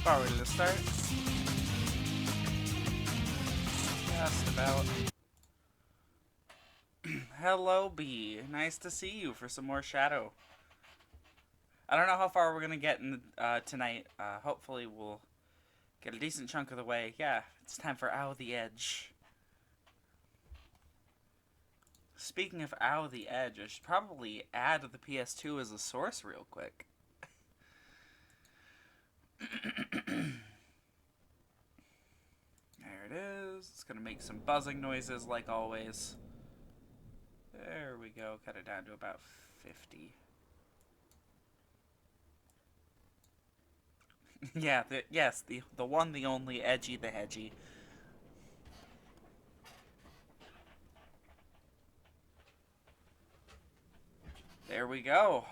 far away to start? Just about. Hello, B. Nice to see you for some more Shadow. I don't know how far we're gonna get in tonight. Hopefully we'll get a decent chunk of the way. Yeah, it's time for Ow the Edge. Speaking of Ow the Edge, I should probably add the PS2 as a source real quick. There it is. It's gonna make some buzzing noises like always. There we go. Cut it down to about 50. Yeah, the one, the only, Edgy the Hedgy. There we go.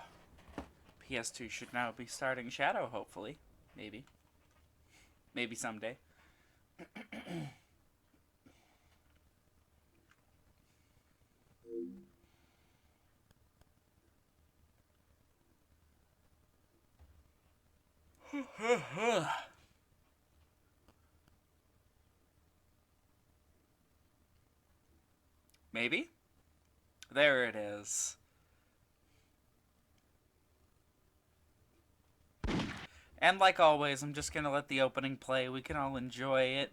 PS2 should now be starting Shadow, hopefully. Maybe. Maybe someday. Maybe? There it is. And like always, I'm just gonna let the opening play. We can all enjoy it.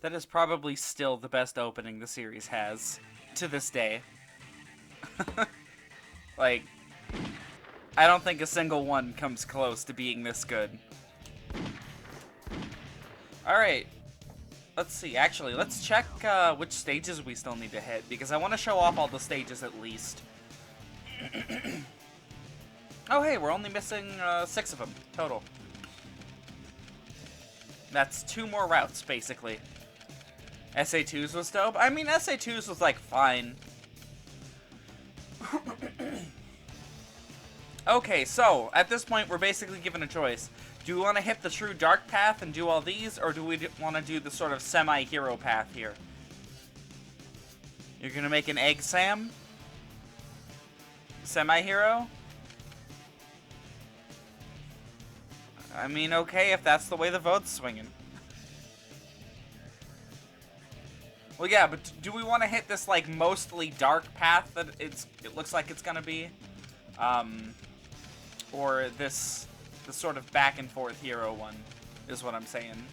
That is probably still the best opening the series has to this day. Like, I don't think a single one comes close to being this good. Alright. Let's see. Actually, let's check which stages we still need to hit, because I want to show off all the stages at least. Oh, hey, we're only missing 6 of them total. That's 2 more routes, basically. SA2s was dope. I mean, SA2s was, like, fine. Okay, so, at this point, we're basically given a choice. Do we want to hit the true dark path and do all these, or do we want to do the sort of semi-hero path here? You're gonna make an Egg Sam? Semi-hero? I mean, okay, if that's the way the vote's swinging. Well, yeah, but do we want to hit this, like, mostly dark path that it looks like it's gonna be? Or this sort of back and forth hero one, is what I'm saying.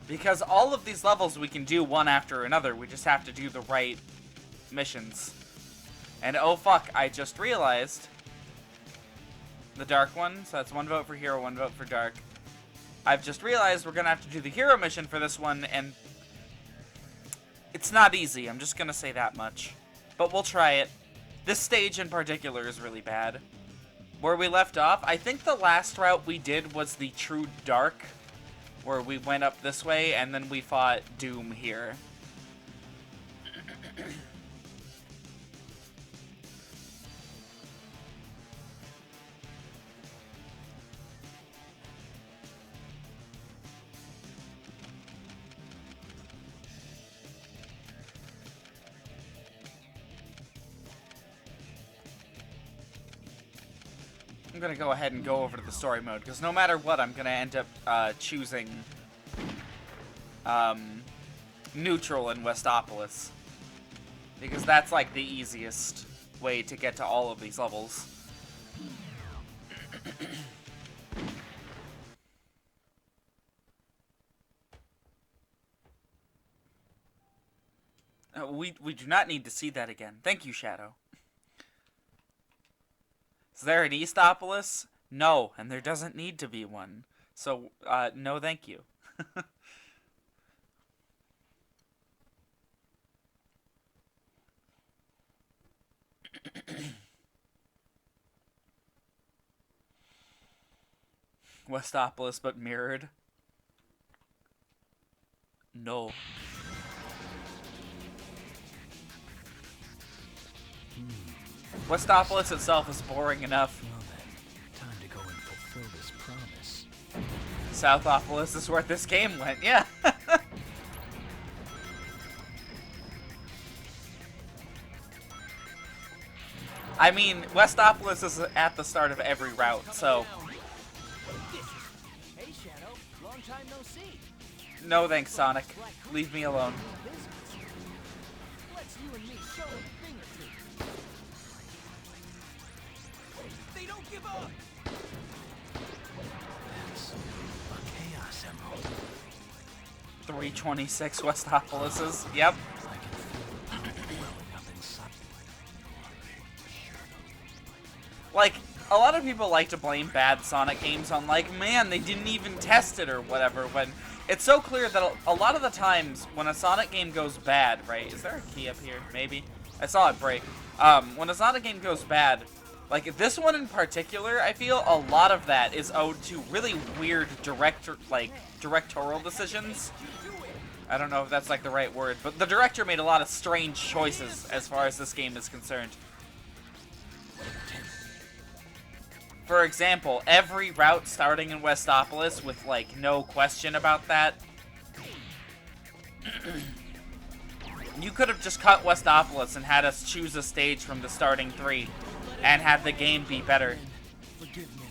Because all of these levels we can do one after another, we just have to do the right missions. And oh fuck, I just realized The dark one. So that's 1 vote for hero, 1 vote for dark. I've just realized we're going to have to do the hero mission for this one, and it's not easy. I'm just going to say that much. But we'll try it. This stage in particular is really bad. Where we left off, I think the last route we did was the true dark, where we went up this way, and then we fought Doom here. I'm gonna go ahead and go over to the story mode, because no matter what, I'm gonna end up choosing neutral in Westopolis, because that's like the easiest way to get to all of these levels. We do not need to see that again. Thank you, Shadow. Is there an Eastopolis? No, and there doesn't need to be one. So, no thank you. Westopolis, but mirrored? No. Westopolis itself is boring enough. Well then, time to go and fulfill this promise. Southopolis is where this game went, yeah. I mean, Westopolis is at the start of every route, so... Hey Shadow, long time no see. No thanks, Sonic. Leave me alone. Let's you and me show them a thing or two. They don't give up. That's a Chaos Emerald. 326 Westopolises. Yep. I can feel it welling up inside. Like, a lot of people like to blame bad Sonic games on, like, man, they didn't even test it or whatever, when it's so clear that a lot of the times when a Sonic game goes bad, right? Is there a key up here? Maybe? I saw it break. When a Sonic game goes bad, like, this one in particular, I feel a lot of that is owed to really weird directorial decisions. I don't know if that's, like, the right word, but the director made a lot of strange choices as far as this game is concerned. For example, every route starting in Westopolis, with, like, no question about that. You could have just cut Westopolis and had us choose a stage from the starting 3, and had the game be better. Forgive me.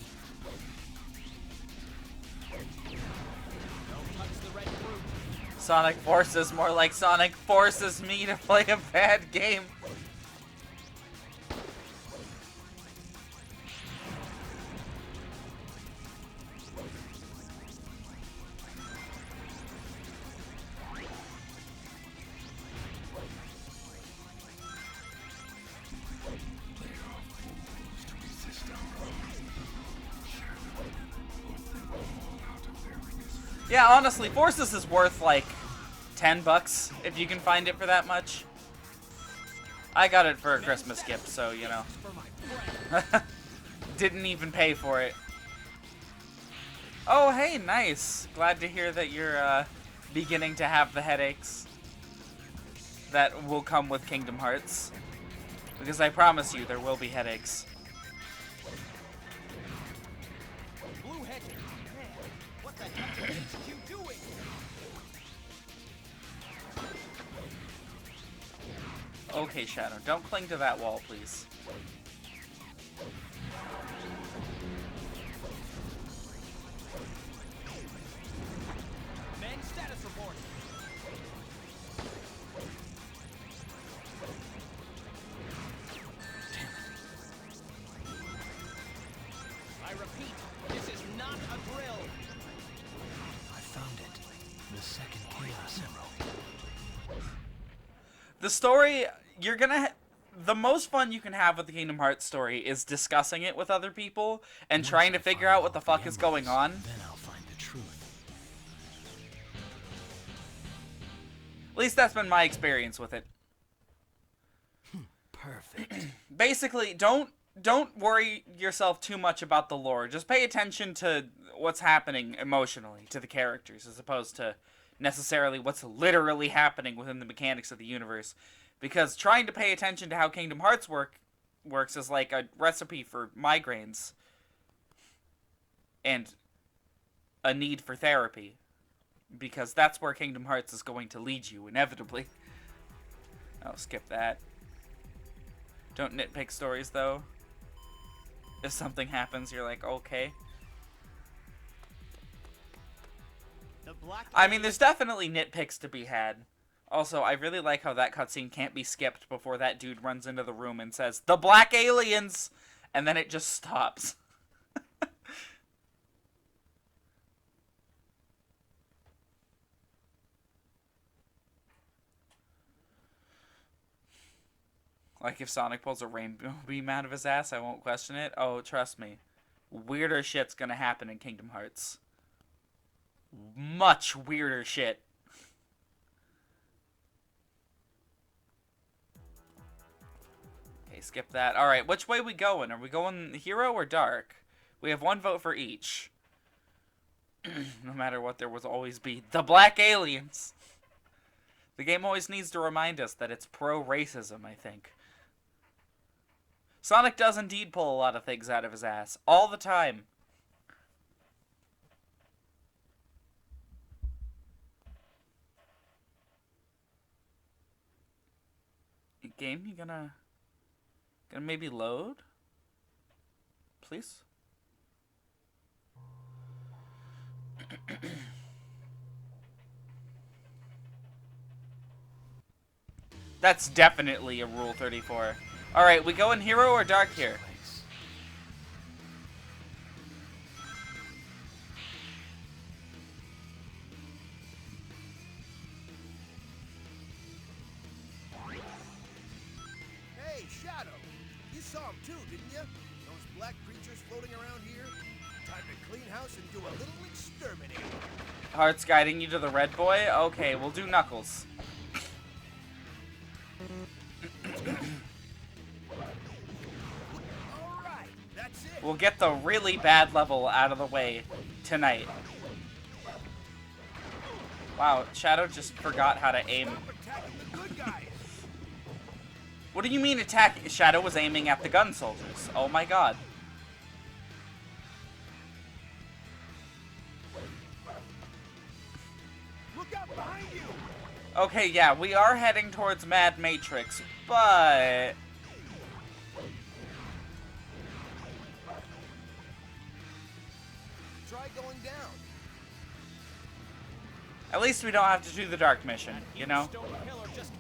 Sonic Forces, more like Sonic forces me to play a bad game. Yeah, honestly, Forces is worth like $10 if you can find it for that much. I got it for a Christmas gift, so you know. Didn't even pay for it. Oh, hey, nice. Glad to hear that you're beginning to have the headaches that will come with Kingdom Hearts. Because I promise you, there will be headaches. Blue head. Man, what the heck are you doing? Okay, Shadow, don't cling to that wall, please. Men, status report. I repeat, this is not a drill. I found it. The second Chaos Emerald. The story, you're gonna the most fun you can have with the Kingdom Hearts story is discussing it with other people and trying to figure out what the fuck is going on. Then I'll find the truth. At least that's been my experience with it. Perfect. Basically, don't worry yourself too much about the lore. Just pay attention to what's happening emotionally to the characters as opposed to necessarily what's literally happening within the mechanics of the universe. Because trying to pay attention to how Kingdom Hearts works is like a recipe for migraines and a need for therapy. Because that's where Kingdom Hearts is going to lead you, inevitably. I'll skip that. Don't nitpick stories, though. If something happens, you're like, okay. I mean, there's definitely nitpicks to be had. Also, I really like how that cutscene can't be skipped before that dude runs into the room and says, "The Black Aliens!" And then it just stops. Like, if Sonic pulls a rainbow beam out of his ass, I won't question it. Oh, trust me. Weirder shit's gonna happen in Kingdom Hearts. Much weirder shit. Okay, skip that. Alright, which way we going? Are we going hero or dark? We have one vote for each. No matter what, there will always be the Black Aliens. The game always needs to remind us that it's pro-racism, I think. Sonic does indeed pull a lot of things out of his ass. All the time. Game, you gonna maybe load? Please? That's definitely a Rule 34. Alright, we going hero or dark here? Hey, Shadow! You saw him too, didn't you? Those black creatures floating around here? Time to clean house and do a little exterminating. Heart's guiding you to the red boy? Okay, we'll do Knuckles. Alright, that's it! We'll get the really bad level out of the way tonight. Wow, Shadow just forgot how to aim. Stop attacking the good guys! What do you mean attack? Shadow was aiming at the gun soldiers. Oh my god. Look out behind you! Okay, yeah, we are heading towards Mad Matrix, but... Try going down. At least we don't have to do the dark mission, you know? Stone pillar just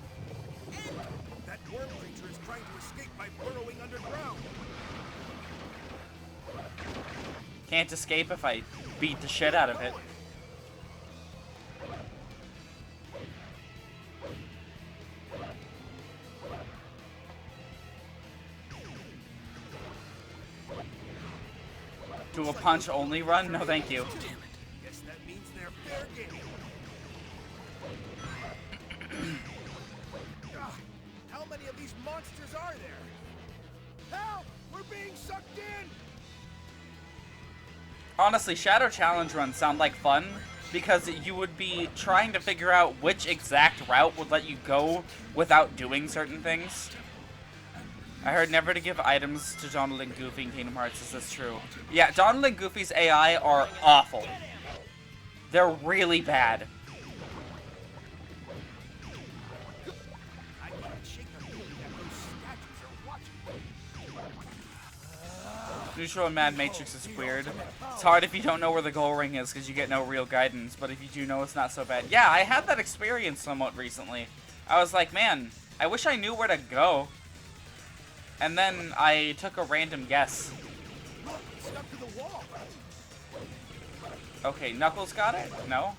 That worm creature is trying to escape by burrowing underground. Can't escape if I beat the shit out of it. Do a punch only run? No, thank you. Guess that means they're fair game. Ugh, how many of these monsters are there? Help! We're being sucked in! Honestly, Shadow Challenge runs sound like fun because you would be trying to figure out which exact route would let you go without doing certain things. I heard never to give items to Donald and Goofy in Kingdom Hearts. Is this true? Yeah, Donald and Goofy's AI are awful. They're really bad. I can't shake the feeling that those statues are watching. Neutral and Mad Matrix is weird. It's hard if you don't know where the goal ring is because you get no real guidance, but if you do know, it's not so bad. Yeah, I had that experience somewhat recently. I was like, man, I wish I knew where to go. And then I took a random guess. Look, it's stuck to the wall. Okay, Knuckles got it? No?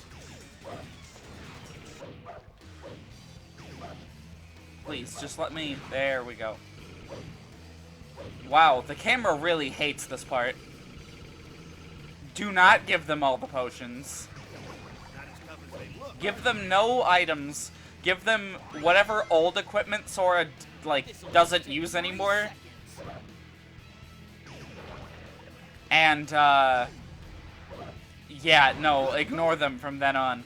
Please, just let me... There we go. Wow, the camera really hates this part. Do not give them all the potions. Give them no items. Give them whatever old equipment Sora, like, doesn't use anymore. And, yeah, no, ignore them from then on.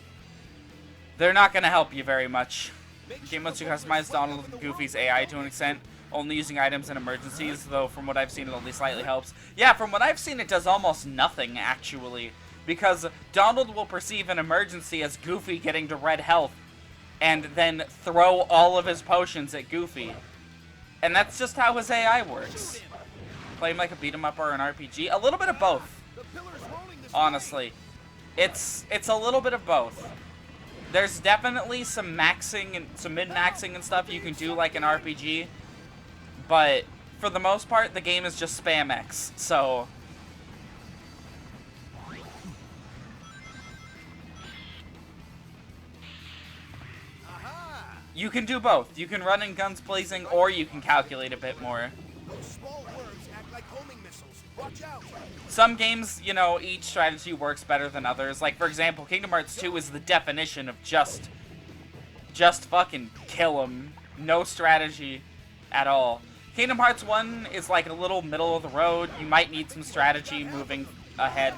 They're not gonna help you very much. The game lets you customize Donald and Goofy's AI to an extent, only using items in emergencies, though from what I've seen it only slightly helps. Yeah, from what I've seen it does almost nothing, actually. Because Donald will perceive an emergency as Goofy getting to red health, and then throw all of his potions at Goofy. And that's just how his AI works. Play him like a beat-em-up or an RPG? A little bit of both. Honestly. It's a little bit of both. There's definitely some maxing and some min-maxing and stuff you can do like an RPG. But for the most part, the game is just spam X. So you can do both. You can run in guns blazing, or you can calculate a bit more. Those small worms act like homing missiles. Watch out. Some games, you know, each strategy works better than others. Like, for example, Kingdom Hearts 2 is the definition of just fucking kill them. No strategy at all. Kingdom Hearts 1 is like a little middle of the road. You might need some strategy moving ahead.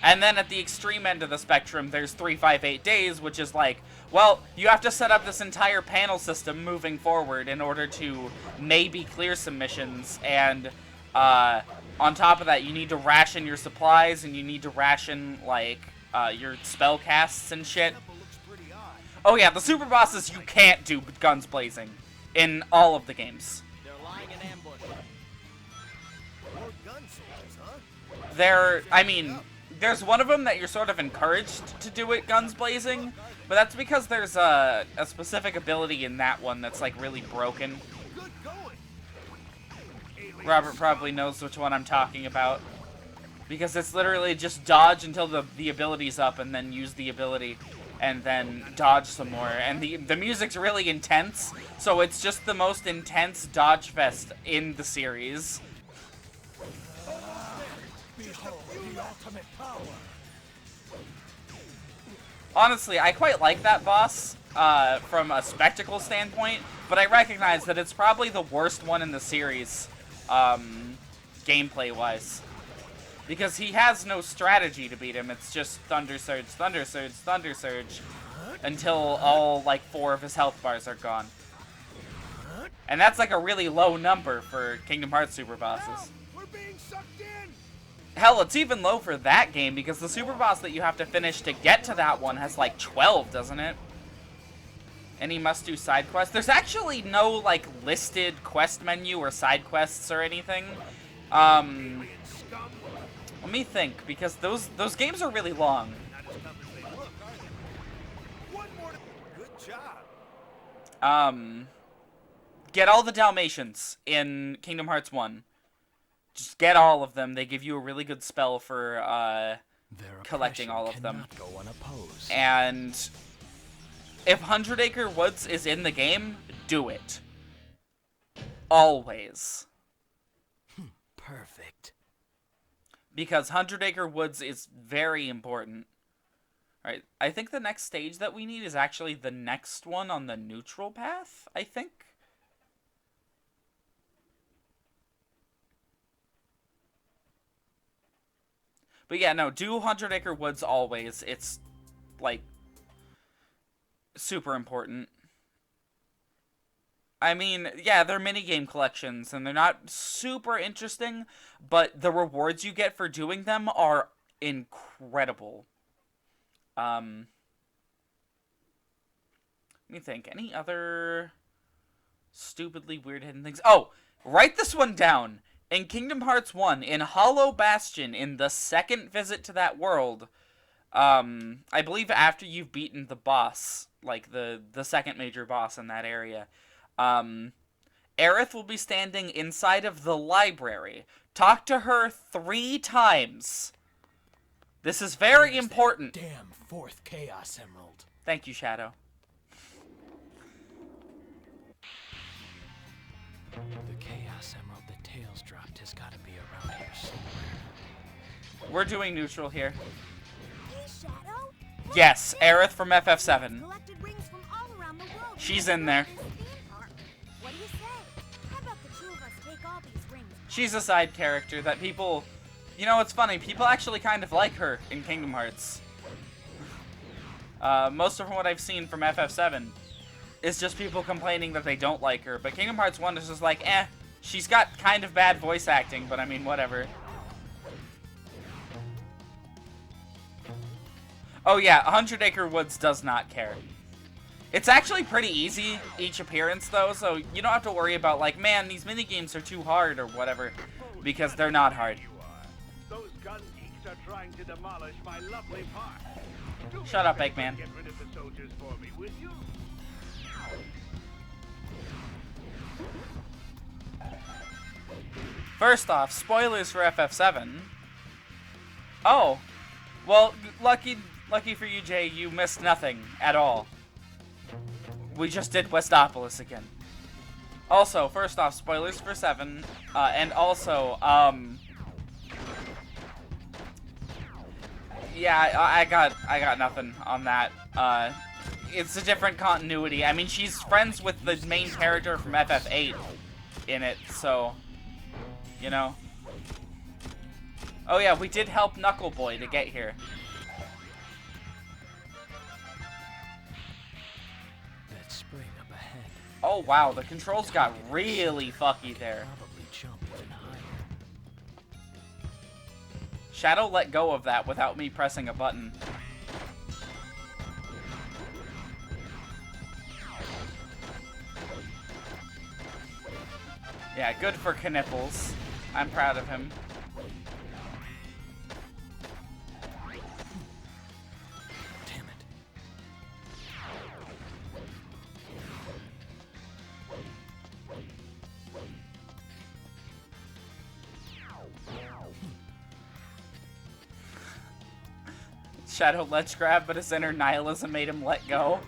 And then at the extreme end of the spectrum, there's 358 Days, which is like, well, you have to set up this entire panel system moving forward in order to maybe clear some missions, and on top of that, you need to ration your supplies, and you need to ration, like, your spell casts and shit. Oh yeah, the super bosses you can't do guns blazing in all of the games. They're lying in ambush. More gun soldiers, huh? I mean, there's one of them that you're sort of encouraged to do it guns blazing, but that's because there's a specific ability in that one that's like really broken. Good going. Robert probably knows which one I'm talking about, because it's literally just dodge until the ability's up and then use the ability and then dodge some more. And the music's really intense, so it's just the most intense dodge fest in the series. Honestly, I quite like that boss from a spectacle standpoint, but I recognize that it's probably the worst one in the series, gameplay-wise. Because he has no strategy to beat him, it's just Thunder Surge, Thunder Surge, Thunder Surge, until all, like, 4 of his health bars are gone. And that's, like, a really low number for Kingdom Hearts super bosses. We're being sucked in. Hell, it's even low for that game, because the super boss that you have to finish to get to that one has, like, 12, doesn't it? Any must-do side quests? There's actually no, like, listed quest menu or side quests or anything. Let me think, because those games are really long. Not as tough as they look, are they? One more. Good job. Get all the Dalmatians in Kingdom Hearts 1. Just get all of them. They give you a really good spell for collecting all of them. Go unopposed. And if 100 Acre Woods is in the game, do it. Always. Perfect. Because 100 Acre Woods is very important. Alright, I think the next stage that we need is actually the next one on the neutral path, I think. But yeah, no, do 100 Acre Woods always. It's, like, super important. I mean, yeah, they're minigame collections, and they're not super interesting, but the rewards you get for doing them are incredible. Let me think. Any other stupidly weird hidden things? Oh, write this one down. In Kingdom Hearts 1, in Hollow Bastion, in the second visit to that world, I believe after you've beaten the boss, like the second major boss in that area, Aerith will be standing inside of the library. Talk to her 3 times. This is very Where's that important. Damn fourth Chaos Emerald. Thank you, Shadow. The Chaos Emerald that Tails dropped has got to be around here somewhere. We're doing neutral here. Hey, Shadow. Look, Yes, there. Aerith from FF7. Collected rings from all around the world. She's in there. What do you say? How about the two of us take all these rings? She's a side character that people... You know, it's funny. People actually kind of like her in Kingdom Hearts. Most of what I've seen from FF7 is just people complaining that they don't like her. But Kingdom Hearts 1 is just like, eh. She's got kind of bad voice acting, but I mean, whatever. Oh yeah, 100 Acre Woods does not care. It's actually pretty easy, each appearance, though, so you don't have to worry about, like, man, these minigames are too hard or whatever, because they're not hard. Those gun geeks are trying to demolish my lovely park. Do Shut me a up, favor Eggman. and Get rid of the soldiers for me, will you? First off, spoilers for FF7. Oh, well, lucky for you, Jay, you missed nothing at all. We just did Westopolis again. Also, first off, spoilers for 7, and also, yeah, I got nothing on that. It's a different continuity. I mean, she's friends with the main character from FF8 in it, so, you know. Oh yeah, we did help Knuckle Boy to get here. That spring up ahead. Oh wow, the controls got really fucky there. Probably jump even higher. Shadow let go of that without me pressing a button. Yeah, good for Knipples. I'm proud of him. Damn it. Shadow let's grab, but his inner nihilism made him let go.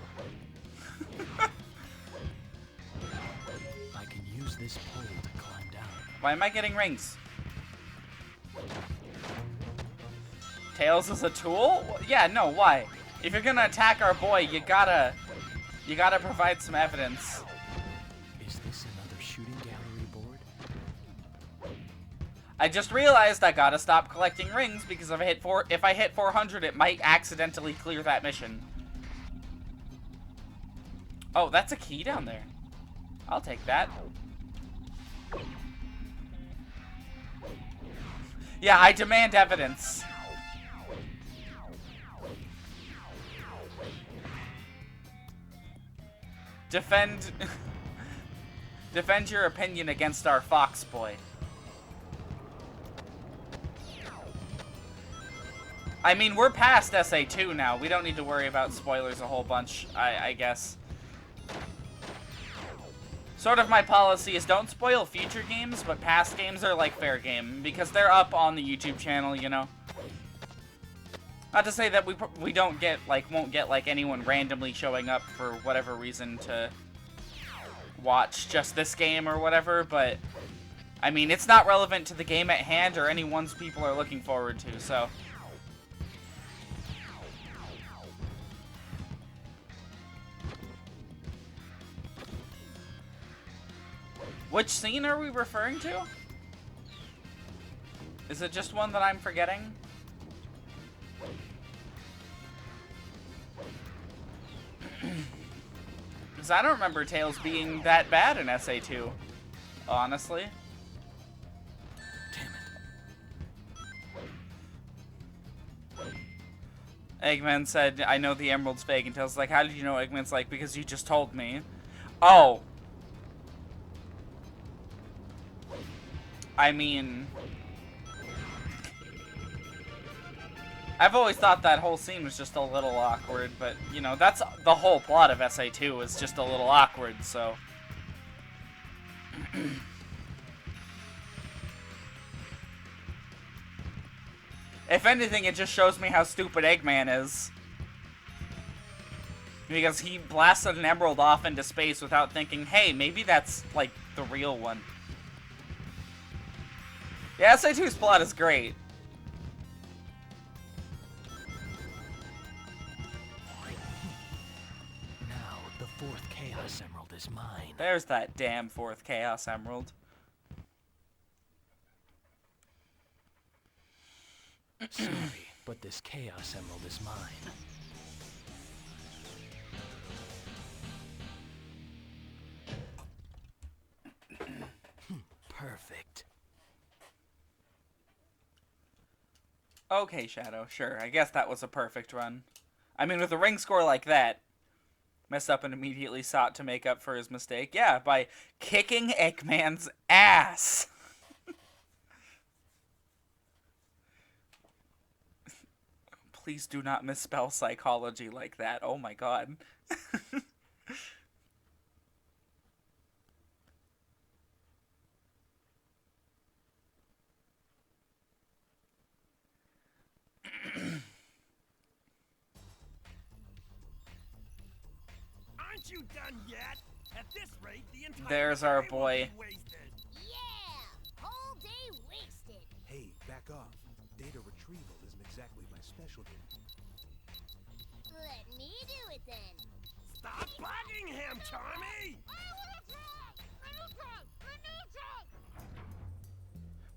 I can use this pole to climb down. Why am I getting rings? Tails is a tool? Yeah, no, why? If you're gonna attack our boy, you gotta provide some evidence. Is this another shooting gallery board? I just realized I gotta stop collecting rings because if I hit 400, it might accidentally clear that mission. Oh, that's a key down there. I'll take that. Yeah, I demand evidence. Defend your opinion against our fox boy. I mean, we're past SA2 now. We don't need to worry about spoilers a whole bunch, I guess. Sort of my policy is don't spoil future games, but past games are like fair game, because they're up on the YouTube channel, you know? Not to say that we don't get, like, won't get, like, anyone randomly showing up for whatever reason to watch just this game or whatever, but, I mean, it's not relevant to the game at hand or any ones people are looking forward to, so... Which scene are we referring to? Is it just one that I'm forgetting? Because I don't remember Tails being that bad in SA2, honestly. Damn it. Eggman said, I know the emerald's fake, and Tails like, how did you know? Eggman's like, because you just told me. Oh. I mean... I've always thought that whole scene was just a little awkward, but, you know, that's the whole plot of SA2 is just a little awkward, so... If anything, it just shows me how stupid Eggman is. Because he blasted an emerald off into space without thinking, hey, maybe that's, like, the real one. Yeah, SA2's plot is great. Now, the fourth Chaos Emerald is mine. There's that damn fourth Chaos Emerald. Sorry, but this Chaos Emerald is mine. Perfect. Okay, Shadow, sure. I guess that was a perfect run. I mean, with a ring score like that, messed up and immediately sought to make up for his mistake. Yeah, by kicking Eggman's ass. Please do not misspell psychology like that. Oh my god. Aren't you done yet? At this rate, the entire There's our day will boy. be wasted. Yeah, whole day wasted. Hey, back off. Data retrieval isn't exactly my specialty. Let me do it then. Stop bugging him, Charmy!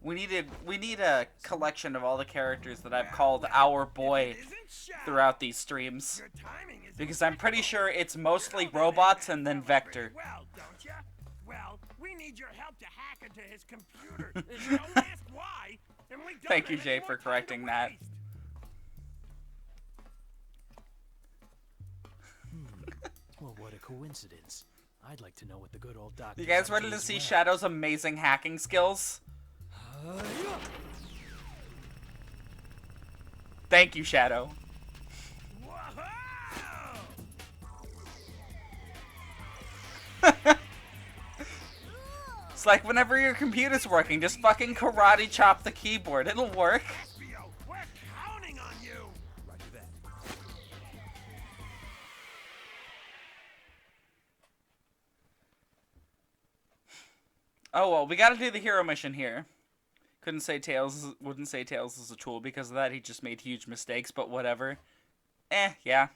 We need a collection of all the characters that I've called our boy If it isn't Shadow, throughout these streams. your timing is Because I'm pretty impeccable. sure it's mostly You know that robots Eggman and then fell out Vector. pretty well, don't ya? Well, we need your help to hack into his computer. And don't ask why. And we don't Thank you, have Jay, any for more time to correcting that. waste. Well, what a coincidence. I'd like to know what the good old doctor. You guys ready to see Shadow's amazing hacking skills? Thank you, Shadow. Whoa! It's like whenever your computer's working, just fucking karate chop the keyboard. It'll work. Espio, we're counting on you. Roger that. Oh well, we gotta do the hero mission here. Wouldn't say Tails is a tool because of that. He just made huge mistakes, but whatever. Yeah.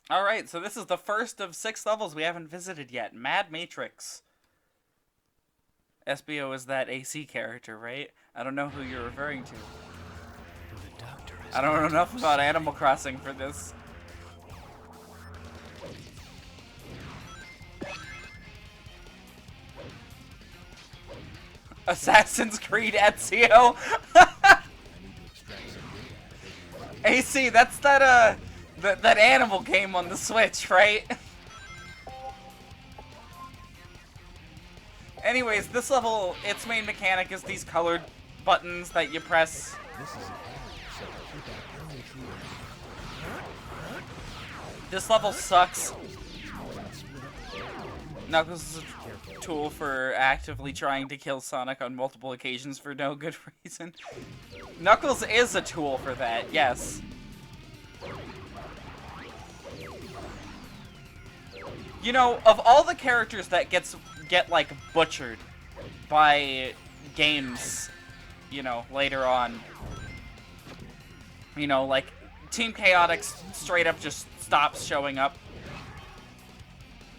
Alright, so this is the first of 6 levels we haven't visited yet. Mad Matrix. SBO is that AC character, right? I don't know who you're referring to. The doctor is I don't know enough about Animal Crossing for this. Assassin's Creed Ezio. AC, that's that that animal game on the Switch, right? Anyways, this level, its main mechanic is these colored buttons that you press. This is an area, so keep that area true. This level sucks. Knuckles is a tool for actively trying to kill Sonic on multiple occasions for no good reason. Knuckles is a tool for that, yes. You know, of all the characters that get like butchered by games, you know, later on, you know, like Team Chaotix straight up just stops showing up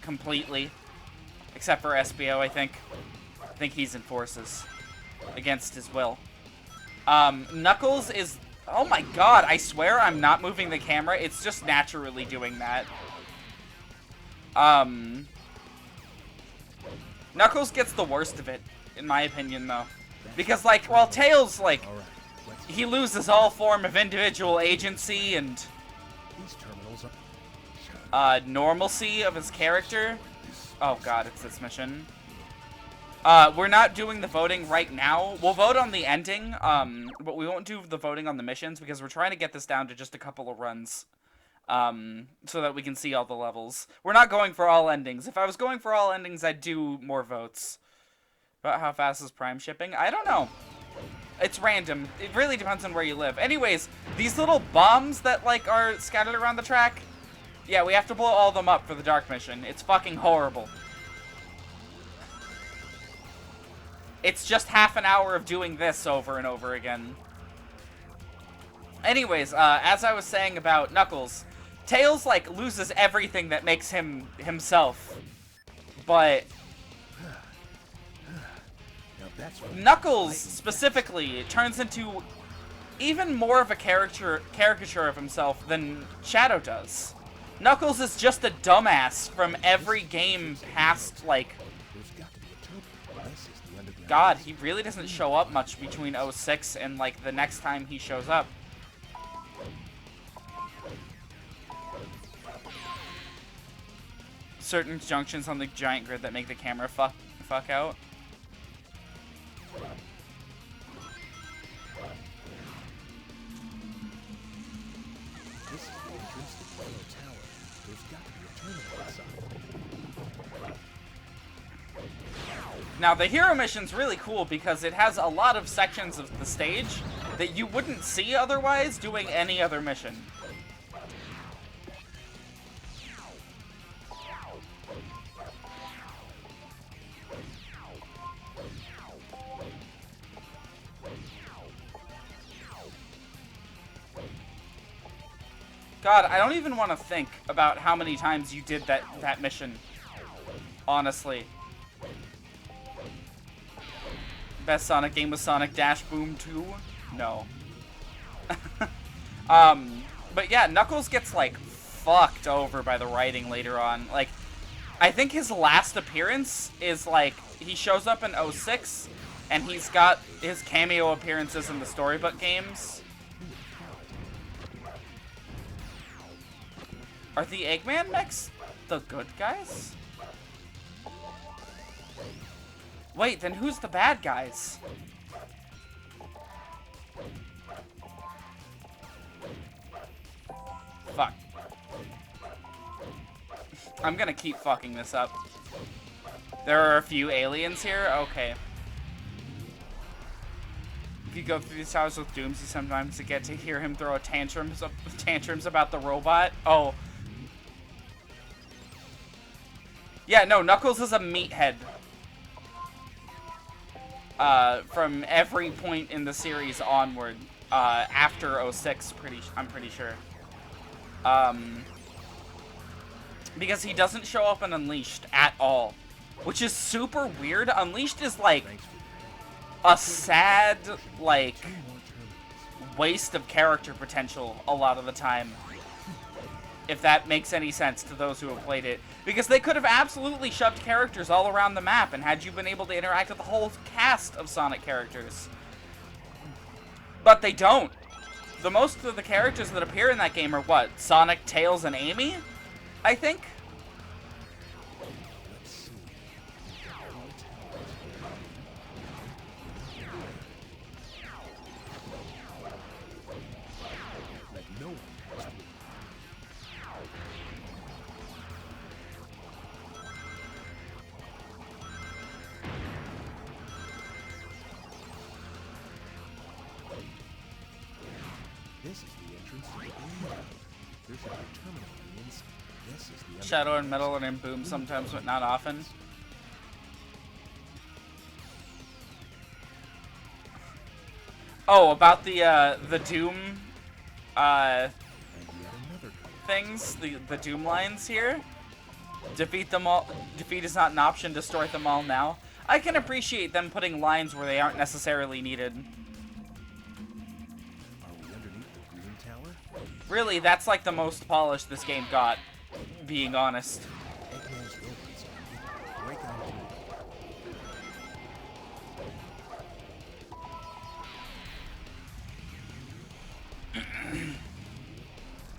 completely. Except for SBO, I think. I think he's in forces. Against his will. Knuckles is... Oh my god, I swear I'm not moving the camera. It's just naturally doing that. Knuckles gets the worst of it, in my opinion, though. Because, like, while Tails, like, he loses all form of individual agency and These terminals are... normalcy of his character. Oh god, it's this mission. We're not doing the voting right now. We'll vote on the ending, but we won't do the voting on the missions because we're trying to get this down to just a couple of runs, so that we can see all the levels. We're not going for all endings. If I was going for all endings, I'd do more votes. About how fast is Prime shipping? I don't know. It's random. It really depends on where you live. Anyways, these little bombs that, like, are scattered around the track, yeah, we have to blow all of them up for the Dark mission. It's fucking horrible. It's just half an hour of doing this over and over again. Anyways, as I was saying about Knuckles, Tails, like, loses everything that makes him himself. But Now that's what Knuckles, specifically, turns into even more of a caricature of himself than Shadow does. Knuckles is just a dumbass from every game past, like, there's got to be a turbo. This is the underground. God, he really doesn't show up much between 06 and, like, the next time he shows up. Certain junctions on the giant grid that make the camera fuck out. This is the entrance to the Yellow Tower. There's got to be a terminal inside. Now, the hero mission's really cool because it has a lot of sections of the stage that you wouldn't see otherwise doing any other mission. God, I don't even want to think about how many times you did that mission. Honestly. Best Sonic game was Sonic Dash Boom 2? No. But yeah, Knuckles gets, like, fucked over by the writing later on. Like, I think his last appearance is, like, he shows up in 06, and he's got his cameo appearances in the Storybook games. Are the Eggman mechs the good guys? Wait, then who's the bad guys? Fuck. I'm gonna keep fucking this up. There are a few aliens here? Okay. If you go through these towers with Dooms, you sometimes get to hear him throw tantrums about the robot. Oh. Yeah, no, Knuckles is a meathead. From every point in the series onward, after 06, I'm pretty sure. Because he doesn't show up in Unleashed at all, which is super weird. Unleashed is like a sad, like, waste of character potential a lot of the time. If that makes any sense to those who have played it. Because they could have absolutely shoved characters all around the map, and had you been able to interact with the whole cast of Sonic characters. But they don't. The most of the characters that appear in that game are what? Sonic, Tails, and Amy? I think? Let's see. Let no one touch me. This is the entrance to the green. There should be a terminal on the inside. This is the Shadow and Metal and Boom sometimes, but not often. Oh, about the Doom, and yet another color. things, the Doom lines here. Defeat them all. Defeat is not an option. Destroy them all now. I can appreciate them putting lines where they aren't necessarily needed. Are we underneath the green tower? Really, that's like the most polished this game got, being honest. Eggman's robots are break on through.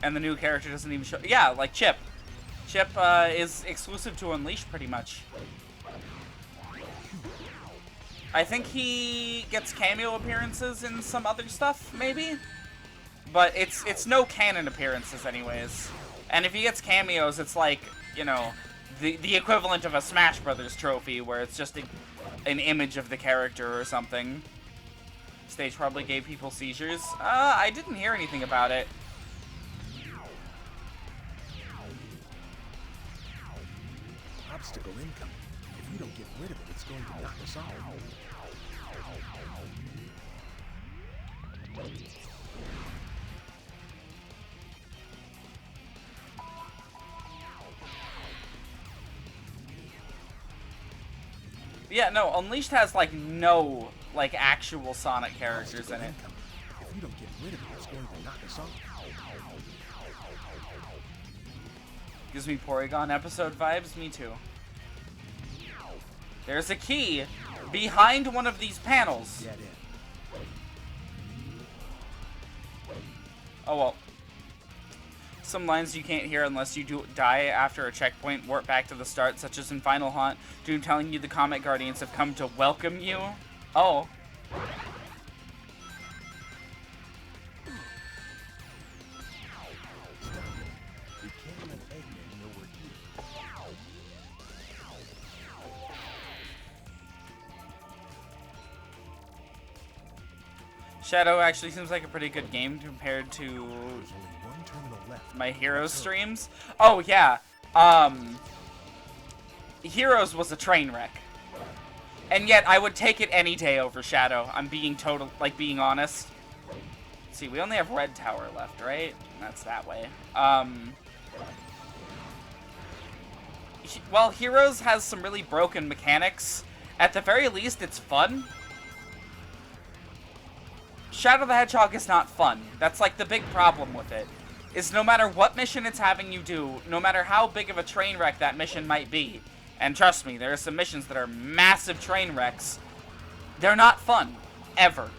And the new character doesn't even show. Yeah, like Chip. Chip is exclusive to Unleashed pretty much. I think he gets cameo appearances in some other stuff, maybe? But it's no canon appearances anyways. And if he gets cameos, it's like, you know, the equivalent of a Smash Brothers trophy, where it's just an image of the character or something. Stage probably gave people seizures. I didn't hear anything about it. Obstacle incoming. If you don't get rid of it, it's going to knock us off. Yeah, no, Unleashed has, like, no, like, actual Sonic characters in it. If you don't get rid of it, it's going to knock us off. Gives me Porygon episode vibes, me too. There's a key behind one of these panels. Get in. Oh well. Some lines you can't hear unless you die after a checkpoint, warp back to the start, such as in Final Haunt, Doom telling you the Comet Guardians have come to welcome you. Oh. We can't let Eggman know we're here. Shadow actually seems like a pretty good game compared to There's only one terminal left. my Heroes streams. Oh yeah. Heroes was a train wreck. And yet I would take it any day over Shadow. I'm being being honest. Let's see, we only have Red Tower left, right? That's that way. Well, Heroes has some really broken mechanics. At the very least, it's fun. Shadow the Hedgehog is not fun. That's like the big problem with it. Is no matter what mission it's having you do, no matter how big of a train wreck that mission might be, and trust me, there are some missions that are massive train wrecks, they're not fun. Ever.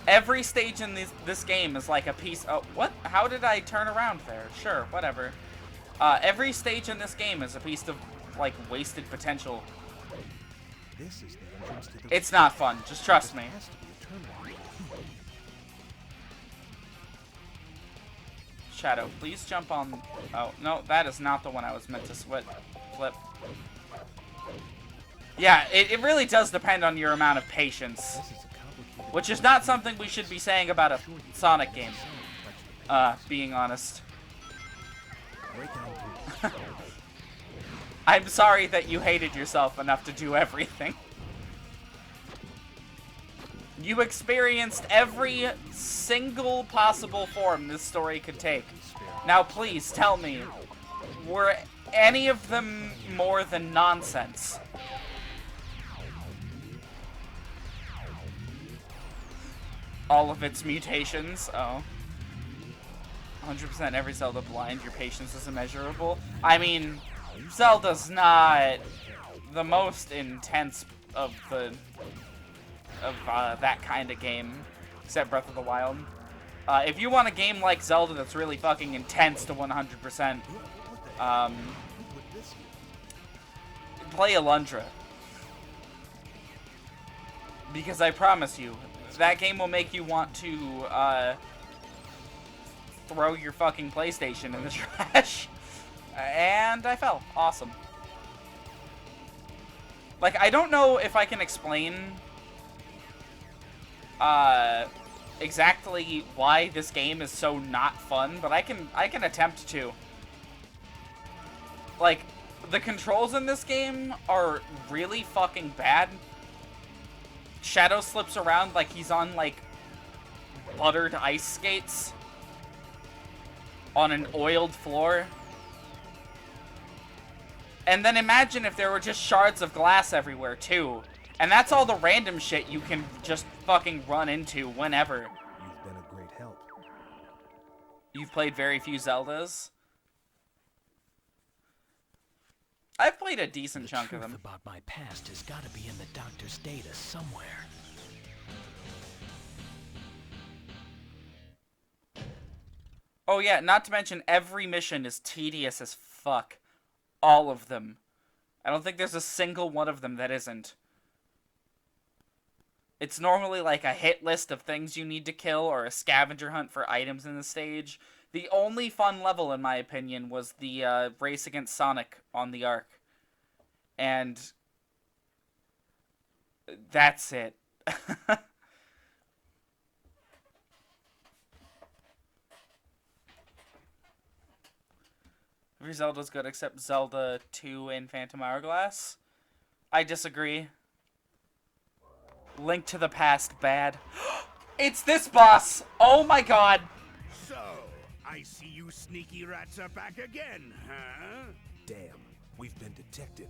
Every stage in this game is like a piece... Oh, what? How did I turn around there? Sure, whatever. Every stage in this game is a piece of, like, wasted potential. This is the entrance to the... It's not fun. Just trust me. There has to be a terminal. Shadow, please jump on... Oh, no, that is not the one I was meant to flip. Yeah, it really does depend on your amount of patience. This is a complicated... Which is not something we should be saying about a Sonic game. Being honest. Break down through. I'm sorry that you hated yourself enough to do everything. You experienced every single possible form this story could take. Now please tell me, were any of them more than nonsense? All of its mutations? Oh. 100% every Zelda blind, your patience is immeasurable. I mean, Zelda's not the most intense of that kind of game, except Breath of the Wild. If you want a game like Zelda that's really fucking intense to 100%, play Alundra. Because I promise you, that game will make you want to throw your fucking PlayStation in the trash. And I fell. Awesome. Like, I don't know if I can explain exactly why this game is so not fun, but I can attempt to. Like, the controls in this game are really fucking bad. Shadow slips around like he's on, like, buttered ice skates on an oiled floor. And then imagine if there were just shards of glass everywhere, too. And that's all the random shit you can just fucking run into whenever. You've been a great help. You've played very few Zeldas? I've played a decent chunk of them. The truth about my past has got to be in the doctor's data somewhere. Oh yeah, not to mention every mission is tedious as fuck. All of them. I don't think there's a single one of them that isn't. It's normally like a hit list of things you need to kill or a scavenger hunt for items in the stage. The only fun level, in my opinion, was the race against Sonic on the Ark. And that's it. Every Zelda's good except Zelda 2 and Phantom Hourglass. I disagree. Link to the Past, bad. It's this boss! Oh my god! So, I see you sneaky rats are back again, huh? Damn, we've been detected.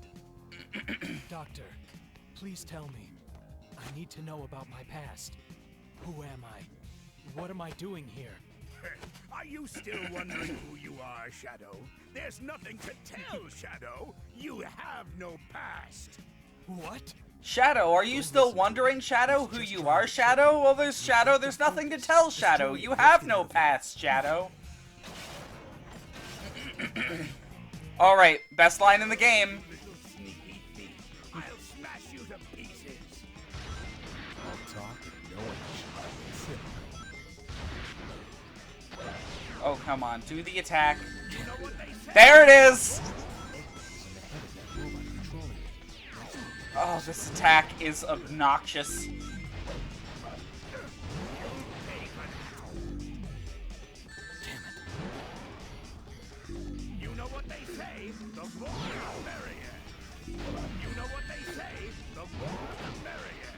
Doctor, please tell me. I need to know about my past. Who am I? What am I doing here? Are you still wondering who you are, Shadow? There's nothing to tell, Shadow. You have no past. What? Shadow, are you still wondering, Shadow, who you are, Shadow? Well, there's Shadow, there's nothing to tell, Shadow. You have no past, Shadow. Alright, best line in the game. Little sneaky thief. I'll smash you to pieces. Talk and no action. Oh, come on, do the attack. You know what they say? There it is! Oh, this attack is obnoxious. You know what they say? The more the merrier. You know what they say? The more the merrier.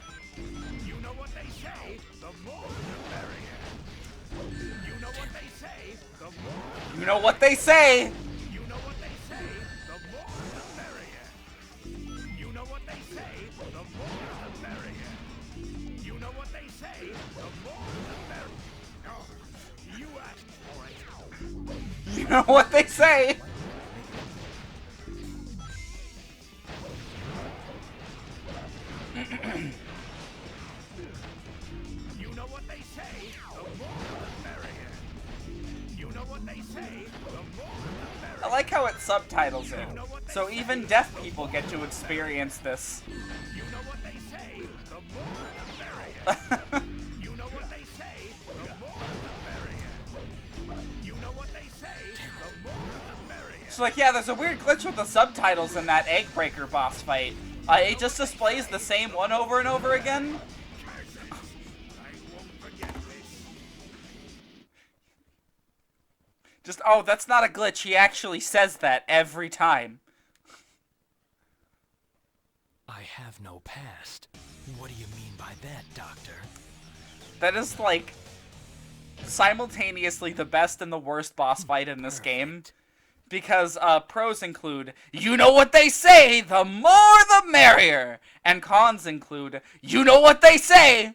You know what they say? The more the merrier. You know what they say? The more. You know what they say? You know what they say? The more the merrier. You know what they say? The more the merrier. You know what they say? The more the merrier. Oh, you asked for it. You know what they say? You know what they say? The more the merrier. You know what they say? The more the merrier. I like how it subtitles it, so even deaf people get to experience this. You know what they say? The more the merrier. You know what they say? The more the merrier. You know what they say? The more the merrier. It's like, yeah, there's a weird glitch with the subtitles in that Egg Breaker boss fight. It just displays the same one over and over again. I won't forget this. Just, oh, that's not a glitch. He actually says that every time. I have no past. What do you mean by that, Doctor? That is, like, simultaneously the best and the worst boss fight in this game. Because pros include, you know what they say, the more the merrier. And cons include, you know what they say.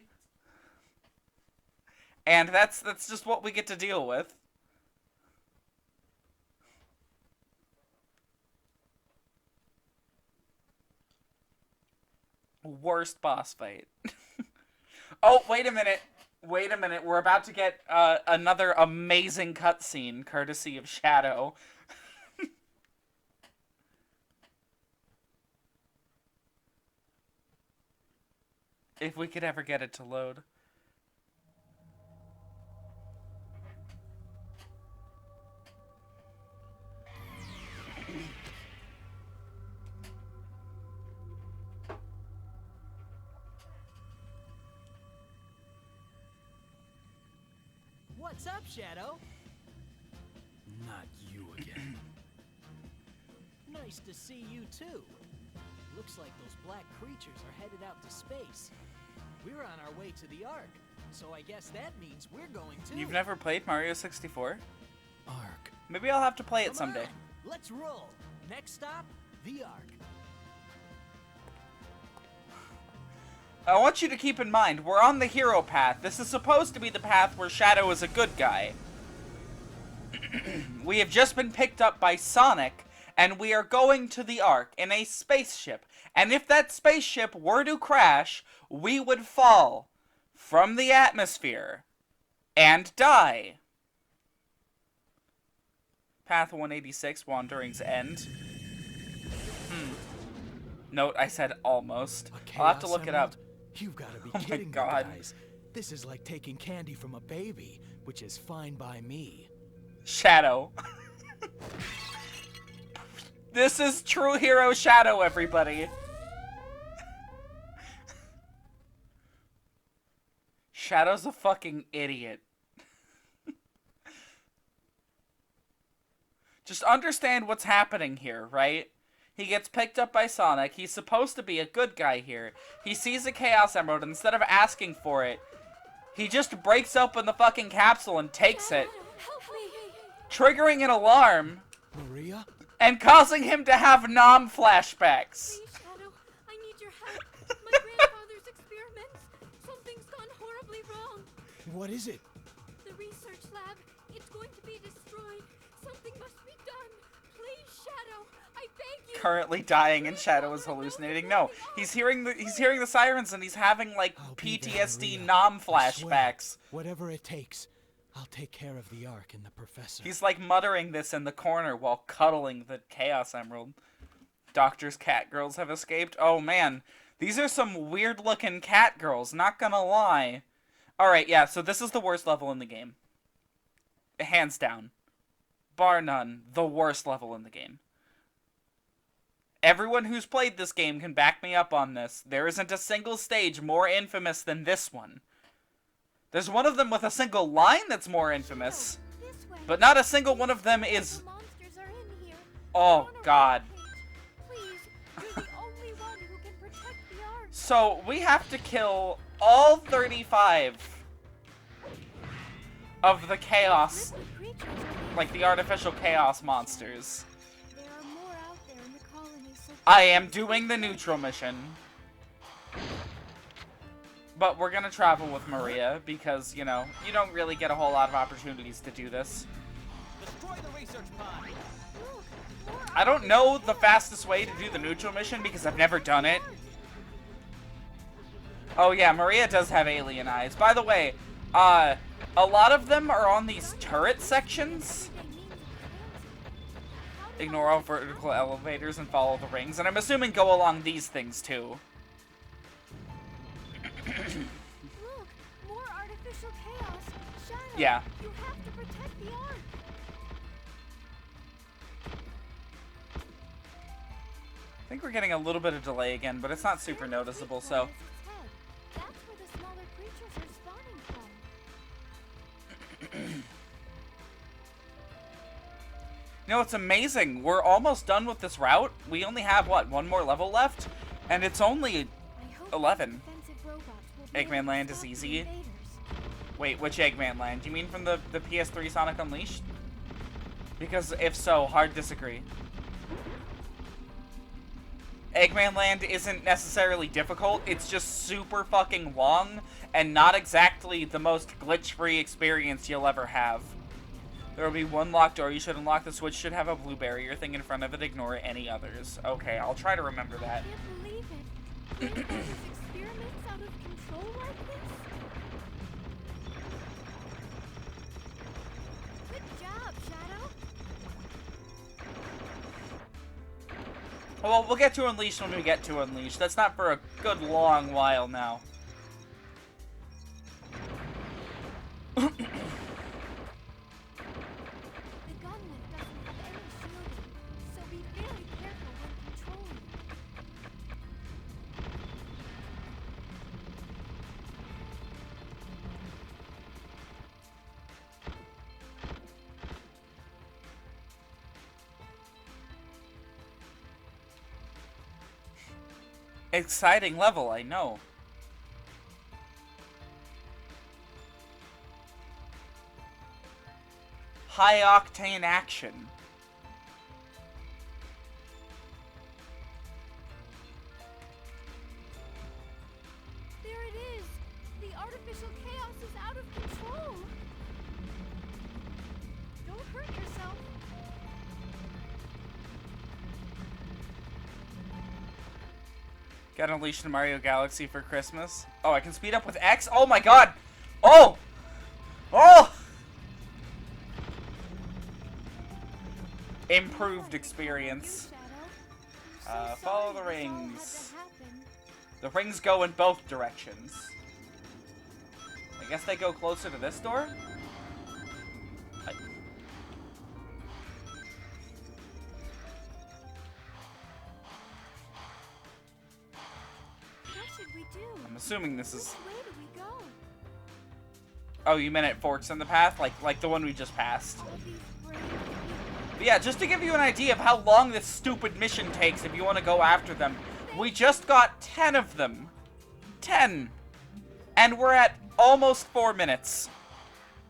And that's just what we get to deal with. Worst boss fight. Oh, wait a minute. Wait a minute. We're about to get another amazing cutscene, courtesy of Shadow. If we could ever get it to load. What's up, Shadow? Not you again. Nice to see you too. Looks like those black creatures are headed out to space. We're on our way to the Ark, so I guess that means we're going too. You've never played Mario 64? Ark. Maybe I'll have to play it Come someday. on, let's roll. Next stop, the Ark. I want you to keep in mind, we're on the hero path. This is supposed to be the path where Shadow is a good guy. We have just been picked up by Sonic, and we are going to the Ark in a spaceship. And if that spaceship were to crash, we would fall from the atmosphere and die. Path 186, Wandering's End. Note, I said almost. I'll have to look it up. You've got to be Oh my kidding me, God. guys. This is like taking candy from a baby, which is fine by me. Shadow. This is True Hero Shadow, everybody. Shadow's a fucking idiot. Just understand what's happening here, right? He gets picked up by Sonic. He's supposed to be a good guy here. He sees a Chaos Emerald. Instead of asking for it, he just breaks open the fucking capsule and takes it, Help me! triggering an alarm Maria? and causing him to have Nom flashbacks. Please, Shadow, I need your help. My grandfather's experiments. Something's gone horribly wrong. What is it? The research lab, it's going to be destroyed. Something must be done. Please, Shadow, I beg you. Currently dying and Shadow is hallucinating. No, he's hearing the sirens and he's having like I'll be there, PTSD Maria. Nom I swear. flashbacks. Whatever it takes, I'll take care of the Ark and the Professor. He's like muttering this in the corner while cuddling the Chaos Emerald. Doctor's cat girls have escaped. Oh man, these are some weird looking cat girls, not gonna lie. Alright, yeah, so this is the worst level in the game. Hands down. Bar none, the worst level in the game. Everyone who's played this game can back me up on this. There isn't a single stage more infamous than this one. There's one of them with a single line that's more infamous, This way. but not a single one of them is... The monsters are in here. Oh, They're on a God. rampage. Please, you're the only one who can protect the Ark. So, we have to kill all 35 of the chaos, Liquid creatures are like the artificial chaos monsters. There are more out there in the colony, so I am doing the neutral mission. But we're gonna travel with Maria because, you know, you don't really get a whole lot of opportunities to do this. Destroy the research pod. look, more I don't know the fastest way to do the neutral mission because I've never done it. Oh yeah, Maria does have alien eyes. By the way, a lot of them are on these turret sections. Ignore all vertical elevators and follow the rings. And I'm assuming go along these things too. Look, more artificial chaos. Shadow, Yeah. you have to protect the Ark. I think we're getting a little bit of delay again, but it's not super noticeable, so... That's where the smaller creatures are spawning from. You know, it's amazing. We're almost done with this route. We only have, what, one more level left? And it's only... I hope 11. defensive robots will be Eggman able to Land is stop the easy. invaders. Wait, which Eggman Land? Do you mean from the PS3 Sonic Unleashed? Because if so, hard disagree. Eggman Land isn't necessarily difficult, it's just super fucking long, and not exactly the most glitch-free experience you'll ever have. There will be one locked door. You should unlock the switch. Should have a blue barrier thing in front of it. Ignore any others. Okay, I'll try to remember that. I can't believe it. Grandfather's experiments out of control like this? Good job, Shadow. Well, we'll get to Unleashed when we get to Unleashed. That's not for a good long while now. The gun lift doesn't have any shielding, so be very careful when controlling it. Exciting level, I know. High octane action. There it is! The artificial chaos is out of control! Don't hurt yourself. Got Unleashed in Mario Galaxy for Christmas. Oh, I can speed up with X? Oh my god! Oh! Oh! Improved experience. Follow the rings. The rings go in both directions. I guess they go closer to this door? assuming this is... Which way do we go? Oh, you meant it forks in the path? Like the one we just passed. All these brave But yeah, just to give you an idea of how long this stupid mission takes if you want to go after them, we just got 10 of them. 10! And we're at almost 4 minutes.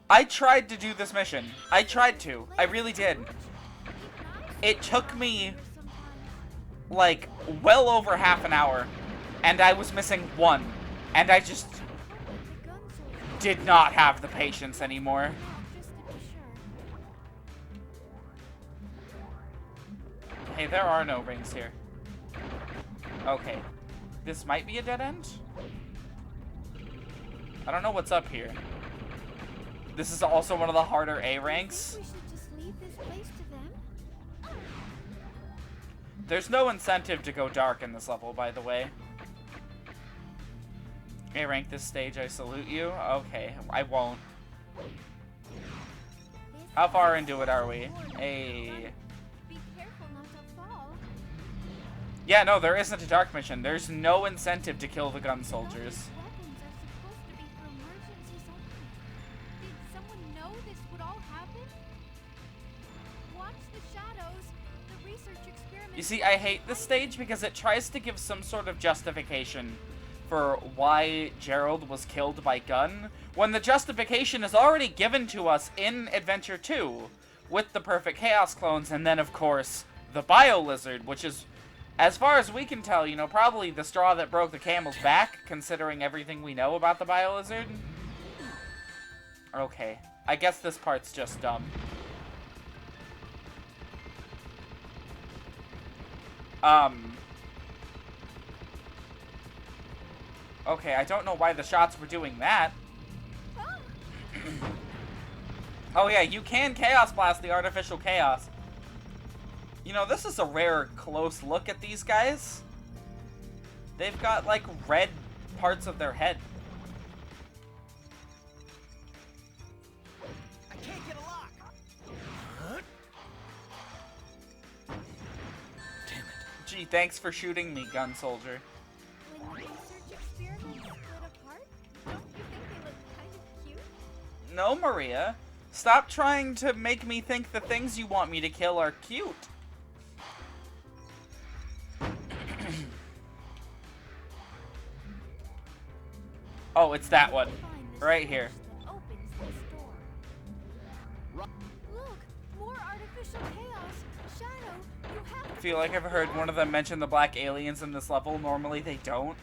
I tried to do this mission. I tried to. I really did. It took me, like, well over half an hour. And I was missing 1. And I just did not have the patience anymore. just to be sure. Hey, there are no rings here. Okay. This might be a dead end? I don't know what's up here. This is also one of the harder A ranks. We should just leave this place to them. There's no incentive to go dark in this level, by the way. A rank this stage, I salute you. Okay, I won't. How far into it are we? Hey. Be careful not to fall. Yeah, no, there isn't a dark mission. There's no incentive to kill the gun soldiers. Weapons are supposed to be for emergencies only. Did someone know this would all happen? Watch the shadows. The research experiment. You see, I hate this stage because it tries to give some sort of justification for why Gerald was killed by Gunn, when the justification is already given to us in Adventure 2, with the Perfect Chaos clones, and then, of course, the Bio-Lizard, which is, as far as we can tell, you know, probably the straw that broke the camel's back, considering everything we know about the Bio-Lizard. Okay, I guess this part's just dumb. Okay, I don't know why the shots were doing that. Oh yeah, you can Chaos Blast the Artificial Chaos. You know, this is a rare close look at these guys. They've got, like, red parts of their head. I can't get a lock. Damn it. Gee, thanks for shooting me, gun soldier. When the research experiments split apart, don't you think they look kind of cute? No, Maria. Stop trying to make me think the things you want me to kill are cute. Oh, it's that one. Find the Right here. switch that opens this door. Look, more artificial chaos. Shadow, you have I to feel like I've heard one of them mention the black aliens in this level. Normally they don't.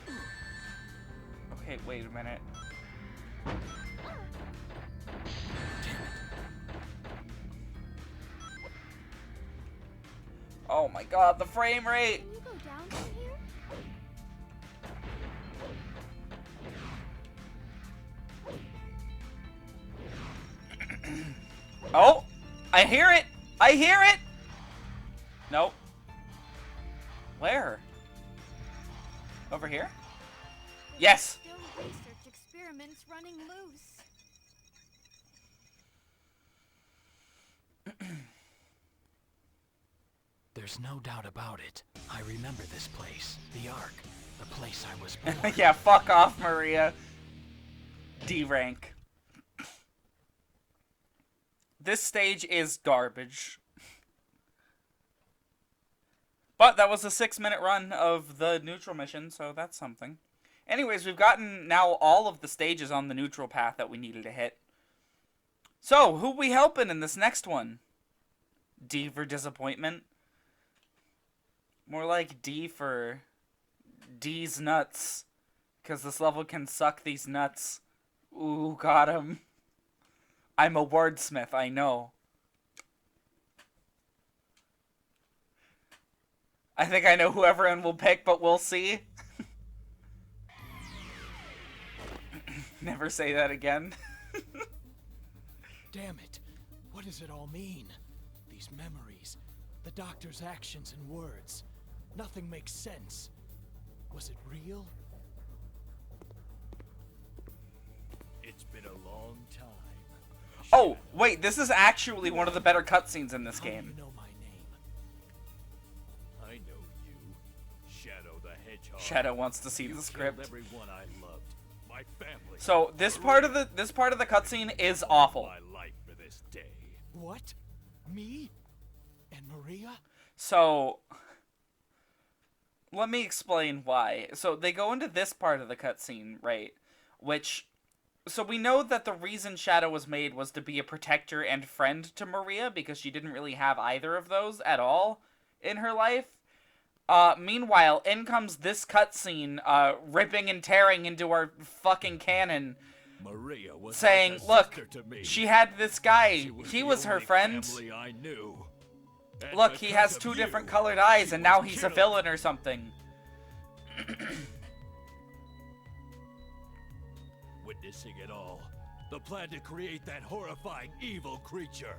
Okay, wait a minute. Oh my god, the frame rate! Can you go down from here? Oh! I hear it! I hear it! Nope. Where? Over here? Yes! Still research experiments running loose. There's no doubt about it. I remember this place. The Ark. The place I was born. Yeah, fuck off, Maria. D rank. This stage is garbage. But that was a 6-minute run of the neutral mission, so that's something. Anyways, we've gotten now all of the stages on the neutral path that we needed to hit. So, who we helping in this next one? D for disappointment? More like D for D's nuts. Because this level can suck these nuts. Ooh, got him. I'm a wordsmith, I know. I think I know who everyone will pick, but we'll see. Never say that again. Damn it. What does it all mean? These memories, the doctor's actions and words. Nothing makes sense. Was it real? It's been a long time. Oh, wait, this is actually one of the better cutscenes in this How do game. you know my name? I know you, Shadow the Hedgehog. Shadow wants to see You the killed script. everyone I loved my family. So this part of the cutscene is awful. My life for this day. What? Me? And Maria? So let me explain why. So they go into this part of the cutscene, right? So we know that the reason Shadow was made was to be a protector and friend to Maria, because she didn't really have either of those at all in her life. Meanwhile, in comes this cutscene, ripping and tearing into our fucking canon, Maria was saying, like a look, sister to me. she had this guy, She he the was her only friend. family I knew. And Look, he because has of 2 you, different colored eyes, she and now was he's a killed. villain or something. Witnessing it all, the plan to create that horrifying evil creature.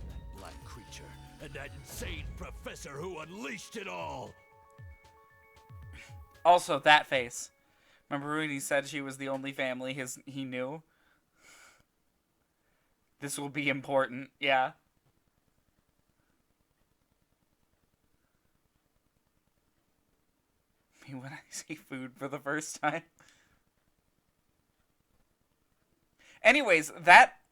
That black creature, and that insane professor who unleashed it all. Also, that face. Remember when he said she was the only family he knew? This will be important, yeah. Me when I see food for the first time. Anyways,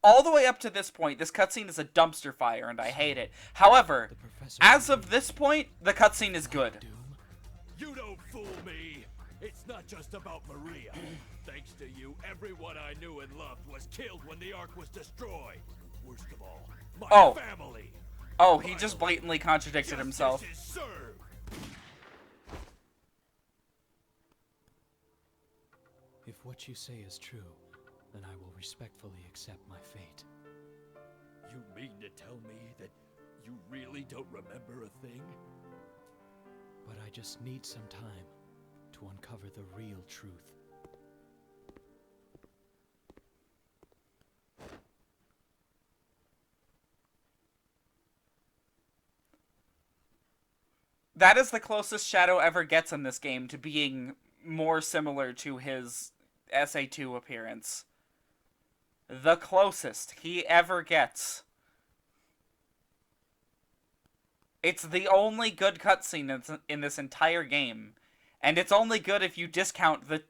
all the way up to this point, this cutscene is a dumpster fire, and I hate it. However, The professor. as of this point, the cutscene is good. Doom? You don't fool me. It's not just about Maria. Thanks to you, everyone I knew and loved was killed when the Ark was destroyed. Worst of all, my Oh. family. Oh, he just blatantly contradicted himself. Justice is served. If what you say is true, then I will respectfully accept my fate. You mean to tell me that you really don't remember a thing? But I just need some time to uncover the real truth. That is the closest Shadow ever gets in this game to being more similar to his SA2 appearance. The closest he ever gets. It's the only good cutscene in this entire game. And it's only good if you discount the,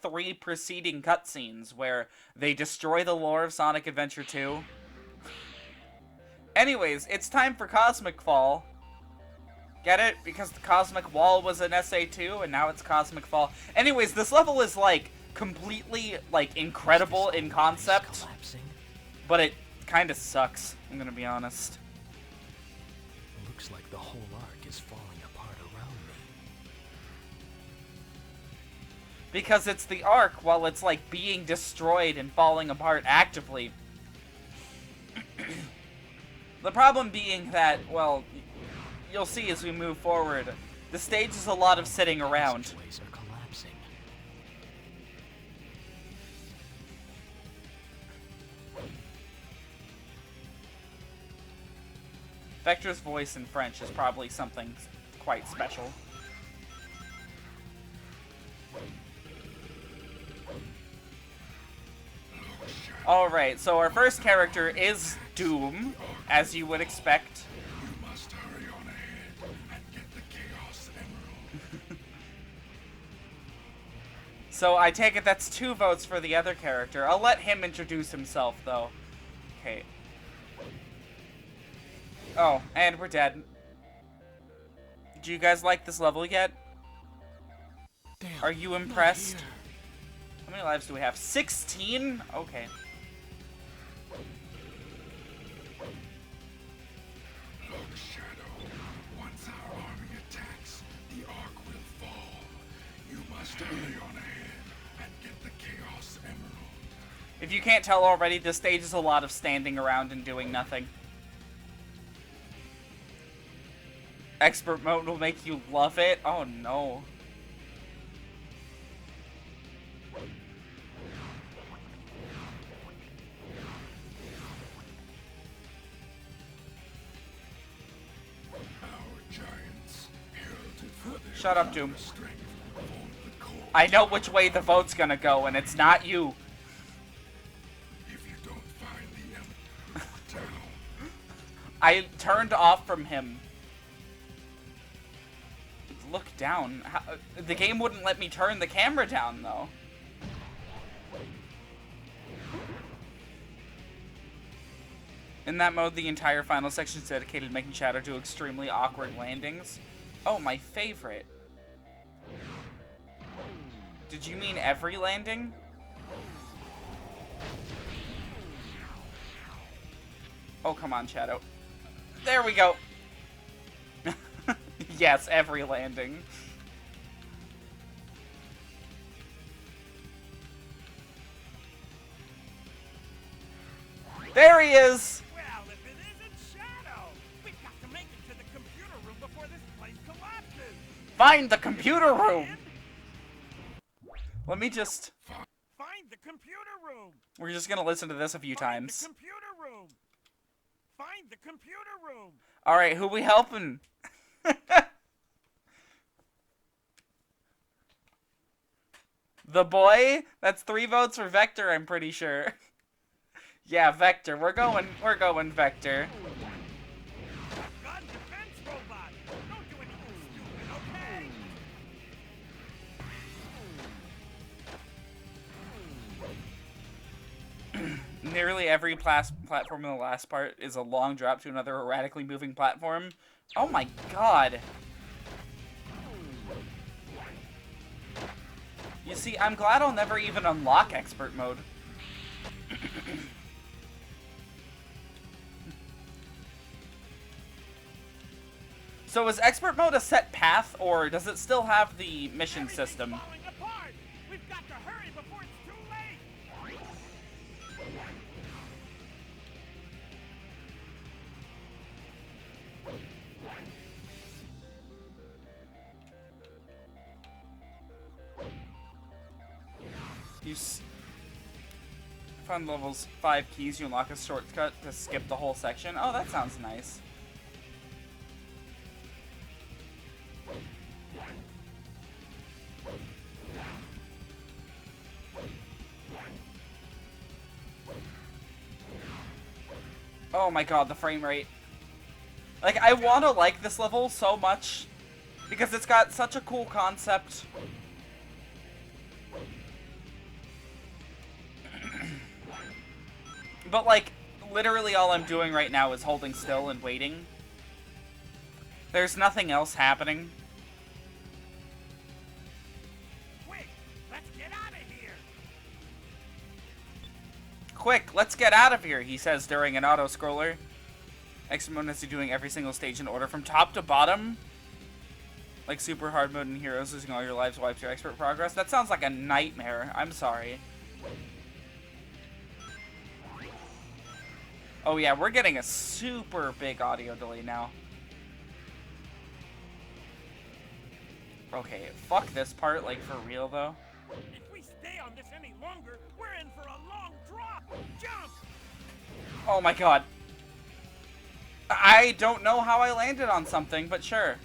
3 preceding cutscenes where they destroy the lore of Sonic Adventure 2. Anyways, it's time for Cosmic Fall. Get it? Because the Cosmic Wall was an SA2, and now it's Cosmic Fall. Anyways, this level is, completely, incredible in concept, Collapsing. but it kind of sucks, I'm gonna be honest. Looks like the whole arc is falling apart around me. Because it's the Ark while it's, being destroyed and falling apart actively. The problem being that, well, you'll see as we move forward, the stage is a lot of sitting around. Passageways are collapsing. Vector's voice in French is probably something quite special. Alright, so our first character is Doom, as you would expect. You must hurry on ahead and get the Chaos Emerald. So I take it that's 2 votes for the other character. I'll let him introduce himself, though. Okay. Oh, and we're dead. Do you guys like this level yet? Damn, Are you not impressed? here. How many lives do we have? 16? Okay. Look, Shadow. Once our army attacks, the Ark will fall. You must hurry on ahead and get the Chaos Emerald. If you can't tell already, this stage is a lot of standing around and doing nothing. Expert mode will make you love it? Oh no. Our giants, heralded for their Shut up, Doom. strength, form the core. I know which way the vote's gonna go, and it's not you. If you don't find the Emerald, go down. I turned off from him. look down. The game wouldn't let me turn the camera down, though. In that mode, the entire final section is dedicated to making Shadow do extremely awkward landings. Oh, my favorite. Did you mean every landing? Oh, come on, Shadow. There we go. Yes, every landing. There he is! Well, if it isn't Shadow, we've got to make it to the computer room before this place collapses. Find the computer room! Let me just... Find the computer room. We're just gonna listen to this a few Find times. the computer room. Find the computer room. Alright, who we helping? The boy? That's 3 votes for Vector, I'm pretty sure. Yeah, Vector. We're going Vector. Gun defense robot. Don't do anything stupid, okay? Nearly every platform in the last part is a long drop to another erratically moving platform. Oh my god. You see, I'm glad I'll never even unlock expert mode. So is expert mode a set path, or does it still have the mission system? Falling apart. We've got to hurry before it's too late. Find levels 5 keys, you unlock a shortcut to skip the whole section. Oh, that sounds nice. Oh my god, the frame rate. Like, I want to like this level so much because it's got such a cool concept. But, like, literally all I'm doing right now is holding still and waiting. There's nothing else happening. Quick, let's get out of here. Quick, let's get out of here, he says during an auto-scroller. Expert mode is doing every single stage in order from top to bottom. Like super hard mode in Heroes, losing all your lives wipes your expert progress. That sounds like a nightmare. I'm sorry. Oh yeah, we're getting a super big audio delay now. Okay, fuck this part, like for real though. If we stay on this any longer, we're in for a long drop. Jump! Oh my god. I don't know how I landed on something, but sure.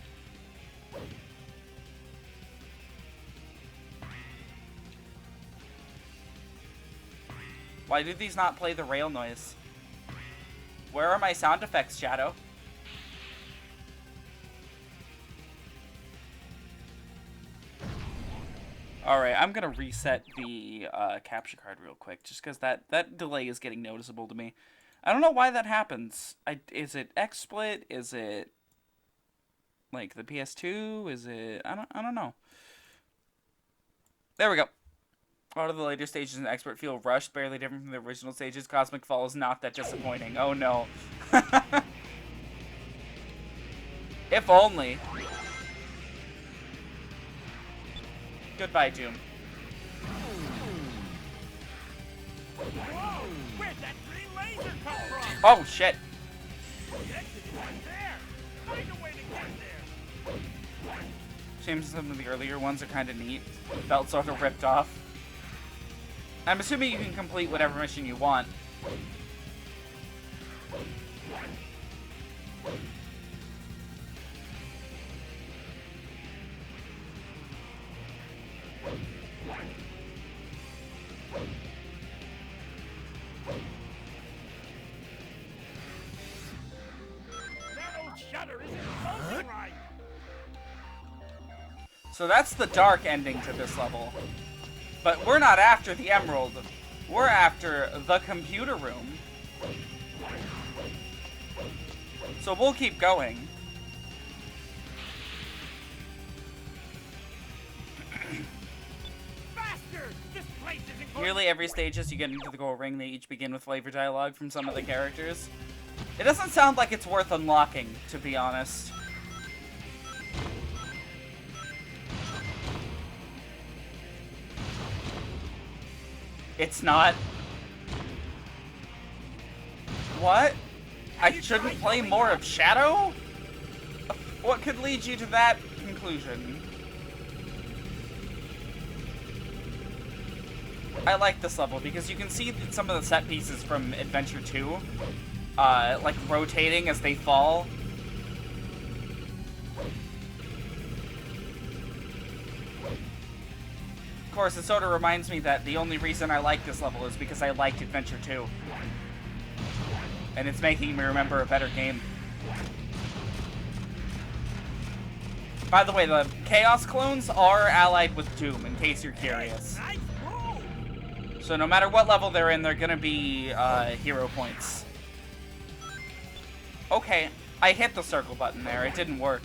Why do these not play the rail noise? Where are my sound effects, Shadow? Alright, I'm gonna reset the capture card real quick, just because that delay is getting noticeable to me. I don't know why that happens. Is it XSplit? Is it like the PS2? Is it I don't know. There we go. A lot of the later stages in Expert feel rushed, barely different from the original stages. Cosmic Fall is not that disappointing. Oh no. If only. Goodbye, Doom. Whoa! Where'd that green laser come from? Oh shit. The exit is right there. Find a way to get there. Seems some of the earlier ones are kind of neat. Felt sort of ripped off. I'm assuming you can complete whatever mission you want. That old shutter isn't closing right. So that's the dark ending to this level. But we're not after the emerald. We're after the computer room. So we'll keep going. Faster! This place isn't going. Nearly every stage as you get into the gold ring, they each begin with flavor dialogue from some of the characters. It doesn't sound like it's worth unlocking, to be honest. It's not. What? I shouldn't play more of Shadow? What could lead you to that conclusion? I like this level because you can see some of the set pieces from Adventure 2, like rotating as they fall. Of course, it sort of reminds me that the only reason I like this level is because I liked Adventure 2. And it's making me remember a better game. By the way, the Chaos clones are allied with Doom, in case you're curious. Nice move! So no matter what level they're in, they're gonna be hero points. Okay, I hit the circle button there. It didn't work.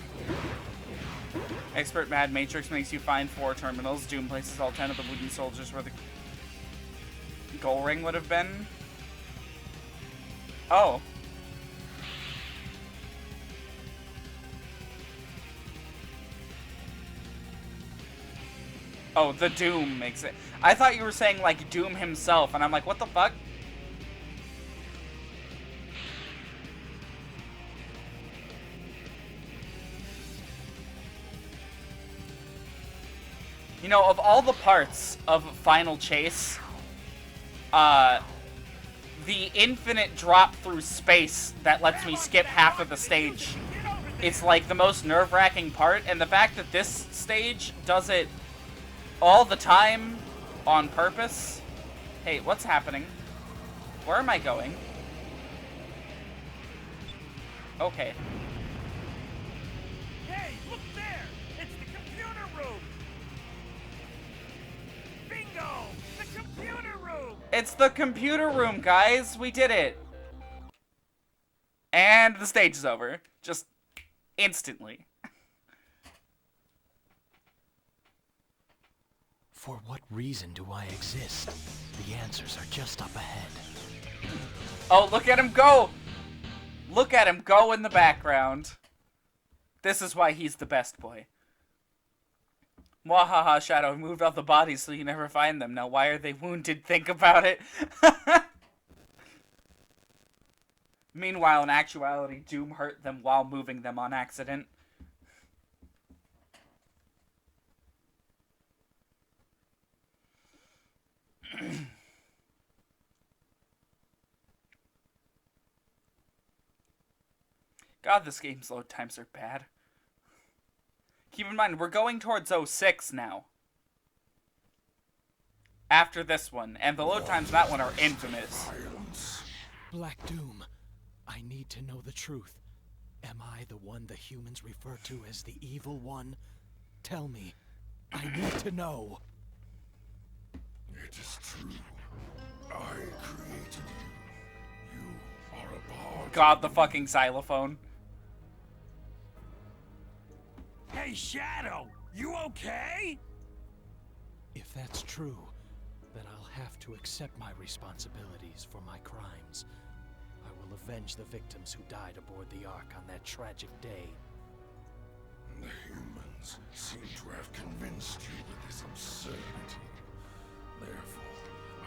Expert Mad Matrix makes you find 4 terminals. Doom places all 10 of the wooden soldiers where the goal ring would have been. Oh. Oh, the Doom makes it. I thought you were saying, like, Doom himself, and I'm like, what the fuck? You know, of all the parts of Final Chase, the infinite drop through space that lets me skip half of the stage, it's like the most nerve-wracking part, and the fact that this stage does it all the time on purpose. Hey, what's happening? Where am I going? Okay. Hey, look there! It's the computer room! Bingo! The computer room! It's the computer room, guys! We did it! And the stage is over. Just instantly. For what reason do I exist? The answers are just up ahead. Oh, look at him go! Look at him go in the background. This is why he's the best boy. Mwahaha, Shadow moved all the bodies so you never find them. Now why are they wounded? Think about it. Meanwhile, in actuality, Doom hurt them while moving them on accident. God, this game's load times are bad. Keep in mind, we're going towards 06 now. After this one, and the load times in that one are infamous. Black Doom, I need to know the truth. Am I the one the humans refer to as the evil one? Tell me. I need to know. It is true. I created you. You are a part. God, the fucking xylophone. Hey, Shadow! You okay? If that's true, then I'll have to accept my responsibilities for my crimes. I will avenge the victims who died aboard the Ark on that tragic day. The humans seem to have convinced you with this absurdity. Therefore,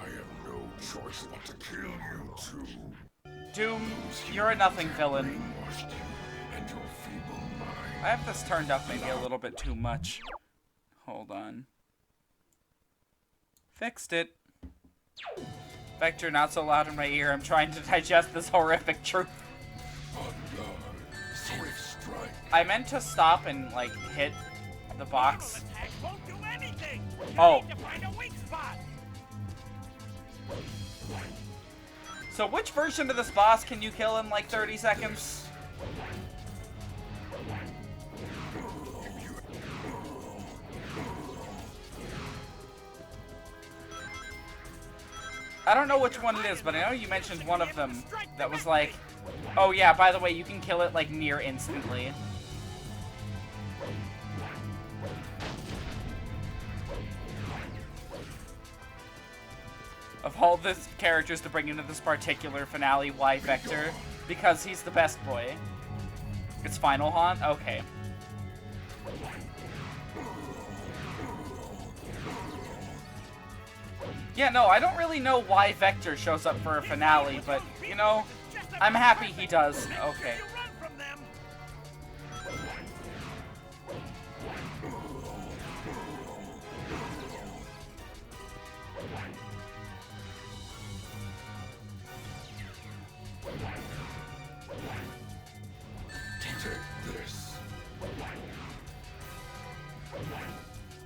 I have no choice but to kill you too. Doom, you're a nothing villain. Brainwashed you and your feeble mind. I have this turned up maybe a little bit too much. Hold on. Fixed it. Vector, not so loud in my ear. I'm trying to digest this horrific truth. On guard, swift strike. I meant to stop and, like, hit the box. Normal attack won't do anything! You Oh. need to find a weak spot! So which version of this boss can you kill in, like, 30 seconds? I don't know which one it is, but I know you mentioned one of them that was like, oh yeah, by the way, you can kill it like near instantly. Of all the characters to bring into this particular finale, why Vector? Because he's the best boy. It's Final Haunt? Okay. Yeah, no, I don't really know why Vector shows up for a finale, but, you know, I'm happy he does. Okay.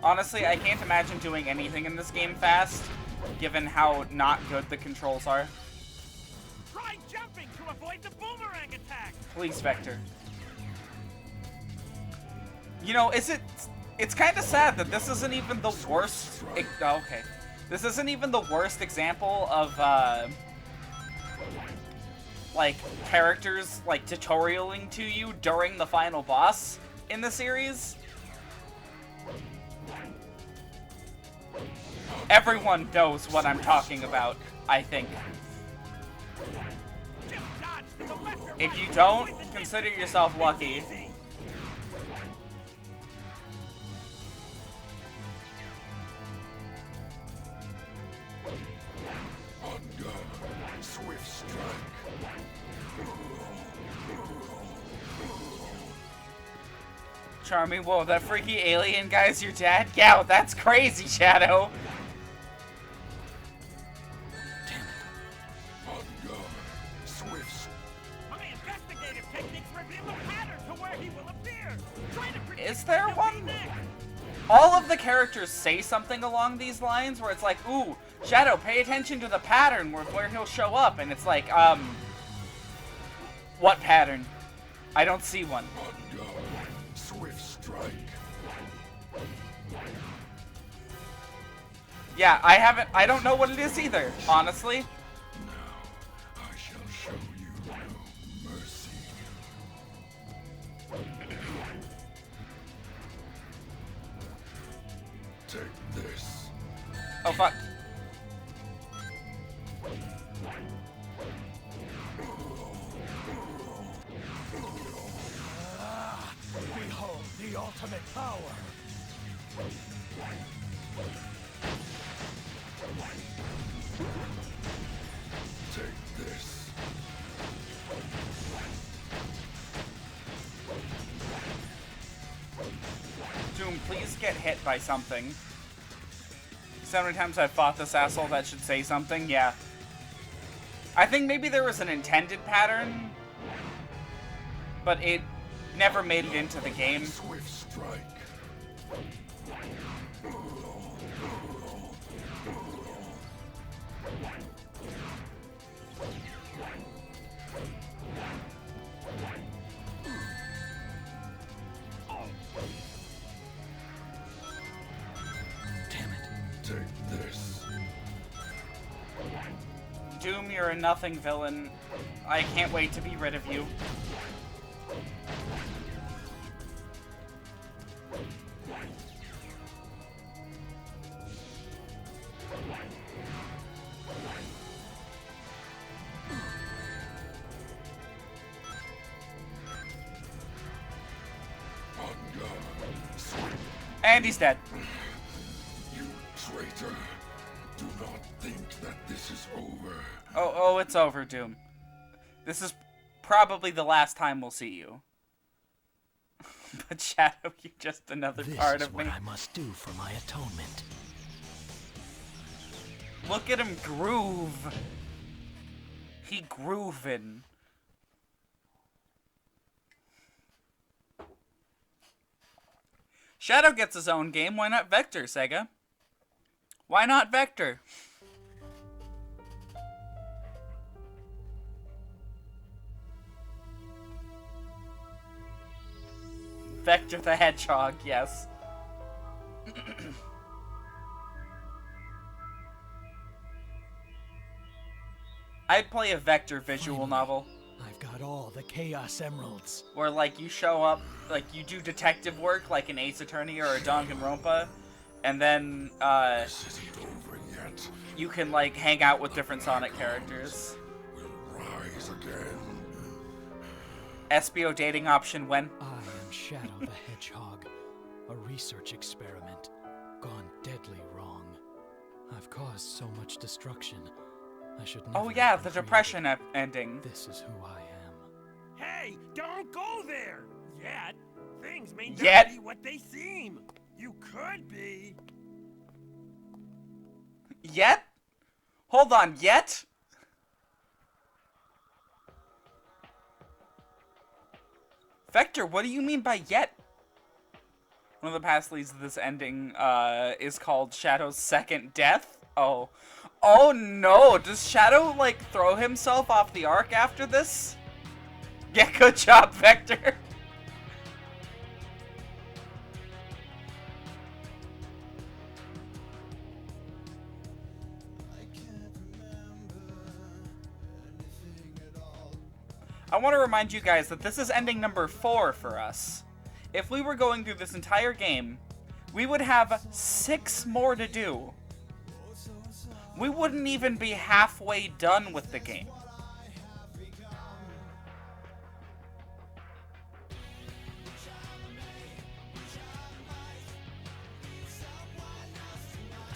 Honestly, I can't imagine doing anything in this game fast, given how not good the controls are. Try jumping to avoid the boomerang attack. Please, Vector. You know, it's kind of sad that this isn't even the worst... okay. This isn't even the worst example of, like, characters, like, tutorialing to you during the final boss in the series. Everyone knows what I'm talking about, I think. If you don't, consider yourself lucky. Swift strike. Charming, whoa, that freaky alien guy's your dad? Yeah, that's crazy, Shadow. Is there one? All of the characters say something along these lines where it's like, ooh, Shadow, pay attention to the pattern where he'll show up. And it's like, what pattern? I don't see one. Swift strike. Yeah, I don't know what it is either, honestly. Now, I shall show you no mercy. Take this. Oh, fuck. Behold the ultimate power. Take this. Doom, please get hit by something. So many times I've fought this asshole that should say something, yeah. I think maybe there was an intended pattern, but it never made it into the game. Swift strike. Take this. Doom, you're a nothing villain. I can't wait to be rid of you. And he's dead. You traitor. Do not think that this is over. Oh, it's over, Doom. This is probably the last time we'll see you. But Shadow, you're just another part of me. This is what I must do for my atonement. Look at him groove. He groovin'. Shadow gets his own game. Why not Vector, Sega? Why not Vector? Vector the Hedgehog, yes. I'd play a vector visual novel I've got all the Chaos Emeralds. where, like, you show up, like, you do detective work, like an Ace Attorney or a Danganronpa, and then, This isn't over yet. you can, like, hang out with different Sonic characters. We'll rise again. SBO dating option when? I am Shadow the Hedgehog, a research experiment gone deadly wrong. I've caused so much destruction. I should never Oh have yeah, been the created. depression ending. This is who I am. Hey, don't go there! Yet, things may not Yet? be what they seem. You could be. Yet? Hold on, yet? Vector, what do you mean by yet? One of the past leads of this ending is called Shadow's second death. Oh. Oh no! Does Shadow, like, throw himself off the arc after this? Yeah, good job, Vector. I want to remind you guys that this is ending number 4 for us. If we were going through this entire game, we would have 6 more to do. We wouldn't even be halfway done with the game.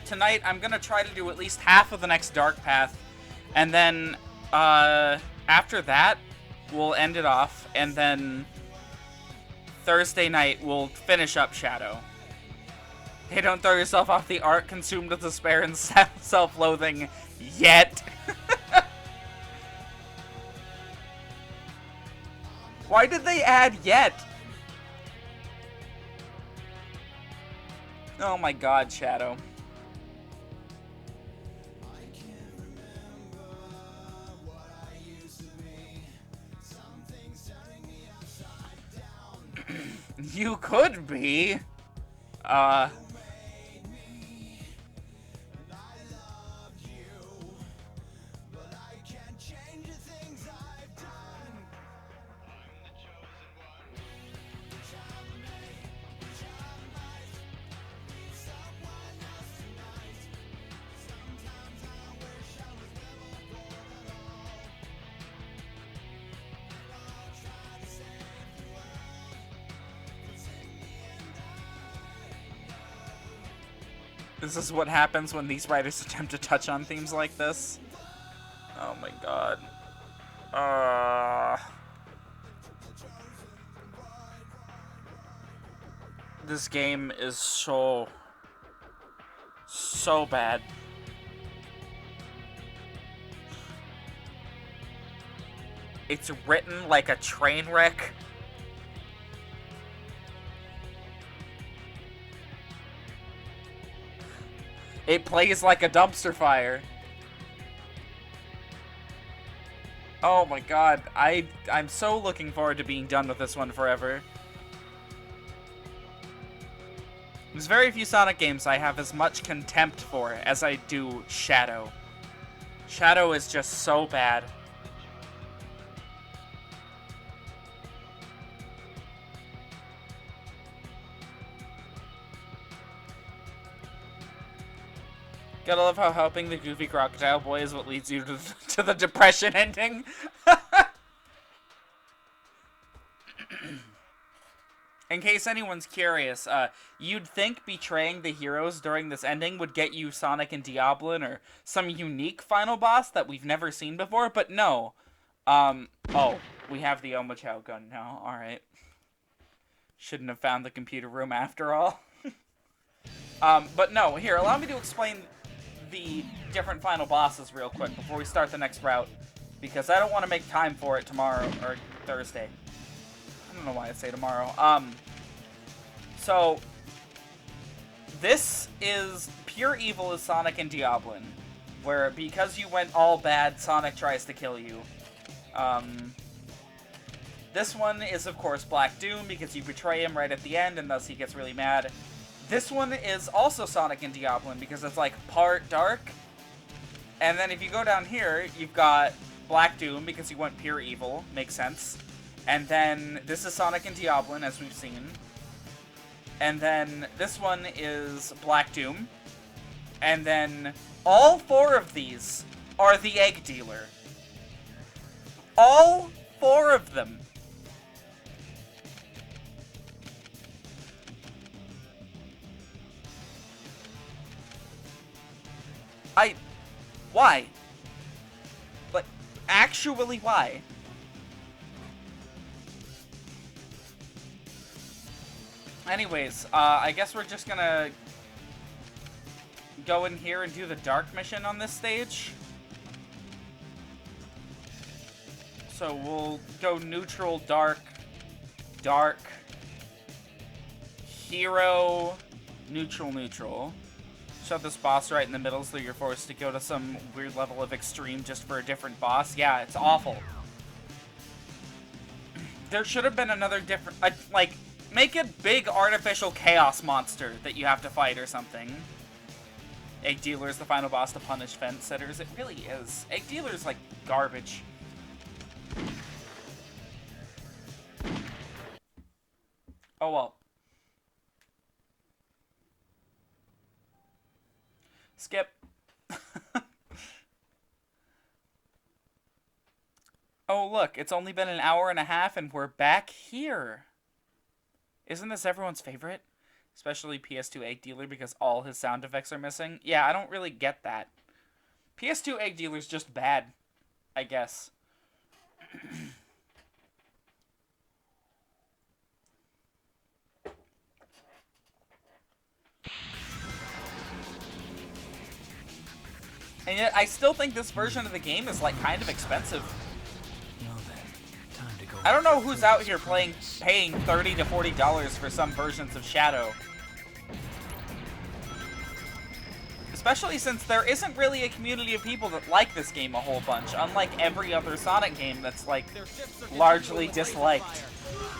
Tonight, I'm gonna try to do at least half of the next Dark Path, and then, after that, we'll end it off, and then Thursday night, we'll finish up Shadow. Hey, don't throw yourself off the arc, consumed with despair and self-loathing yet. Why did they add yet? Oh my god, Shadow. You could be. This is what happens when these writers attempt to touch on themes like this. Oh my god. This game is so bad. It's written like a train wreck. It plays like a dumpster fire. Oh my god, I'm so looking forward to being done with this one forever. There's very few Sonic games I have as much contempt for as I do Shadow. Shadow is just so bad. Gotta love how helping the goofy crocodile boy is what leads you to the depression ending. In case anyone's curious, you'd think betraying the heroes during this ending would get you Sonic and Diablin or some unique final boss that we've never seen before, but no. Oh, we have the Omochao gun now, alright. Shouldn't have found the computer room after all. But no, here, allow me to explain the different final bosses real quick before we start the next route, because I don't want to make time for it tomorrow, or Thursday. I don't know why I say tomorrow. So, this is pure evil as Sonic and Diablin, where because you went all bad, Sonic tries to kill you. This one is, of course, Black Doom, because you betray him right at the end, and thus he gets really mad. This one is also Sonic and Diablin, because it's like part dark. And then if you go down here, you've got Black Doom because he went pure evil. Makes sense. And then this is Sonic and Diablin, as we've seen. And then this one is Black Doom. And then all 4 of these are the Egg Dealer. All 4 of them. Why? Like, actually, why? Anyways, I guess we're just gonna go in here and do the dark mission on this stage. So we'll go neutral, dark, dark, hero, neutral, neutral. Shove this boss right in the middle so you're forced to go to some weird level of extreme just for a different boss. Yeah, it's awful. There should have been another different... like, make a big artificial chaos monster that you have to fight or something. Egg Dealer is the final boss to punish fence setters. It really is. Egg Dealer is like garbage. Oh well. Skip. Oh look, it's only been an hour and a half and we're back here. Isn't this everyone's favorite? Especially PS2 Egg Dealer because all his sound effects are missing. Yeah, I don't really get that. PS2 Egg Dealer's just bad, I guess. And yet, I still think this version of the game is, like, kind of expensive. Well then, time to go. I don't know who's out here paying $30 to $40 for some versions of Shadow. Especially since there isn't really a community of people that like this game a whole bunch, unlike every other Sonic game that's, like, largely disliked.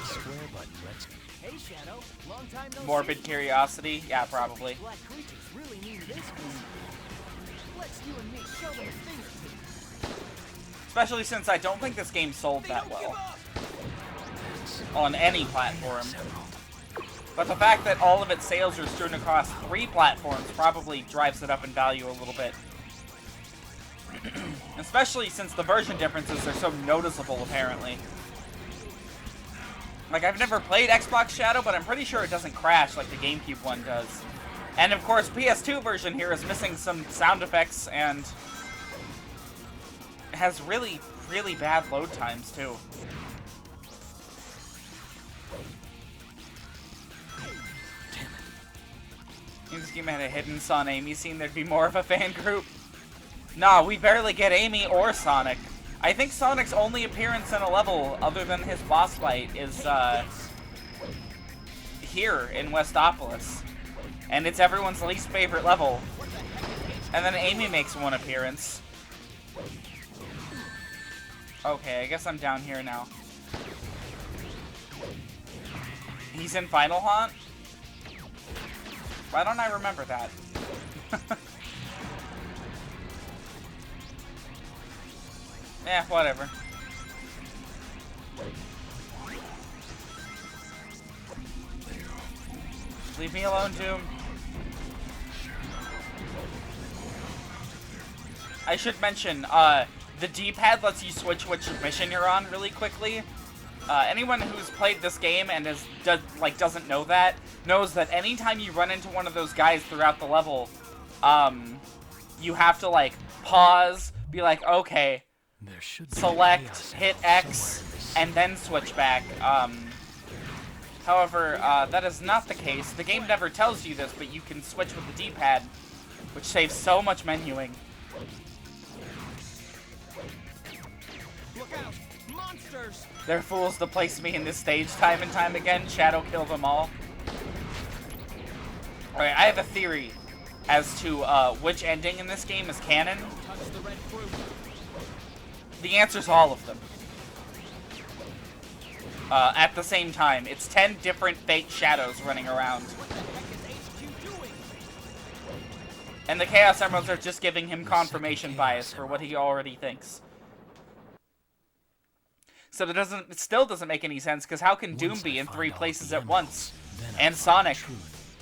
Square button lets me. Hey Shadow, long time no Morbid see. curiosity? Yeah, probably. Black creatures really need this. Let's you and me show them a thing or two. Especially since I don't think this game sold that well on any platform. But the fact that all of its sales are strewn across 3 platforms probably drives it up in value a little bit. Especially since the version differences are so noticeable, apparently. Like, I've never played Xbox Shadow, but I'm pretty sure it doesn't crash like the GameCube one does. And of course, PS2 version here is missing some sound effects and has really, really bad load times, too. If this game had a hidden Son Amy scene, there'd be more of a fan group. Nah, we barely get Amy or Sonic. I think Sonic's only appearance in a level, other than his boss fight, is here in Westopolis. And it's everyone's least favorite level. And then Amy makes one appearance. Okay, I guess I'm down here now. He's in Final Haunt? Why don't I remember that? Yeah, whatever. Leave me alone, Doom. I should mention, the D-pad lets you switch which mission you're on really quickly. Anyone who's played this game and doesn't know that, knows that anytime you run into one of those guys throughout the level, you have to, like, pause, be like, okay, There should be select, chaos hit somewhere X, in this. and then switch back. However, that is not the case. The game never tells you this, but you can switch with the D-pad, which saves so much menuing. Look out! Monsters! They're fools to place me in this stage time and time again. Shadow kill them all. Alright, I have a theory as to which ending in this game is canon. Touch the red fruit. The answer's all of them. At the same time. It's 10 different fake Shadows running around. What the heck is HQ doing? And the Chaos Emeralds are just giving him confirmation bias for what he already thinks. So it still doesn't make any sense, because how can Doom Once be I in find 3 all places the at once? emeralds, then I'll And find the Sonic. truth.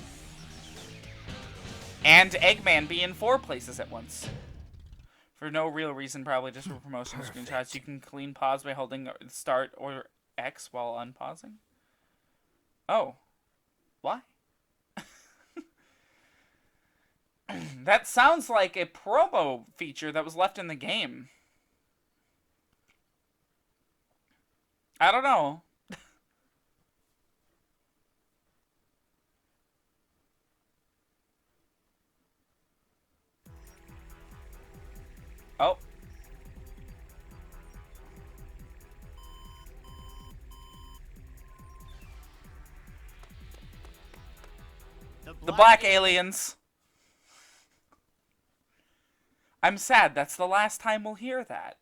And Eggman be in 4 places at once. For no real reason, probably just for promotional Perfect. screenshots. You can clean pause by holding start or X while unpausing. Oh. Why? That sounds like a promo feature that was left in the game. I don't know. Oh. The black aliens. I'm sad. That's the last time we'll hear that.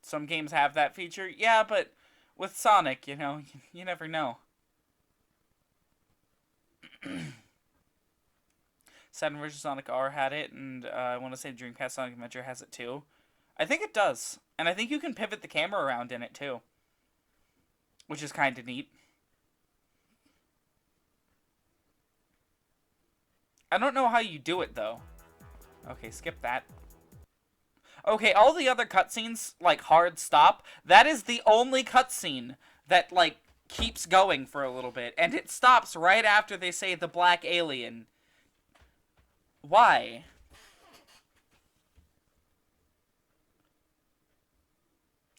Some games have that feature. Yeah, but with Sonic, you know, you never know. Saturn vs. Sonic R had it, and I want to say Dreamcast Sonic Adventure has it too. I think it does. And I think you can pivot the camera around in it too. Which is kind of neat. I don't know how you do it, though. Okay, skip that. Okay, all the other cutscenes, like hard stop, that is the only cutscene that, like, keeps going for a little bit. And it stops right after they say the black alien. Why?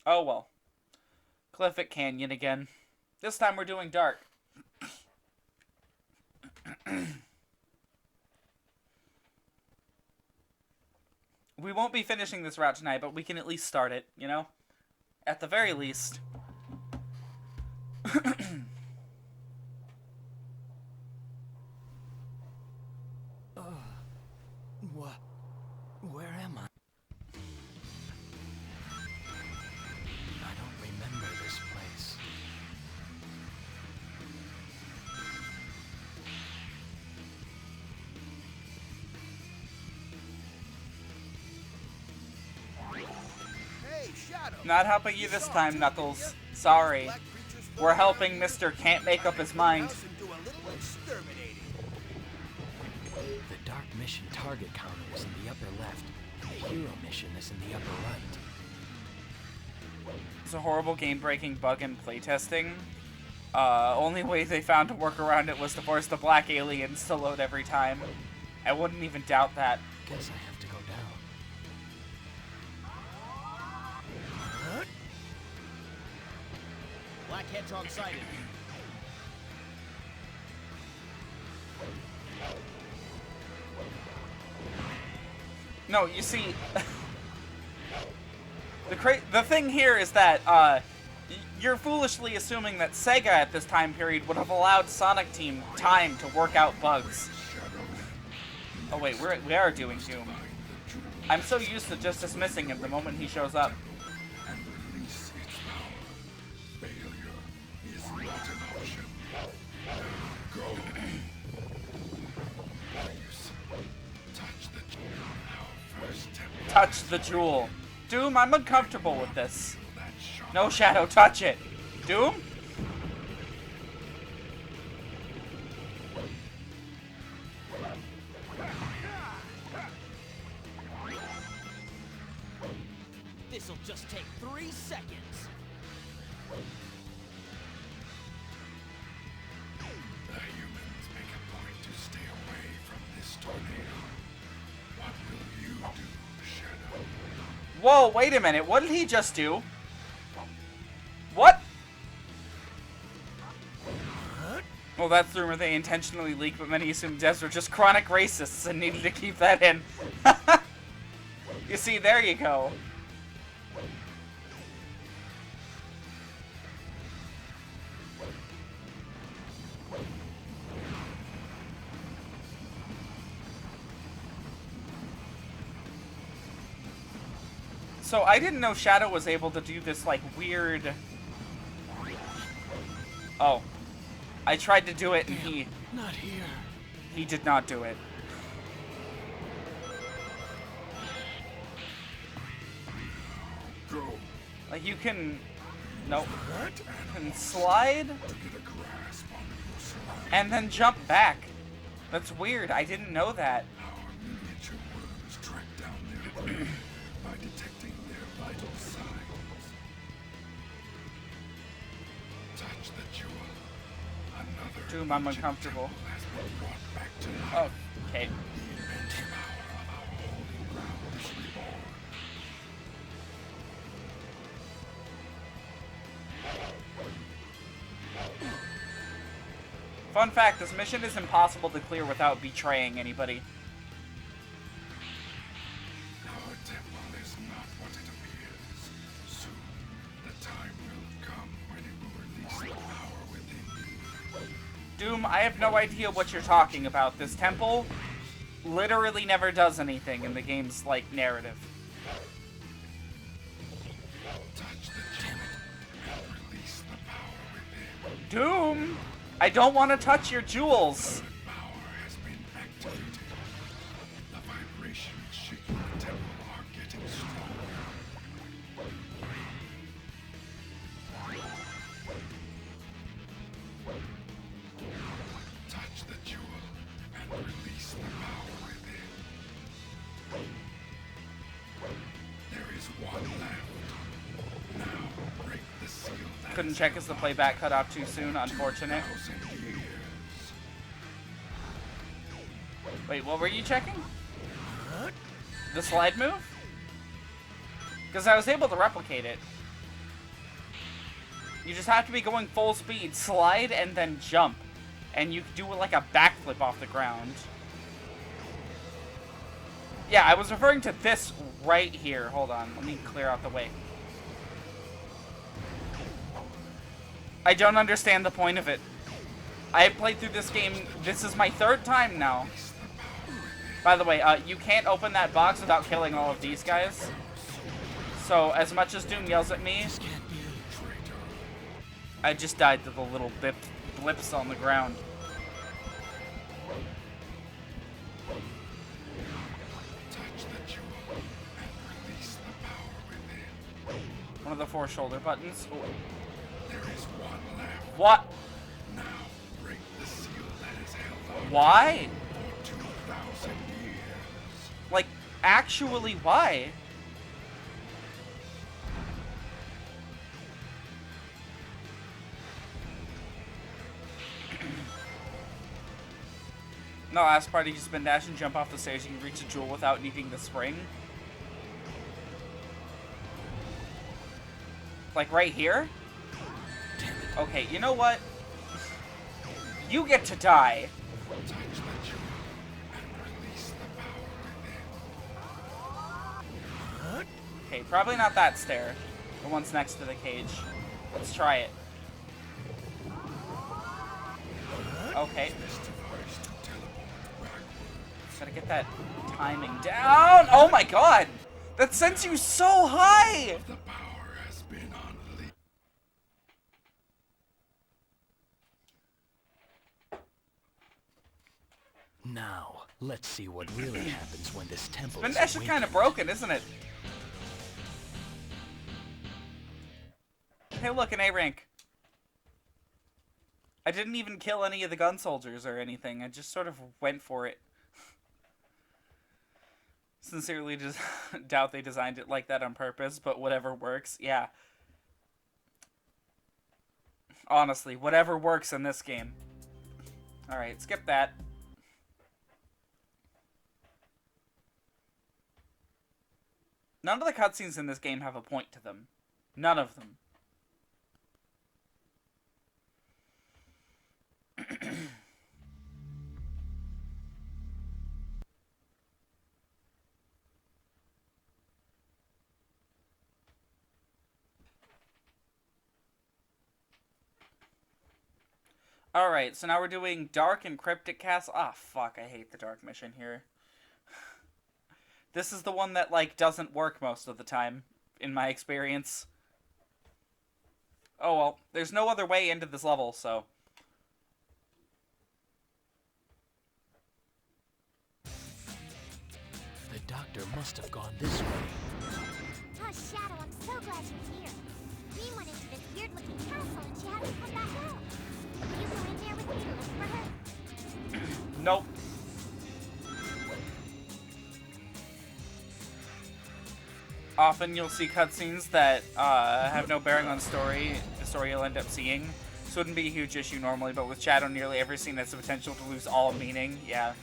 Oh, well. Clifford Canyon again. This time we're doing dark. We won't be finishing this route tonight, but we can at least start it, you know? At the very least. Where am I? I don't remember this place. Hey, Shadow. Not helping you this time, Knuckles. Sorry. Black creatures We're floating helping around here. Mr. Can't Make Up His Mind. House and do a little exterminating. The Dark Mission target counter is in the upper left. The Hero Mission is in the upper right. It's a horrible game-breaking bug in playtesting. Only way they found to work around it was to force the black aliens to load every time. I wouldn't even doubt that. Guess I have to go down. Black Hedgehog sighted. No, you see, the thing here is that you're foolishly assuming that Sega at this time period would have allowed Sonic Team time to work out bugs. Oh wait, we are doing Doom. I'm so used to just dismissing him the moment he shows up. And release its power. Failure is not an option. Go. Please. Touch the jewel now first. Touch the jewel. Doom, I'm uncomfortable with this. That shot. No, Shadow, touch it. Doom? This'll just take 3 seconds. The humans make a point to stay away from this tornado. What will you do, Shadow? Whoa, wait a minute. What did he just do? What? Well, that's the rumor they intentionally leaked, but many assumed devs were just chronic racists and needed to keep that in. You see, there you go. So I didn't know Shadow was able to do this, like, weird... Oh. I tried to do it and Not here. he did not do it. Go. Like, you can... Nope. That Can slide to get a grasp on your surroundings. and then jump back. That's weird. I didn't know that. Our miniature worms track down their prey by detecting their vital signs. Touch the jewel. Another Doom, I'm ancient uncomfortable. temple has been brought back to life. Oh, okay. The immense power of our holy ground is reborn. Fun fact, this mission is impossible to clear without betraying anybody. Our temple is not what it appears. Soon, the time will come when it will release the power within you. Doom, I have no idea what you're talking about. This temple literally never does anything in the game's, like, narrative. Touch the gem and release the power within. Doom! I don't want to touch your jewels! The power has been activated. The vibrations shaking the temple are getting stronger. Touch the jewel and release the power within. There is one left. Now break the seal that Couldn't is check as the playback cut off too soon, unfortunate. 1,000 years. Wait, what were you checking? The slide move? Because I was able to replicate it. You just have to be going full speed, slide, and then jump. And you do like a backflip off the ground. Yeah, I was referring to this right here. Hold on, let me clear out the way. I don't understand the point of it. I have played through this game, this is my 3rd time now. By the way, you can't open that box without killing all of these guys. So, as much as Doom yells at me, I just died to the little blips on the ground. Touch the jewel and release the power within. One of the 4 shoulder buttons. Ooh. There is one left. What? Now break the seal that is held on Why? for 2,000 years. Like, actually, why? No, last part, you just spin dash and jump off the stairs. You can reach the jewel without needing the spring. Like right here? Okay, you know what? You get to die. Touch the jewel and release the power within. Okay, probably not that stair. The one's next to the cage. Let's try it. Okay. This device to teleport backwards. Gotta get that timing down. Oh my god! That sends you so high! The power has been unleashed. Now, let's see what really happens when this temple Spin is dash is kind of broken, isn't it? Hey, look, an A rank. I didn't even kill any of the gun soldiers or anything. I just sort of went for it. Sincerely just doubt they designed it like that on purpose, but whatever works, yeah. Honestly, whatever works in this game. Alright, skip that. None of the cutscenes in this game have a point to them. None of them. Alright, so now we're doing Dark and Cryptic Castle. Ah, fuck, I hate the Dark mission here. This is the one that, like, doesn't work most of the time, in my experience. Oh well, there's no other way into this level, so... The doctor must have gone this way. Shadow, I'm so glad you're here. We went into this weird-looking castle and she hasn't come back out. Will you go in there with me to look for her? Nope. Often you'll see cutscenes that have no bearing on the story you'll end up seeing. This wouldn't be a huge issue normally, but with Shadow, nearly every scene has the potential to lose all meaning. Yeah.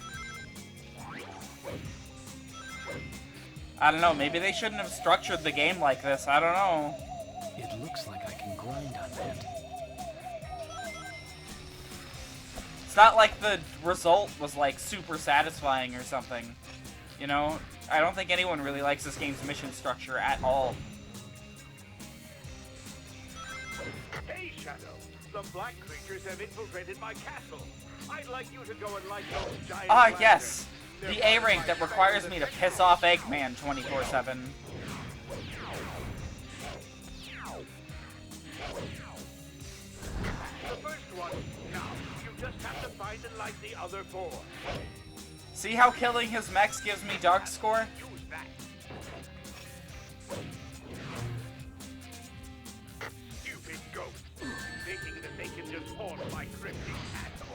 I don't know, maybe they shouldn't have structured the game like this. I don't know. It looks like I can grind on that. It's not like the result was like super satisfying or something. You know? I don't think anyone really likes this game's mission structure at all. Hey, Shadow. The black creatures have infiltrated my castle. I'd like you to go and light those giant lanterns. Yes! They're The part of A-rank my that requires me to piss off Eggman 24/7. The first one. Now, you just have to find and light the other 4. See how killing his mechs gives me dark score? Use that. Stupid ghost. Thinking that they can just haunt my cryptic castle.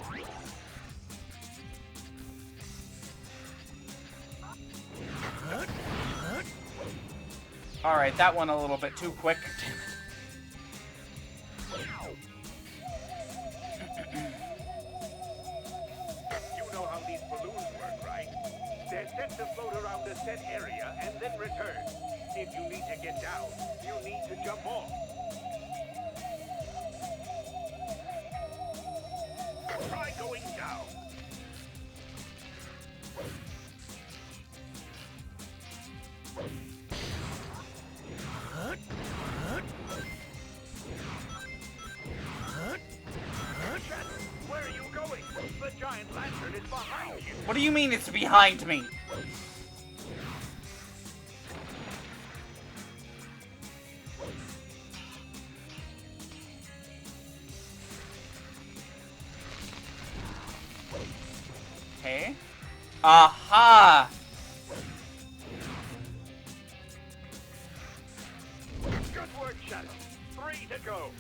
Alright, that went a little bit too quick. You know how these balloons work, right? They're set to float around a set area and then return. If you need to get down, you need to jump off. Try going down. Where are you going? The giant lantern is behind you. What do you mean it's behind me? Okay. Aha! Good work, Shadow. 3 to go.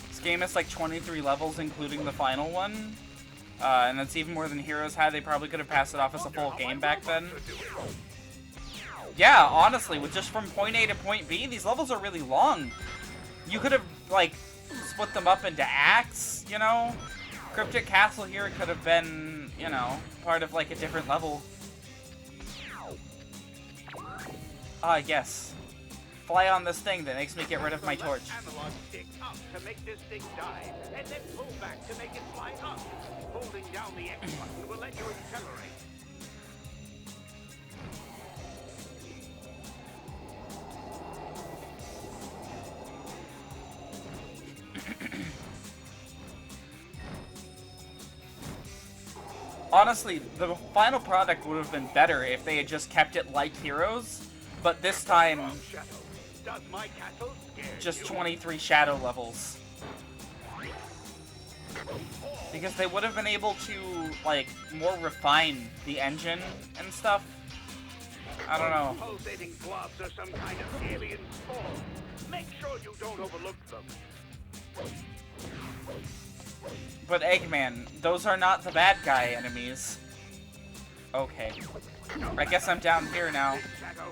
This game has like 23 levels, including the final one. And that's even more than Heroes had. They probably could have passed it off as a full game back then. Yeah, honestly, with just from point A to point B, these levels are really long. You could have, like, split them up into acts, you know? Cryptic Castle here could have been, you know, part of, like, a different level. Yes. Fly on this thing that makes me get rid of my torch. Analog stick up to make this thing die, and then pull back to make it fly up. Holding down the X button will let you accelerate. Honestly, the final product would have been better if they had just kept it like Heroes, but this time, Shadow, does my castle scare just you? 23 Shadow levels. Because they would have been able to, like, more refine the engine and stuff. I don't know. Pulsating blobs are some kind of alien spore. Make sure you don't overlook them. But Eggman, those are not the bad guy enemies. Okay. I guess I'm down here now. Shadow.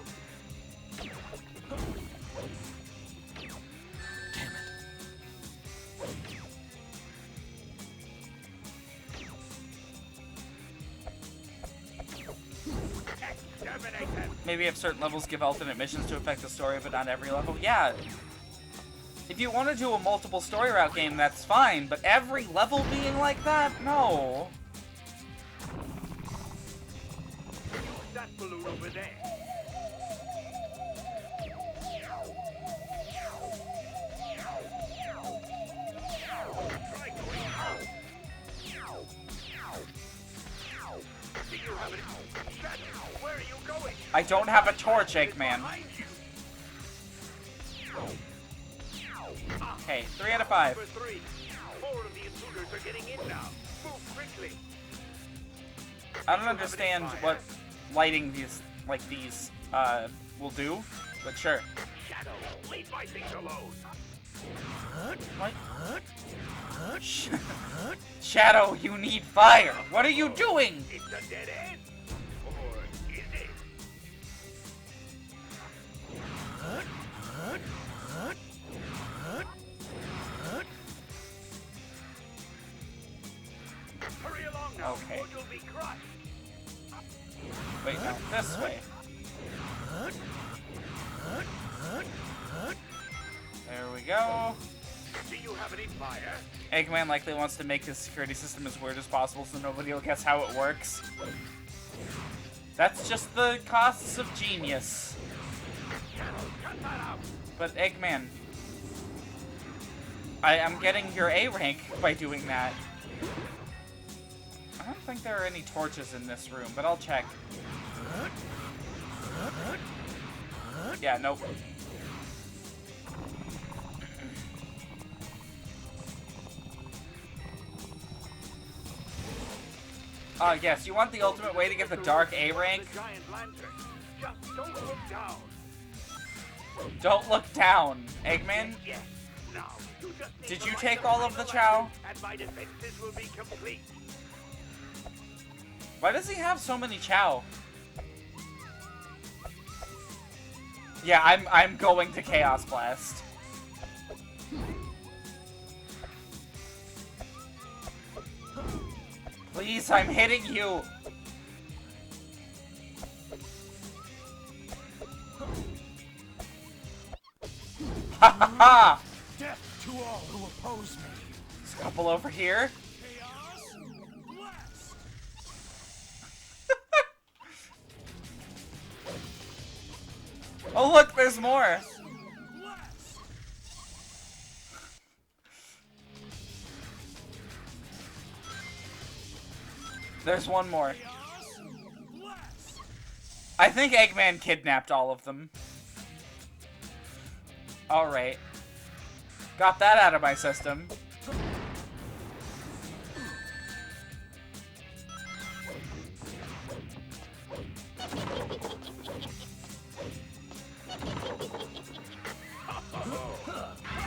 Exterminate them. Maybe if certain levels give alternate missions to affect the story, but not every level. Yeah. If you want to do a multiple story route game, that's fine, but every level being like that? No. Use that balloon over there. Try going out. Do you have it? Shadow, where are you going? I don't have a torch, Eggman. Okay, 3 out of 5. Number 3. 4 of the intruders are getting in now. Move quickly. I don't understand what lighting these, like these, will do, but sure. Shadow, leave my things alone. What? Shadow, you need fire! What are you doing? It's a dead end. Or is it? Hurry along now, Okay. or you'll be crushed. Wait, no, this way. There we go. Do you have any fire? Eggman likely wants to make his security system as weird as possible so nobody will guess how it works. That's just the costs of genius. Shadow, cut that out. But Eggman, I'm getting your A rank by doing that. I don't think there are any torches in this room, but I'll check. Yeah, nope. Yes, you want the ultimate way to get the dark A rank? The giant lantern. Just don't look down. Don't look down, Eggman. Yes. Now, you just need Did to you light take the all of the lantern, chow? and my defenses will be complete. Why does he have so many chow? Yeah, I'm going to Chaos Blast. Please, I'm hitting you. Ha ha ha! Death to all who oppose me. There's a couple over here. Chaos Blast. Oh look, there's more. Blast. There's one more. Chaos Blast. I think Eggman kidnapped all of them. Alright. Got that out of my system.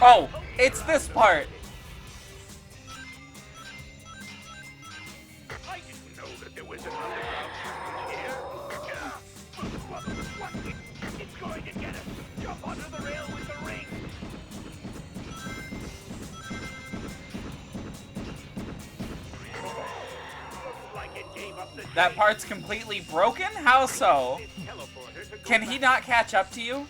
Oh, it's this part. I didn't know that there was an underground passage here. What? It's going to get us. Jump onto the rail with the ring. Looks like it gave up the That chase. part's completely broken? How so? This teleporter to go Can he back. not catch up to you?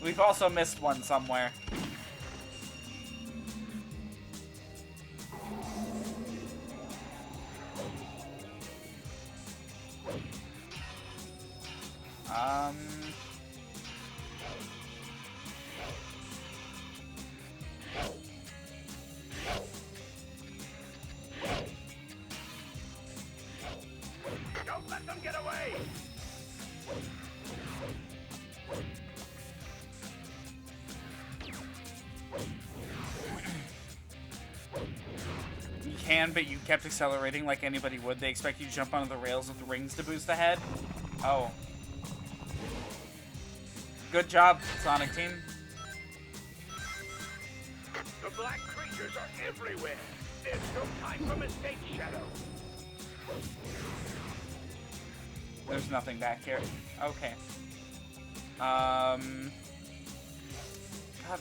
We've also missed one somewhere. Don't let them get away. You can, but you kept accelerating like anybody would. They expect you to jump onto the rails with the rings to boost ahead. Oh. Good job, Sonic Team. The black creatures are everywhere. There's no time for mistakes, Shadow. There's nothing back here. Okay. God,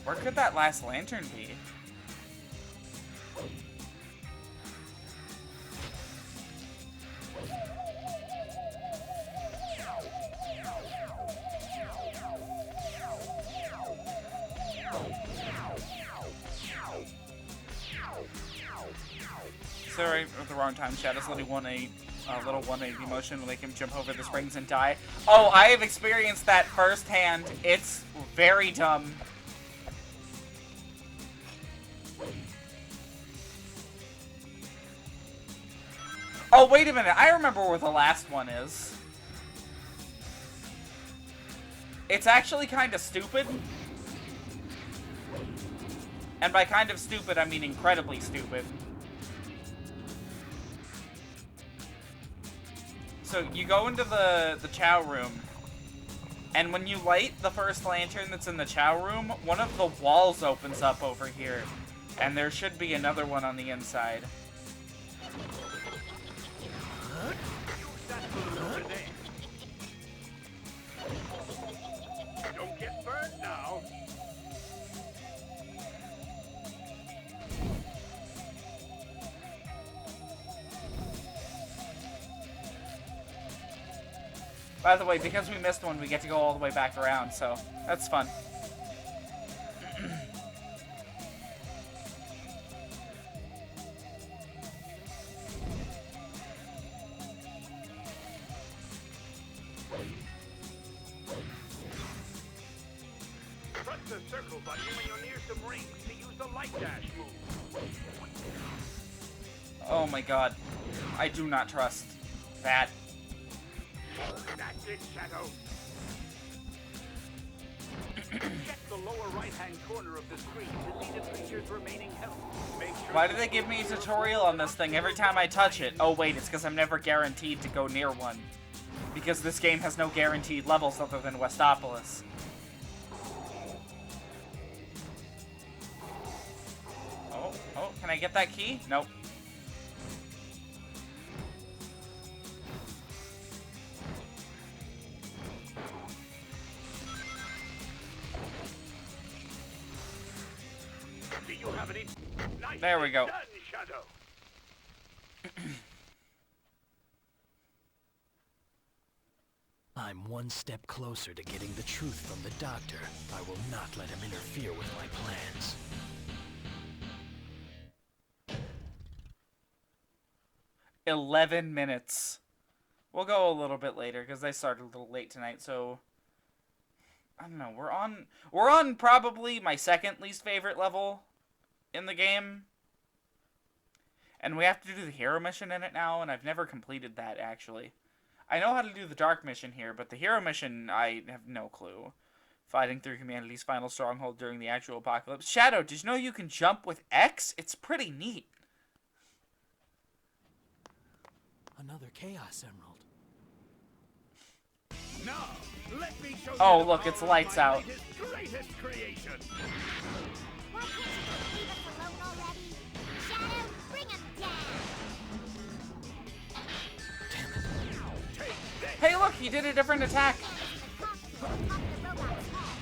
where could that last lantern be? Sorry, at the wrong time. Shadow's letting a little 180 motion will make him jump over the springs and die. Oh, I have experienced that firsthand. It's very dumb. Oh, wait a minute. I remember where the last one is. It's actually kind of stupid. And by kind of stupid, I mean incredibly stupid. So you go into the chow room, and when you light the first lantern that's in the chow room, one of the walls opens up over here, and there should be another one on the inside. Don't get burned now. By the way, because we missed one, we get to go all the way back around, so that's fun. Press the circle button when you're near some rings to use the light dash move. Oh my god. I do not trust that. That's it, Shadow. Check the lower right-hand corner of the screen to see the creature's remaining health. Make sure. Why do they give me a tutorial on this thing every time I touch it? Oh wait, it's because I'm never guaranteed to go near one. Because this game has no guaranteed levels other than Westopolis. Oh, can I get that key? Nope. Do you have any? Nice. There we go. Done, Shadow. I'm one step closer to getting the truth from the doctor. I will not let him interfere with my plans. $11 We'll go a little bit later because I started a little late tonight, so I don't know. We're on probably my second least favorite level in the game. And we have to do the hero mission in it now, and I've never completed that actually. I know how to do the dark mission here, but the hero mission I have no clue. Fighting through humanity's final stronghold during the actual apocalypse. Shadow, did you know you can jump with X? It's pretty neat. Another Chaos Emerald. Now, let me show you Oh, the look, it's power of lights my out. greatest creation. Why can't you just leave us alone already? Shadow, bring him down! Damn it. Take this. Hey, look, he did a different attack. The cops will pop the robot's head.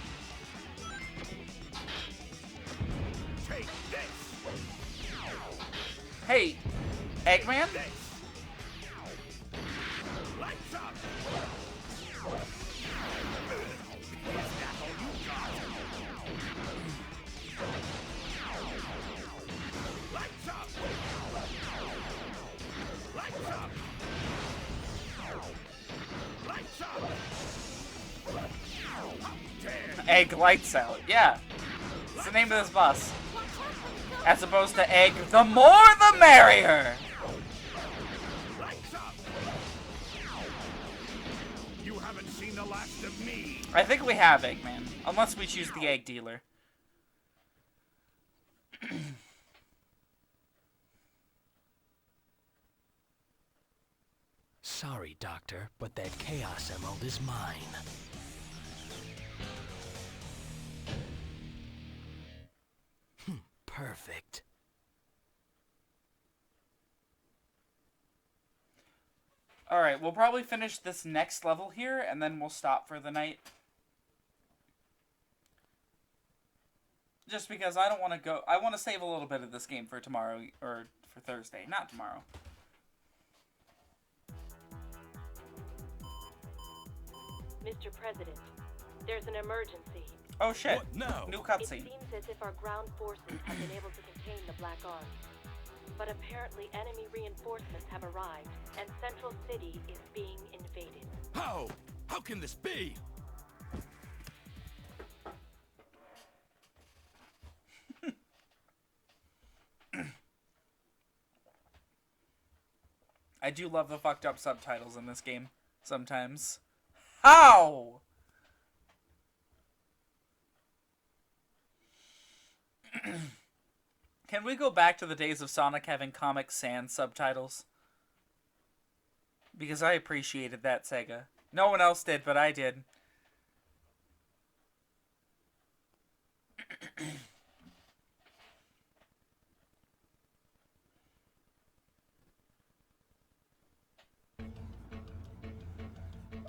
Take this. Hey, Eggman? This. Lights up. Is that all you got? Lights up. Lights up. Lights up. How dare Egg lights out. Yeah. It's the name of this bus. As opposed to egg, the more the merrier. Lights up. You haven't seen the last of me. I think we have Eggman. Unless we choose the egg dealer. Sorry, Doctor, but that Chaos Emerald is mine. Perfect. Alright, we'll probably finish this next level here, and then we'll stop for the night. Just because I don't want to go... I want to save a little bit of this game for tomorrow, or for Thursday. Not tomorrow. Mr. President, there's an emergency. Oh shit. What now? New It cutscene. seems as if our ground forces have been able to contain the Black Ark. But apparently enemy reinforcements have arrived, and Central City is being invaded. How? How can this be? I do love the fucked up subtitles in this game. Sometimes. How? Can we go back to the days of Sonic having Comic Sans subtitles? Because I appreciated that, Sega. No one else did, but I did.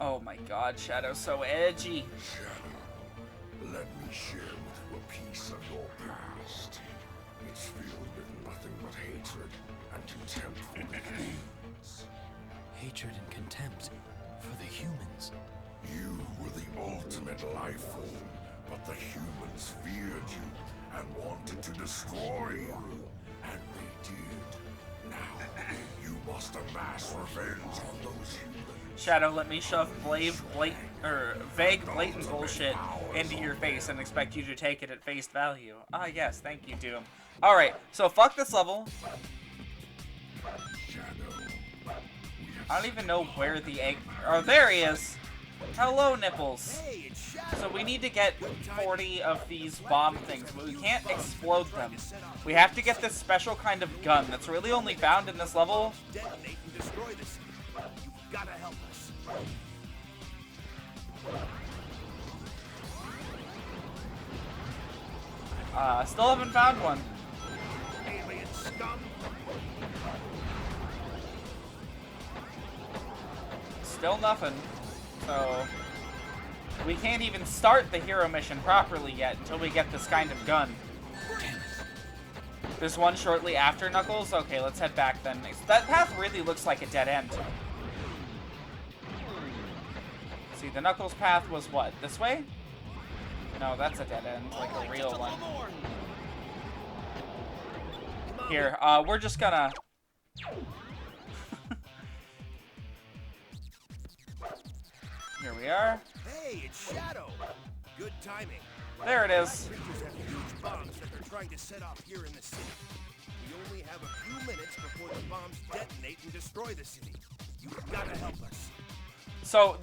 Oh my god, Shadow's so edgy. Shadow, let me share with you a piece of your past. It's filled with nothing but hatred and contempt for the humans. Hatred and contempt for the humans. You were the ultimate life form, but the humans feared you and wanted to destroy you. And they did. Now, you must amass revenge on those humans. Shadow, let me shove vague, blatant bullshit into your face and expect you to take it at face value. Ah, yes, thank you, Doom. Alright, so fuck this level. I don't even know where the egg... Oh, there he is! Hello, Nipples. Hey, it's Shadow. So we need to get 40 of these bomb things, but we can't explode them. We have to get this special kind of gun that's really only found in this level. Detonate and destroy the city. You've gotta help us. Still haven't found one. Alien scum. Still nothing. So we can't even start the hero mission properly yet until we get this kind of gun. There's one shortly after Knuckles? Okay, let's head back then. That path really looks like a dead end. See, the Knuckles path was what? This way? No, that's a dead end, like a real one. Here, we're just gonna... Here we are. Hey, it's Shadow. Good timing. There it is. Creatures have huge bombs that they're trying to set off here in the city. We only have a few minutes before the bombs detonate and destroy the city. You've gotta help us. So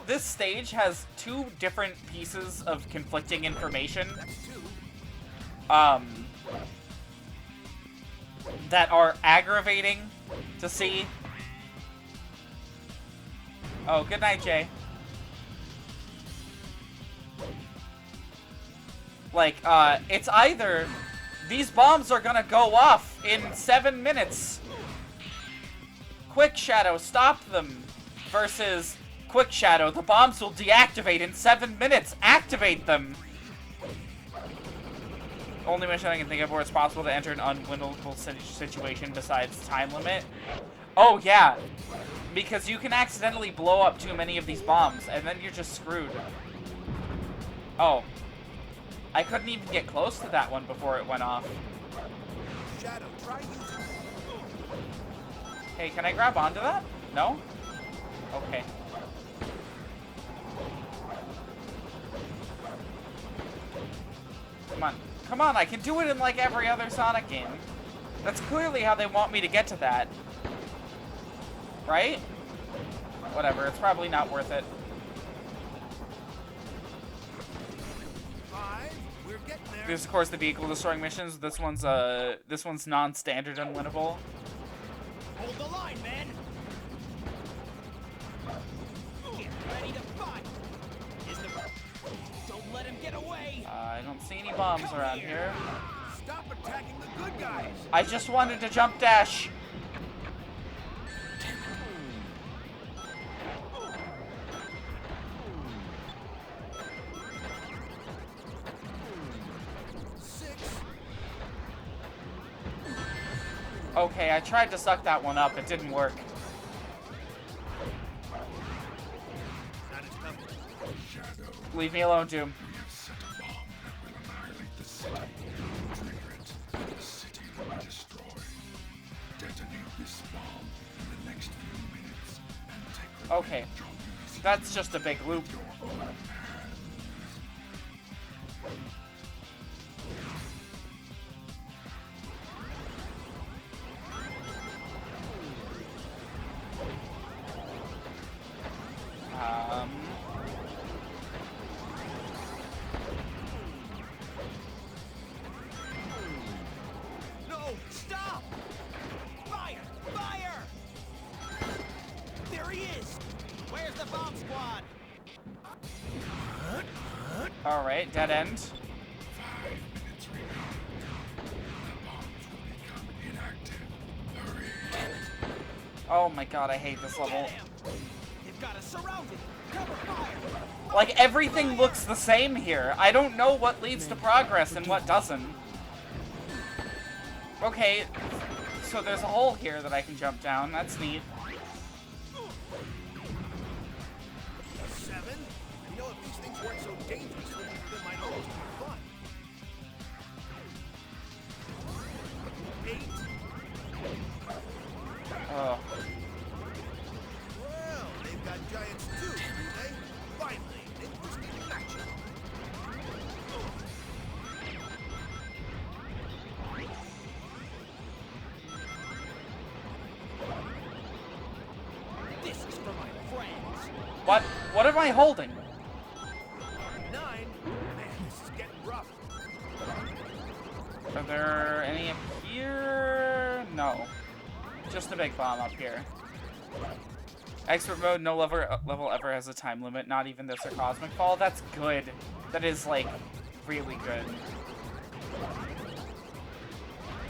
this stage has two different pieces of conflicting information. That's two. That are aggravating to see. Oh, good night, Jay. Like, it's either these bombs are gonna go off in 7 minutes. Quick, Shadow, stop them. Versus, quick, Shadow, the bombs will deactivate in 7 minutes. Activate them. Only mission I can think of where it's possible to enter an unwinnable situation besides time limit. Oh, yeah. Because you can accidentally blow up too many of these bombs, and then you're just screwed. Oh. I couldn't even get close to that one before it went off. Shadow, try using Hey, can I grab onto that? No? Okay. Come on. Come on, I can do it in like every other Sonic game. That's clearly how they want me to get to that. Right? Whatever, it's probably not worth it. 5. We're getting there. There's of course the vehicle destroying missions. This one's non-standard unwinnable. Hold the line, man. Get ready to fight. Don't let him get away. I don't see any bombs around here. Stop attacking the good guys. I just wanted to jump dash. Okay, I tried to suck that one up. It didn't work. Not as tough. Leave me alone, Doom. We have set a bomb that will annihilate the city. Trigger it, and the city will be destroyed. Detonate this bomb in the next few minutes and take Okay. revenge on these That's just a big loop. your own hands. No, stop! Fire! Fire! There he Alright, dead end. 5 minutes remain. The bombs will become inactive. Hurry. Oh my god, I hate this level. Get him! They've got us surrounded. Cover fire! Like, everything looks the same here. I don't know what leads to progress and what doesn't. Okay, so there's a hole here that I can jump down. That's neat. 7? You know, if these things weren't so dangerous, they might almost be fun. 8? Oh. Well, they've got giants too, do they? Finally, interesting action. This is for my friends. What? What am I holding? 9? Man, this is getting rough. Are there any up here? No. Just a big bomb up here. Expert mode, no level ever has a time limit, not even this or Cosmic Fall. That's good. That is, like, really good.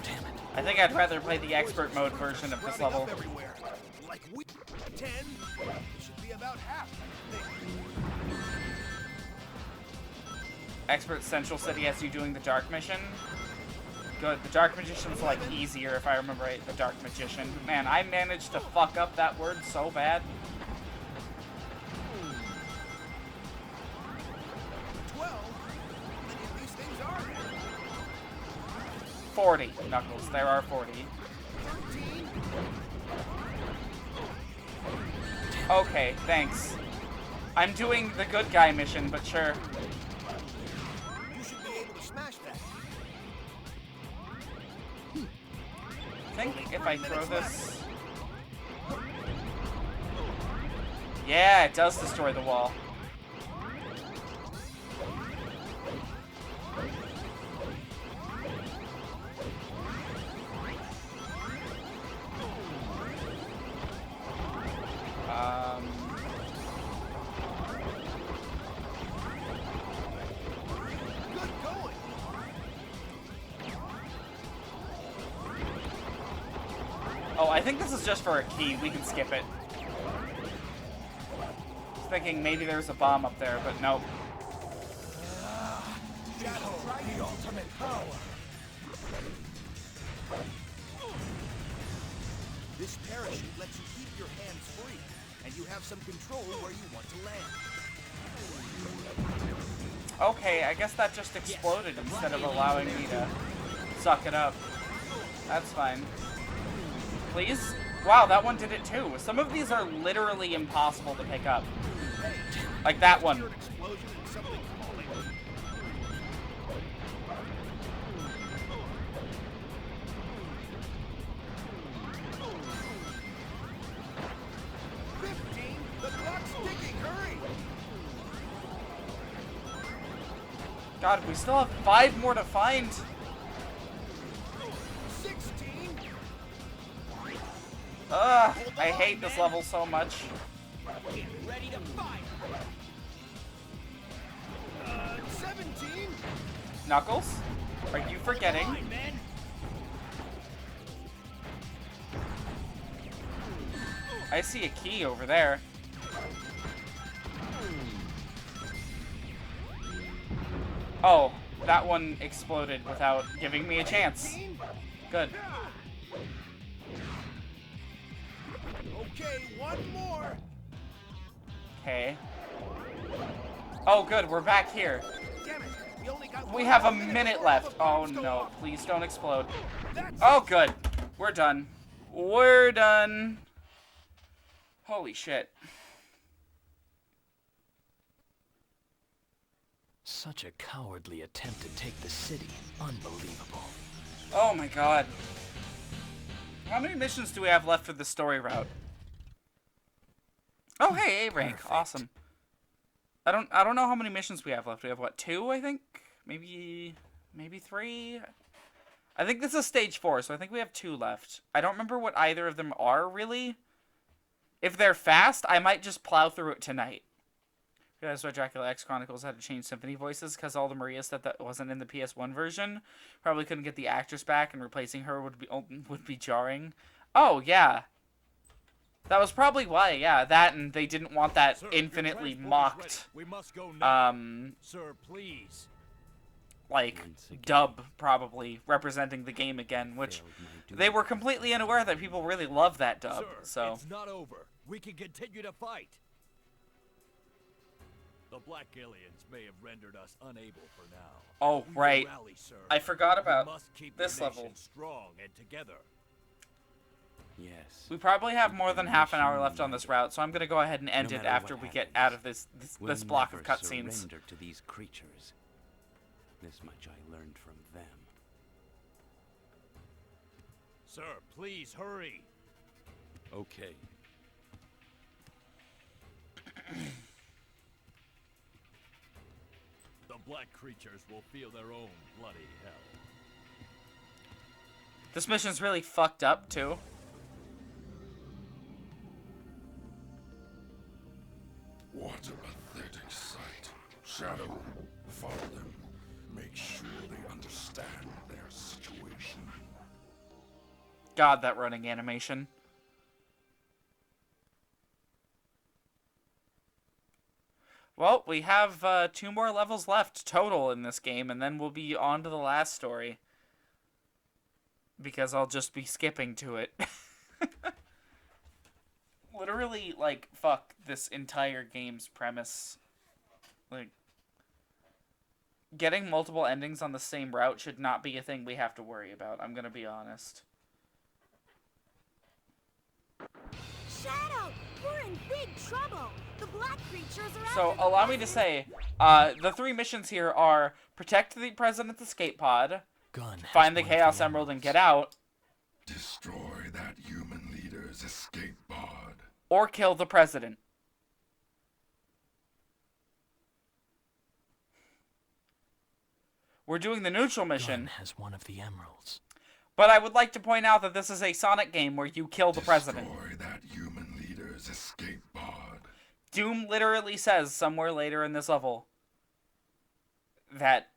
Damn it. I think I'd rather play the expert mode version of this Sprouting level. up everywhere. Like we 10? It should be about half. I think. Expert Central City has you doing the Dark Mission. Good. The Dark Magician's, like, easier if I remember right. The Dark Magician. Man, I managed to fuck up that word so bad. 12? Many of these things are here. 40, Knuckles. There are 40. 13? Okay, thanks. I'm doing the good guy mission, but sure. You should be able to smash that. I think if I throw this... Yeah, it does destroy the wall. Good going. Oh, I think this is just for a key. We can skip it. I was thinking maybe there's a bomb up there, but nope. The ultimate power. This parachute lets you keep your hands free, and you have some control where you want to land. Okay, I guess that just exploded instead of allowing me to suck it up. That's fine. Please? Wow, that one did it too. Some of these are literally impossible to pick up. Like that one. Hear an explosion and something falling. 15? The clock's ticking. Hurry! God, we still have 5 more to find. 16? Ugh, I hate this level so much. Get ready to fire! 17? Knuckles? Are you forgetting? Line, man! I see a key over there. Oh, that one exploded without giving me a chance. Good. Okay, one more. Okay. Oh, good, we're back here. Damn it. We only got We one have a more minute before left. the Oh bombs go no, off. please don't explode. That's Oh, it. good. We're done. We're done. Holy shit. Such a cowardly attempt to take the city. Unbelievable. Oh my god. How many missions do we have left for the story route? Oh hey, A rank. Perfect. Awesome. I don't know how many missions we have left. We have what, 2, I think? Maybe 3? I think this is stage 4, so I think we have 2 left. I don't remember what either of them are really. If they're fast, I might just plow through it tonight. That's why Dracula X Chronicles had to change symphony voices, because all the Maria stuff that wasn't in the PS1 version probably couldn't get the actress back, and replacing her would be jarring. Oh yeah, that was probably why. Yeah, that, and they didn't want that Sir, your infinitely transport is mocked. ready. We must go now. Sir, please. Like dub probably representing the game again, which they were completely unaware that people really love that dub. Sir, So it's not over. We can continue to fight. The Black Aliens may have rendered us unable for now. oh We will right, rally, sir. I forgot We about must keep this the nation level. strong and together. Yes. We probably have more than half an hour left on this route, so I'm gonna go ahead and end No it matter after what we get happens, out of this We'll block of never cutscenes. surrender to these creatures. This much I learned from them. Sir, please hurry. Okay. The black creatures will feel their own bloody hell. This mission's really fucked up too. What a pathetic sight. Shadow, follow them. Make sure they understand their situation. God, that running animation. Well, we have 2 more levels left total in this game, and then we'll be on to the last story. Because I'll just be skipping to it. Literally, like, fuck this entire game's premise. Like, getting multiple endings on the same route should not be a thing we have to worry about, I'm gonna be honest. Shadow, we're in big trouble. The black creatures are So, after the allow me to president. say, the 3 missions here are protect the President's escape pod, Gun has find the one of Chaos the Emerald and emeralds. get out, Destroy that human leader's escape pod. or kill the President. We're doing the neutral mission, Gun has one of the emeralds. but I would like to point out that this is a Sonic game where you kill the President. Destroy that human leader's escape pod. Doom literally says somewhere later in this level that,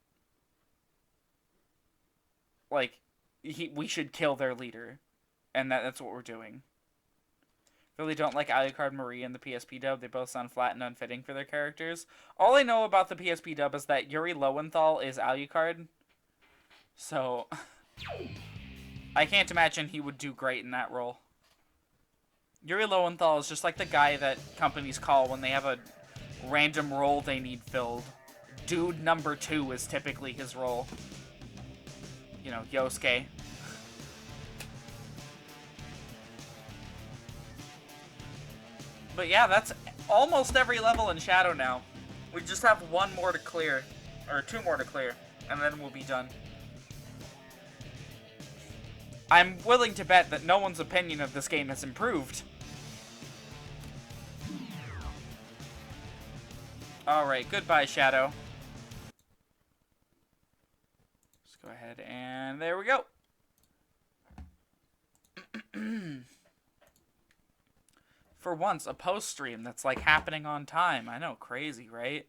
like, we should kill their leader, and that's what we're doing. Really don't like Alucard, Marie, and the PSP dub. They both sound flat and unfitting for their characters. All I know about the PSP dub is that Yuri Lowenthal is Alucard, so I can't imagine he would do great in that role. Yuri Lowenthal is just like the guy that companies call when they have a random role they need filled. Dude number 2 is typically his role. You know, Yosuke. But yeah, that's almost every level in Shadow now. We just have 1 more to clear. Or 2 more to clear. And then we'll be done. I'm willing to bet that no one's opinion of this game has improved. Alright, goodbye, Shadow. Let's go ahead and there we go. For once, a post stream that's like happening on time. I know, crazy, right?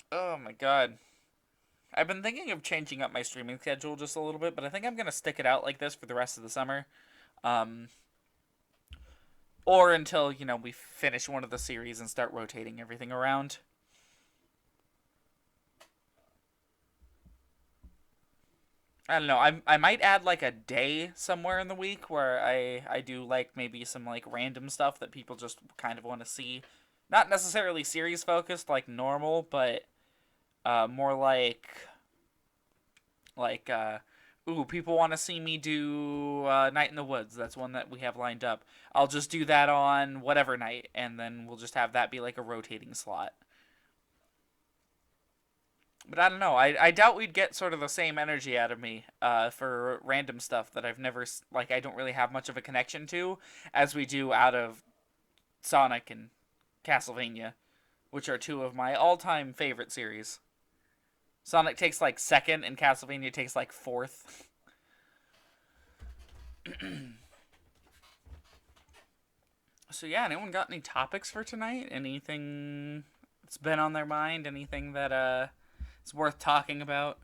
Oh my god. I've been thinking of changing up my streaming schedule just a little bit, but I think I'm going to stick it out like this for the rest of the summer. Or until, you know, we finish one of the series and start rotating everything around. I don't know, I might add like a day somewhere in the week where I do like maybe some like random stuff that people just kind of want to see. Not necessarily series focused like normal, but more like ooh, people want to see me do Night in the Woods. That's one that we have lined up. I'll just do that on whatever night, and then we'll just have that be like a rotating slot. But I don't know. I doubt we'd get sort of the same energy out of me for random stuff that I've never, like, I don't really have much of a connection to as we do out of Sonic and Castlevania, which are 2 of my all-time favorite series. Sonic takes, like, 2nd, and Castlevania takes, like, 4th. So yeah, anyone got any topics for tonight? Anything that's been on their mind? Anything that is worth talking about?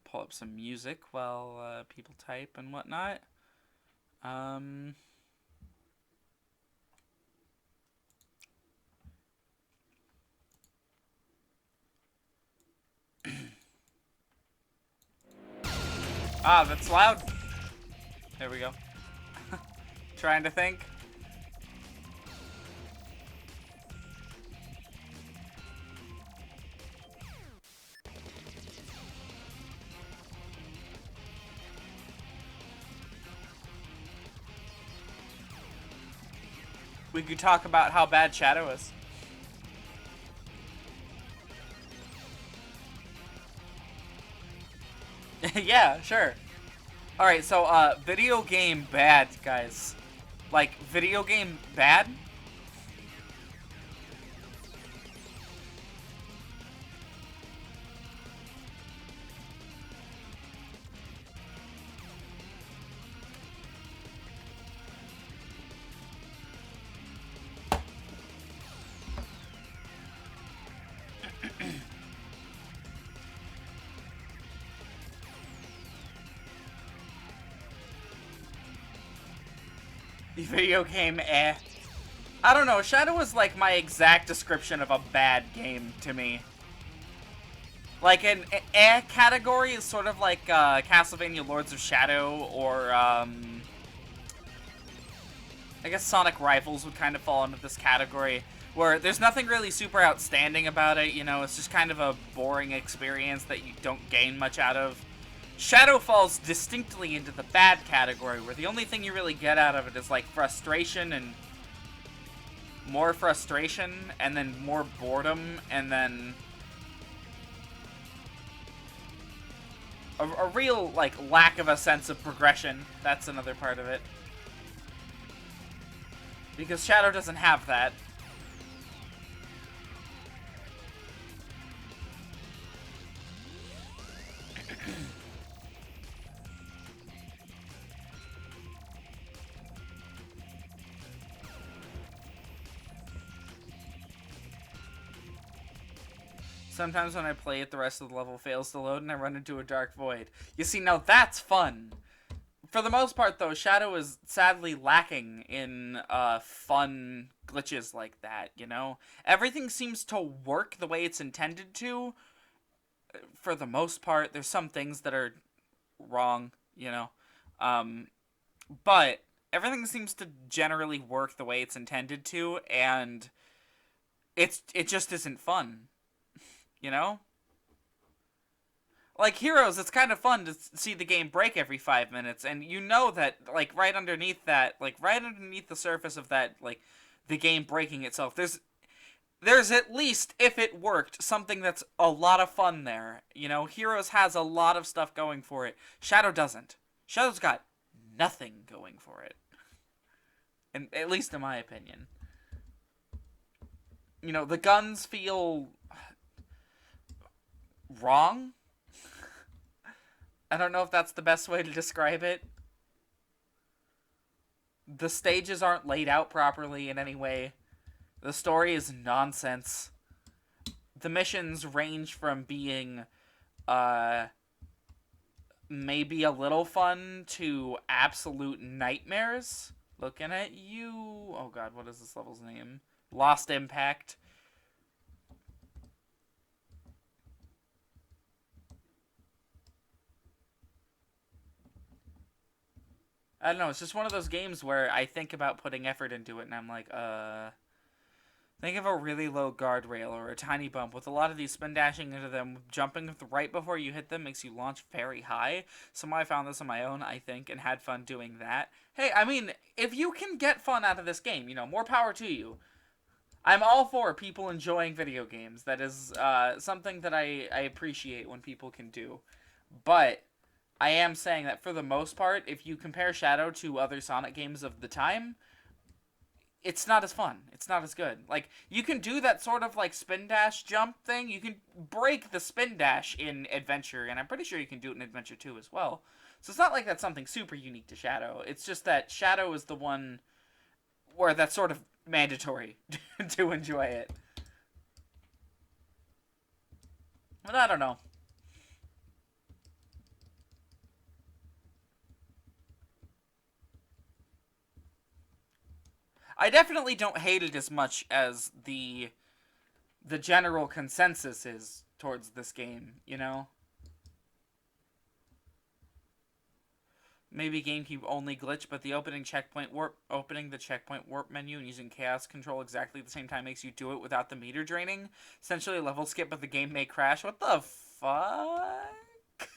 Pull up some music while people type and whatnot. Ah, that's loud. There we go. Trying to think. We could talk about how bad Shadow is. Yeah, sure. Alright, so, video game bad, guys. Like, video game bad? The video game, eh. I don't know, Shadow is like my exact description of a bad game to me. Like, an eh category is sort of like Castlevania Lords of Shadow, or I guess Sonic Rivals would kind of fall into this category, where there's nothing really super outstanding about it, you know, it's just kind of a boring experience that you don't gain much out of. Shadow falls distinctly into the bad category, where the only thing you really get out of it is, like, frustration and more frustration, and then more boredom, and then a real, like, lack of a sense of progression. That's another part of it. Because Shadow doesn't have that. Sometimes when I play it, the rest of the level fails to load and I run into a dark void. You see, now that's fun. For the most part, though, Shadow is sadly lacking in fun glitches like that, you know? Everything seems to work the way it's intended to. For the most part, there's some things that are wrong, you know? But everything seems to generally work the way it's intended to, and it just isn't fun. You know? Like Heroes, it's kind of fun to see the game break every 5 minutes, and you know that, like, right underneath that, like, right underneath the surface of that, like, the game breaking itself, there's at least, if it worked, something that's a lot of fun there. You know, Heroes has a lot of stuff going for it. Shadow doesn't. Shadow's got nothing going for it. And at least in my opinion. You know, the guns feel wrong? I don't know if that's the best way to describe it. The stages aren't laid out properly in any way. The story is nonsense. The missions range from being, maybe a little fun to absolute nightmares. Looking at you. Oh god, what is this level's name? Lost Impact. I don't know, it's just one of those games where I think about putting effort into it, and I'm like, think of a really low guardrail or a tiny bump. With a lot of these, spin dashing into them, jumping right before you hit them makes you launch very high. Somehow I found this on my own, I think, and had fun doing that. Hey, I mean, if you can get fun out of this game, you know, more power to you. I'm all for people enjoying video games. That is something that I appreciate when people can do. But I am saying that for the most part, if you compare Shadow to other Sonic games of the time, it's not as fun. It's not as good. Like, you can do that sort of, like, spin dash jump thing. You can break the spin dash in Adventure, and I'm pretty sure you can do it in Adventure 2 as well. So it's not like that's something super unique to Shadow. It's just that Shadow is the one where that's sort of mandatory to enjoy it. But I don't know. I definitely don't hate it as much as the general consensus is towards this game, you know? Maybe GameCube only glitch, but the opening the checkpoint warp menu and using chaos control exactly at the same time makes you do it without the meter draining. Essentially a level skip, but the game may crash. What the fuck?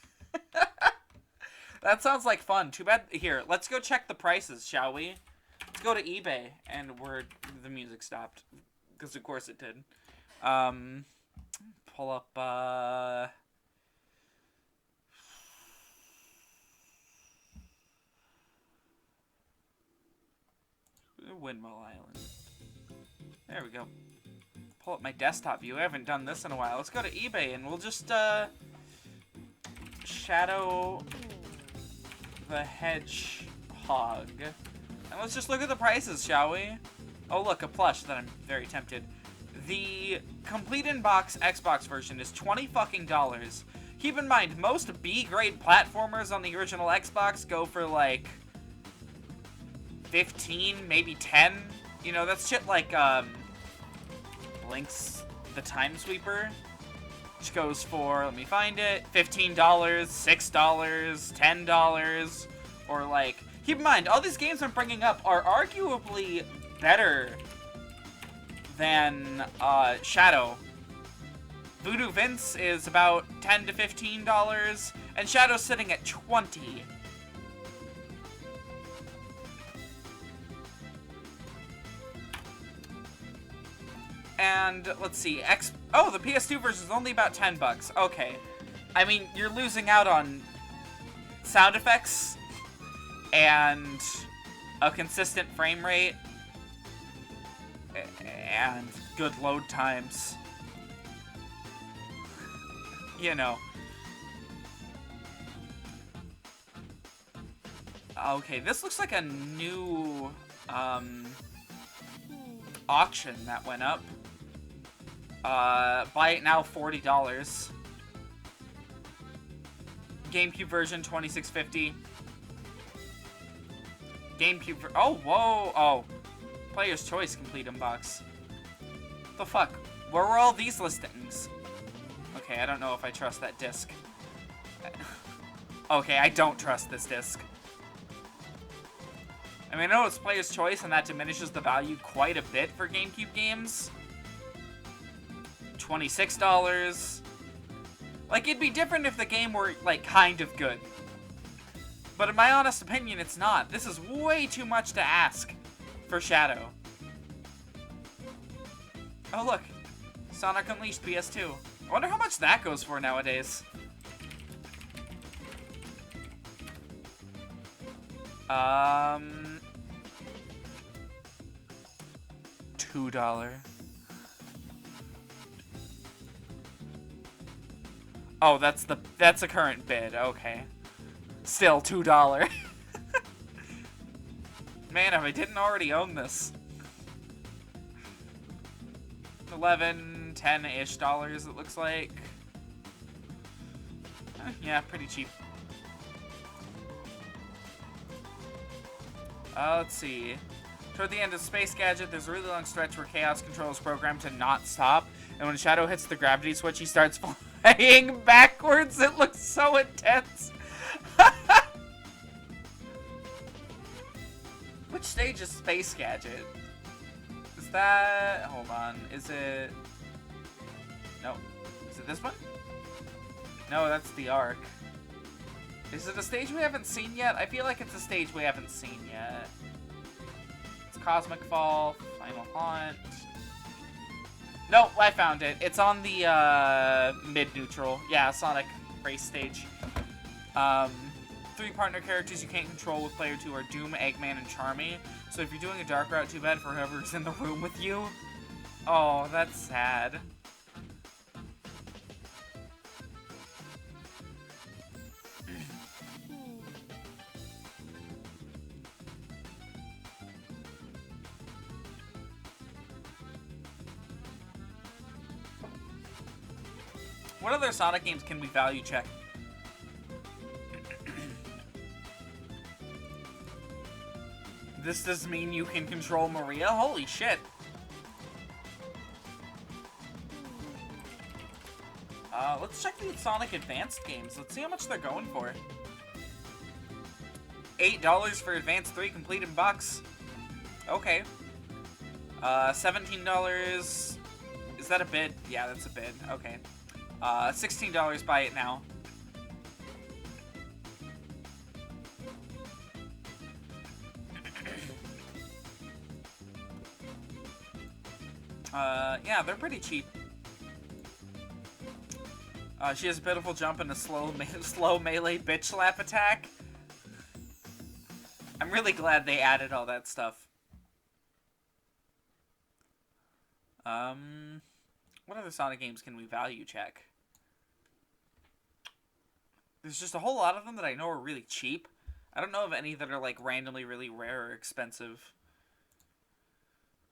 That sounds like fun. Too bad. Here, let's go check the prices, shall we? Let's go to eBay, and the music stopped, because of course it did. Pull up, Windmill Island. There we go. Pull up my desktop view. I haven't done this in a while. Let's go to eBay, and we'll just, Shadow the Hedgehog. And let's just look at the prices, shall we? Oh, look, a plush that I'm very tempted. The complete in-box Xbox version is $20 fucking. Keep in mind, most B-grade platformers on the original Xbox go for, like, 15, maybe 10. You know, that's shit like, Blinks the Time Sweeper, which goes for, let me find it, $15, $6, $10, or, like, keep in mind, all these games I'm bringing up are arguably better than Shadow. Voodoo Vince is about $10 to $15, and Shadow's sitting at $20. And let's see, oh, the PS2 version is only about $10. Okay, I mean, you're losing out on sound effects and a consistent frame rate and good load times. You know. Okay, this looks like a new auction that went up. Buy it now, $40. GameCube version, $26.50. GameCube oh, whoa, oh. Player's Choice complete inbox. The fuck? Where were all these listings? Okay, I don't know if I trust that disc. Okay, I don't trust this disc. I mean, I know it's Player's Choice, and that diminishes the value quite a bit for GameCube games. $26. Like, it'd be different if the game were, like, kind of good. But in my honest opinion, it's not. This is way too much to ask for Shadow. Oh, look. Sonic Unleashed PS2. I wonder how much that goes for nowadays. $2. Oh, that's a current bid. Okay. Still $2. Man, if I didn't already own this. 11, 10-ish dollars, it looks like. Yeah, pretty cheap. Let's see. Toward the end of Space Gadget, there's a really long stretch where Chaos Control is programmed to not stop, and when Shadow hits the gravity switch, he starts flying backwards. It looks so intense. Which stage is Space Gadget? Is that... Hold on. Is it... No. Is it this one? No, that's the Ark. Is it a stage we haven't seen yet? I feel like it's a stage we haven't seen yet. It's Cosmic Fall, Final Haunt. No, I found it. It's on the mid-neutral. Yeah, Sonic race stage. 3 partner characters you can't control with player 2 are Doom, Eggman, and Charmy. So if you're doing a dark route, too bad for whoever's in the room with you. Oh, that's sad. What other Sonic games can we value check? This does mean you can control Maria? Holy shit. Let's check the Sonic Advanced games. Let's see how much they're going for. $8 for Advanced 3 complete in box. Okay. $17. Is that a bid? Yeah, that's a bid. Okay. $16, buy it now. Yeah, they're pretty cheap. She has a pitiful jump and a slow melee bitch slap attack. I'm really glad they added all that stuff. What other Sonic games can we value check? There's just a whole lot of them that I know are really cheap. I don't know of any that are like randomly really rare or expensive.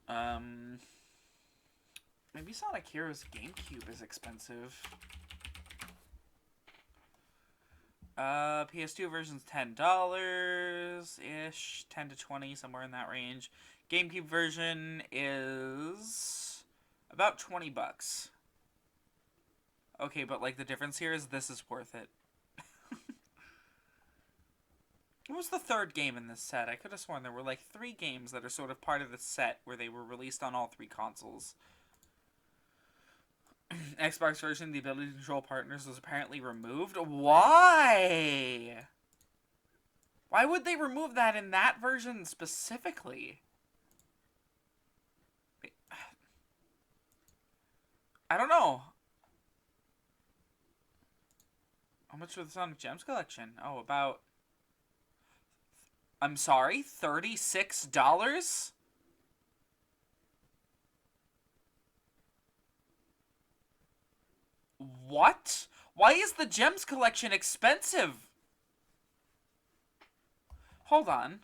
Maybe Sonic Heroes GameCube is expensive. PS2 version's $10-ish, 10 to 20, somewhere in that range. GameCube version is about 20 bucks. Okay, but like the difference here is this is worth it. What was the third game in this set? I could have sworn there were like 3 games that are sort of part of the set where they were released on all 3 consoles. Xbox version, the ability to control partners was apparently removed. Why? Why would they remove that in that version specifically? I don't know. How much for the Sonic Gems collection? Oh, about... I'm sorry? $36? What? Why is the Gems collection expensive? Hold on.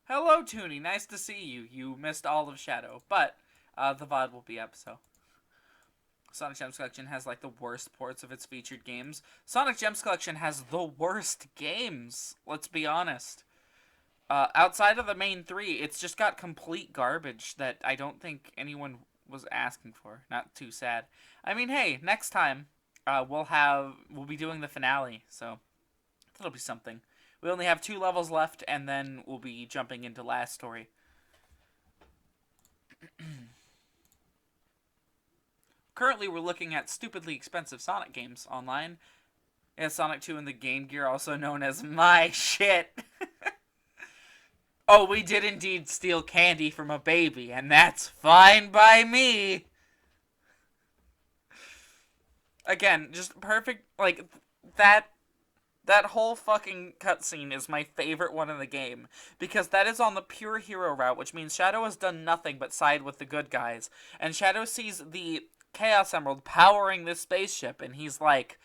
Hello, Toonie. Nice to see you. You missed all of Shadow. But, the VOD will be up, so... Sonic Gems Collection has, like, the worst ports of its featured games. Sonic Gems Collection has the worst games. Let's be honest. Outside of the main 3, it's just got complete garbage that I don't think anyone was asking for. Not too sad. I mean, hey, next time we'll be doing the finale, so that'll be something. We only have 2 levels left, and then we'll be jumping into last story. Currently, we're looking at stupidly expensive Sonic games online. Yeah, Sonic 2 and the Game Gear, also known as my shit. Oh, we did indeed steal candy from a baby, and that's fine by me. Again, just perfect, like, that whole fucking cutscene is my favorite one in the game, because that is on the pure hero route, which means Shadow has done nothing but side with the good guys, and Shadow sees the Chaos Emerald powering this spaceship, and he's like,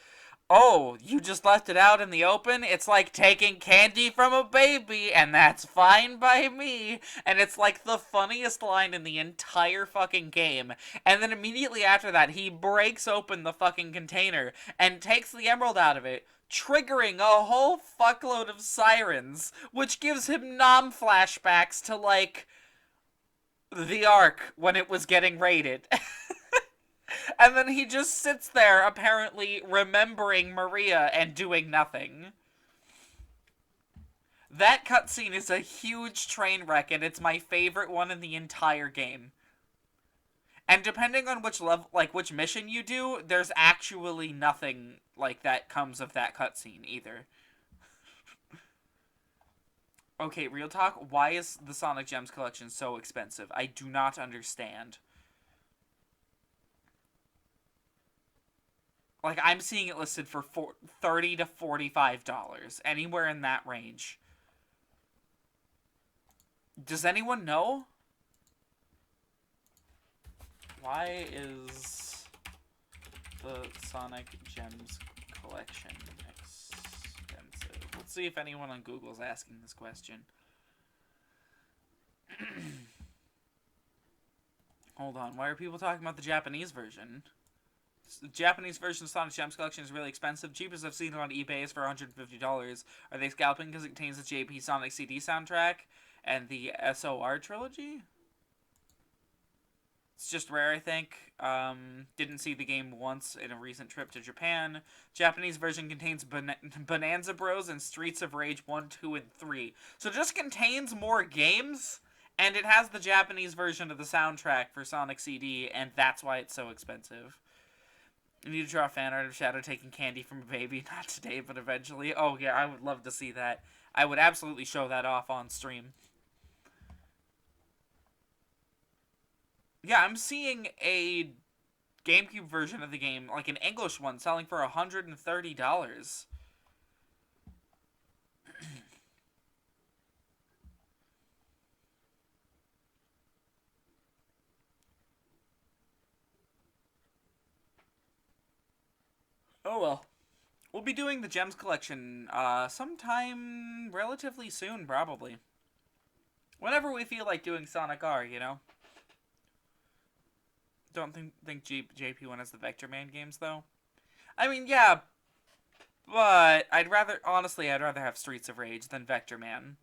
oh, you just left it out in the open? It's like taking candy from a baby, and that's fine by me. And it's like the funniest line in the entire fucking game. And then immediately after that, he breaks open the fucking container and takes the emerald out of it, triggering a whole fuckload of sirens, which gives him flashbacks to, like, the Ark when it was getting raided. And then he just sits there, apparently remembering Maria and doing nothing. That cutscene is a huge train wreck, and it's my favorite one in the entire game. And depending on which level, like which mission you do, there's actually nothing like that comes of that cutscene either. Okay, real talk. Why is the Sonic Gems collection so expensive? I do not understand. Like, I'm seeing it listed for $30 to $45. Anywhere in that range. Does anyone know? Why is the Sonic Gems collection expensive? Let's see if anyone on Google's asking this question. Hold on. Why are people talking about the Japanese version? The Japanese version of Sonic Gems Collection is really expensive. Cheapest I've seen it on eBay is for $150. Are they scalping because it contains the JP Sonic CD soundtrack and the SOR trilogy? It's just rare, I think. Didn't see the game once in a recent trip to Japan. Japanese version contains Bonanza Bros. And Streets of Rage 1, 2, and 3. So it just contains more games, and it has the Japanese version of the soundtrack for Sonic CD, and that's why it's so expensive. You need to draw fan art of Shadow taking candy from a baby. Not today, but eventually. Oh, yeah, I would love to see that. I would absolutely show that off on stream. Yeah, I'm seeing a GameCube version of the game, like an English one, selling for $130. Oh well. We'll be doing the Gems Collection sometime relatively soon, probably. Whenever we feel like doing Sonic R, you know? Don't think JP1 has the Vector Man games, though. I mean, yeah, but I'd rather have Streets of Rage than Vector Man.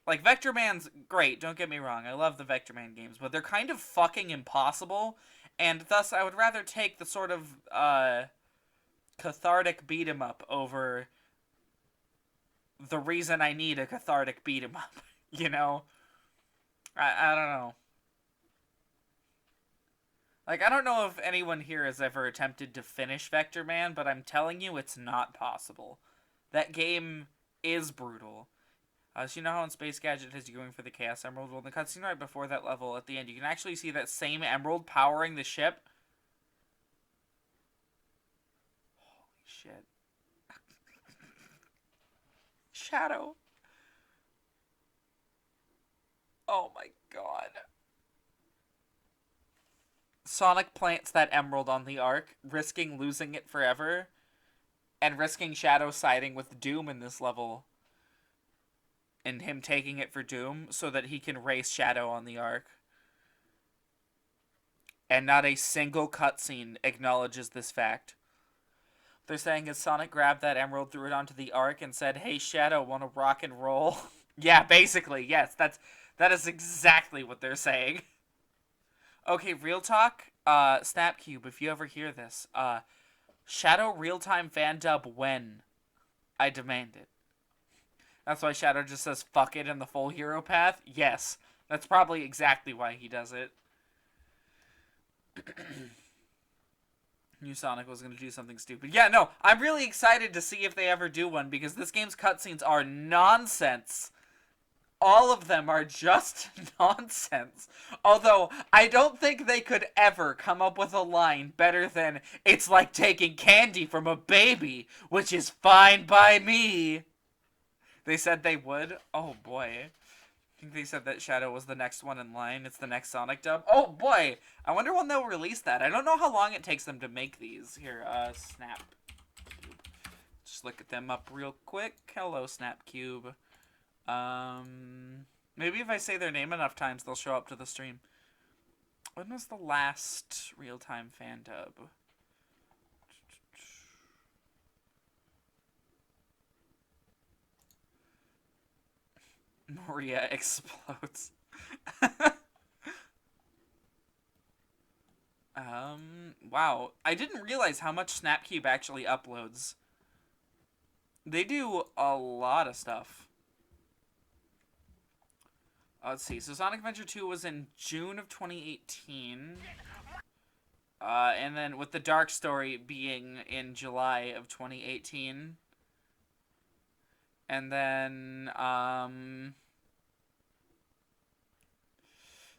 Like, Vector Man's great, don't get me wrong, I love the Vector Man games, but they're kind of fucking impossible, and thus I would rather take the sort of, cathartic beat-em-up over the reason I need a cathartic beat-em-up, you know? I don't know. Like, I don't know if anyone here has ever attempted to finish Vector Man, but I'm telling you, it's not possible. That game is brutal. So you know how in Space Gadget has you going for the Chaos Emerald? Well, in the cutscene right before that level, at the end, you can actually see that same emerald powering the ship. Holy shit. Shadow. Oh my god. Sonic plants that emerald on the Ark, risking losing it forever, and risking Shadow siding with Doom in this level, and him taking it for Doom, so that he can race Shadow on the Ark. And not a single cutscene acknowledges this fact. They're saying is Sonic grabbed that emerald, threw it onto the Ark, and said, "Hey Shadow, wanna rock and roll?" Yeah, basically, yes, that is exactly what they're saying. Okay, real talk, Snapcube, if you ever hear this, Shadow real-time fan dub when? I demand it. That's why Shadow just says fuck it in the full hero path? Yes, that's probably exactly why he does it. Knew Sonic was going to do something stupid. Yeah, no, I'm really excited to see if they ever do one, because this game's cutscenes are nonsense. All of them are just nonsense. Although, I don't think they could ever come up with a line better than, "It's like taking candy from a baby, which is fine by me." They said they would? Oh boy. I think they said that Shadow was the next one in line. It's the next Sonic dub. Oh boy! I wonder when they'll release that. I don't know how long it takes them to make these. Here, Snap. Just look at them up real quick. Hello, Snapcube. Maybe if I say their name enough times, they'll show up to the stream. When was the last real-time fan dub? Maria explodes. Wow. I didn't realize how much Snapcube actually uploads. They do a lot of stuff. Let's see. So Sonic Adventure 2 was in June of 2018. And then with the Dark Story being in July of 2018. And then,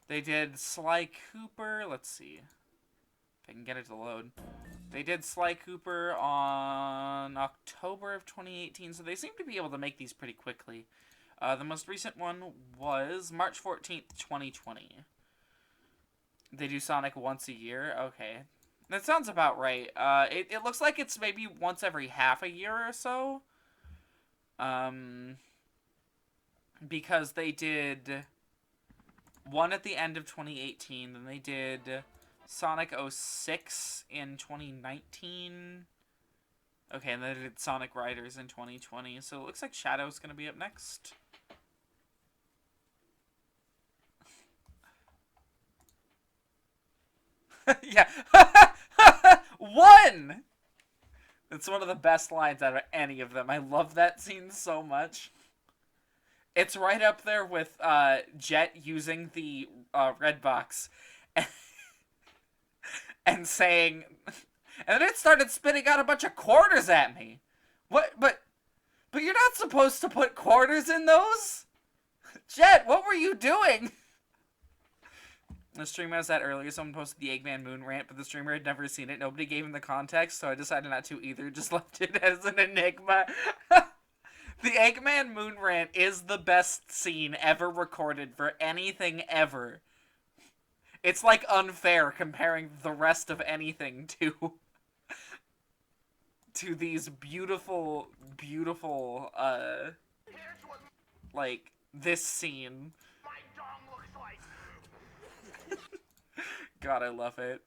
they did Sly Cooper. Let's see if I can get it to load. They did Sly Cooper on October of 2018, so they seem to be able to make these pretty quickly. The most recent one was March 14th, 2020. They do Sonic once a year? Okay. That sounds about right. It looks like it's maybe once every half a year or so. Because they did one at the end of 2018, then they did Sonic 06 in 2019. Okay, and then they did Sonic Riders in 2020. So it looks like Shadow's going to be up next. Yeah. One! It's one of the best lines out of any of them. I love that scene so much. It's right up there with Jet using the red box and saying... And then it started spitting out a bunch of quarters at me. What? But you're not supposed to put quarters in those? Jet, what were you doing? The streamer I was at earlier, someone posted the Eggman Moon rant, but the streamer had never seen it. Nobody gave him the context, so I decided not to either. Just left it as an enigma. The Eggman Moon rant is the best scene ever recorded for anything ever. It's like unfair comparing the rest of anything to these beautiful, beautiful, like, this scene. My dong looks like. God, I love it.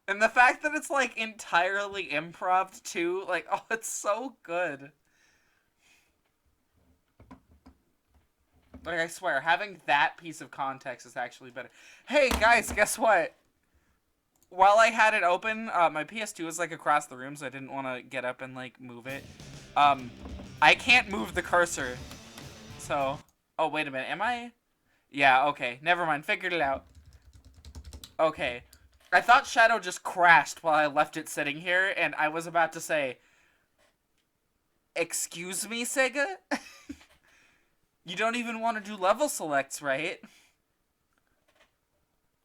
And the fact that it's, like, entirely improv, too, like, oh, it's so good. Like, I swear, having that piece of context is actually better. Hey, guys, guess what? While I had it open, my PS2 was, like, across the room, so I didn't want to get up and, like, move it. I can't move the cursor. So... Oh, wait a minute. Am I? Yeah, okay. Never mind. Figured it out. Okay. I thought Shadow just crashed while I left it sitting here, and I was about to say... Excuse me, Sega? You don't even want to do level selects, right?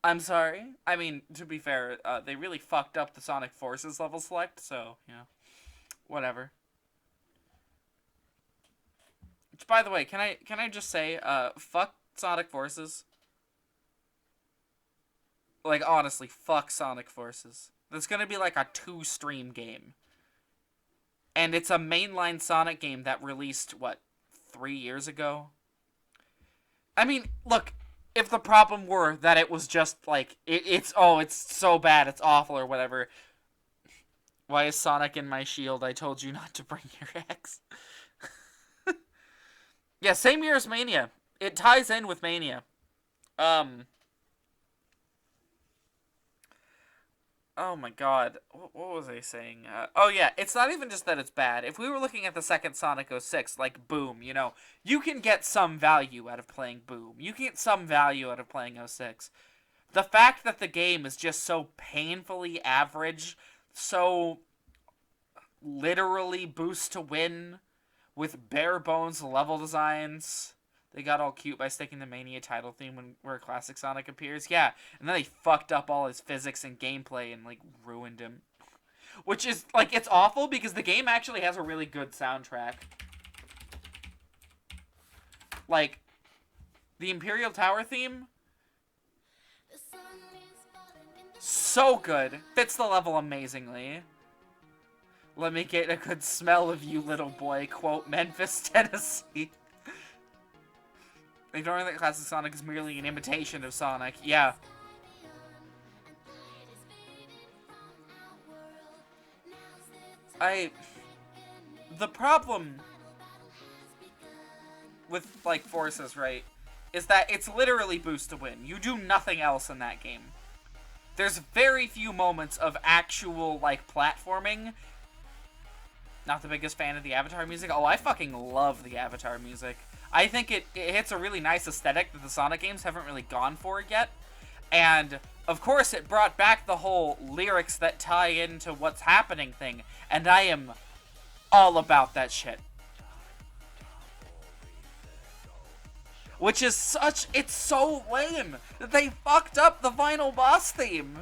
I'm sorry. I mean, to be fair, they really fucked up the Sonic Forces level select, so, yeah. Whatever. Which, by the way, can I just say, fuck Sonic Forces? Like, honestly, fuck Sonic Forces. That's gonna be like a 2-stream game. And it's a mainline Sonic game that released, what, 3 years ago? I mean, look, if the problem were that it was just, like, it's so bad, it's awful, or whatever. Why is Sonic in my shield? I told you not to bring your ex. Yeah, same year as Mania. It ties in with Mania. Oh my god. What was I saying? Oh yeah, it's not even just that it's bad. If we were looking at the second Sonic 06, like Boom, you know, you can get some value out of playing Boom. You can get some value out of playing 06. The fact that the game is just so painfully average, so literally boost to win, with bare bones level designs. They got all cute by sticking the Mania title theme where Classic Sonic appears. Yeah, and then they fucked up all his physics and gameplay and, like, ruined him. Which is, like, it's awful because the game actually has a really good soundtrack. Like, the Imperial Tower theme, so good. Fits the level amazingly. Let me get a good smell of you, little boy. Quote, Memphis, Tennessee. Ignoring that Classic Sonic is merely an imitation of Sonic. Yeah. The problem with, like, Forces, right, is that it's literally boost to win. You do nothing else in that game. There's very few moments of actual, like, platforming. Not the biggest fan of the Avatar music. Oh, I fucking love the Avatar music. I think it hits a really nice aesthetic that the Sonic games haven't really gone for yet. And, of course, it brought back the whole lyrics that tie into what's happening thing. And I am all about that shit. Which is it's so lame that they fucked up the final boss theme.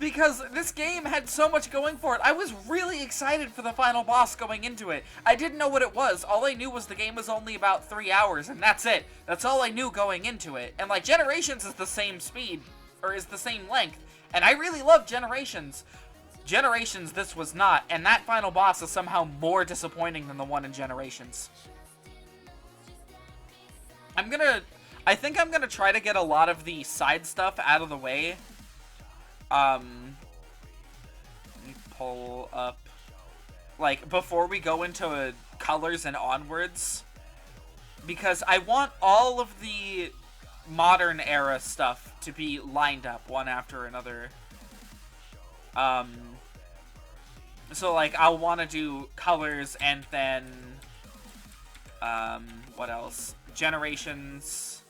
Because this game had so much going for it. I was really excited for the final boss going into it. I didn't know what it was. All I knew was the game was only about 3 hours, and that's it. That's all I knew going into it. And, like, Generations is the same speed, or is the same length. And I really love Generations. Generations, this was not. And that final boss is somehow more disappointing than the one in Generations. I think I'm gonna try to get a lot of the side stuff out of the way. Let me pull up, like, before we go into colors and onwards, because I want all of the modern era stuff to be lined up one after another. So, like, I'll want to do colors and then, what else? Generations,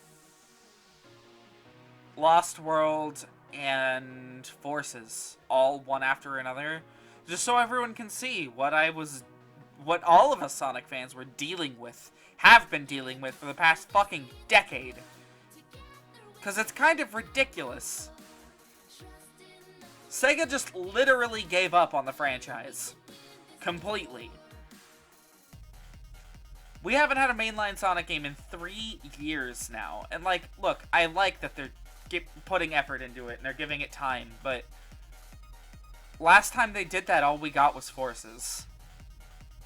Lost World, and Forces, all one after another, just so everyone can see what all of us Sonic fans were dealing with, have been dealing with for the past fucking decade. Because it's kind of ridiculous. Sega just literally gave up on the franchise. Completely. We haven't had a mainline Sonic game in 3 years now. And, like, look, I like that they're putting effort into it and they're giving it time, but last time they did that, all we got was Forces.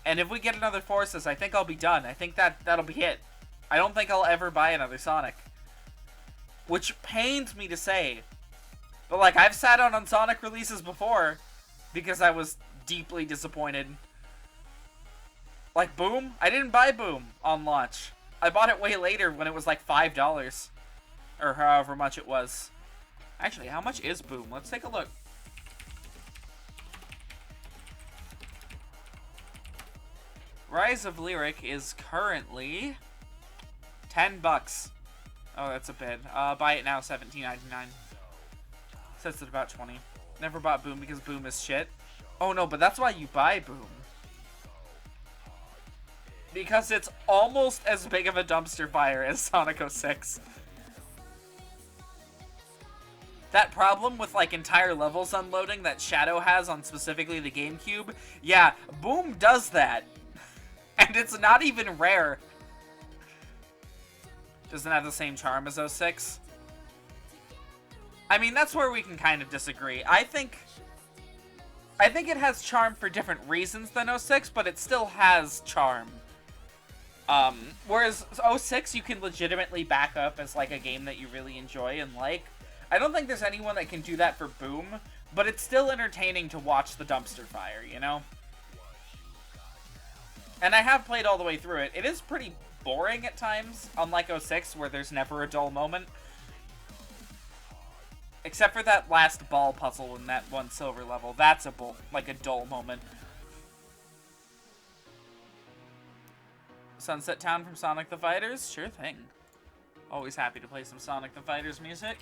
And if we get another Forces, I think I'll be done. I think that'll be it. I don't think I'll ever buy another Sonic. Which pains me to say. But, like, I've sat on Sonic releases before because I was deeply disappointed. Like, Boom? I didn't buy Boom on launch. I bought it way later when it was like $5. Or however much it was. Actually, how much is Boom? Let's take a look. Rise of Lyric is currently $10. Oh, that's a bid. Buy it now, $17.99. Sets at about 20. Never bought Boom because Boom is shit. Oh no, but that's why you buy Boom. Because it's almost as big of a dumpster fire as Sonic 06. That problem with, like, entire levels unloading that Shadow has on specifically the GameCube, yeah, Boom does that. And it's not even rare. Doesn't have the same charm as 06. I mean, that's where we can kind of disagree. I think it has charm for different reasons than 06, but it still has charm. Whereas 06 you can legitimately back up as, like, a game that you really enjoy and like. I don't think there's anyone that can do that for Boom, but it's still entertaining to watch the dumpster fire, you know? And I have played all the way through it. It is pretty boring at times, unlike 06, where there's never a dull moment. Except for that last ball puzzle in that one silver level. That's a dull moment. Sunset Town from Sonic the Fighters? Sure thing. Always happy to play some Sonic the Fighters music.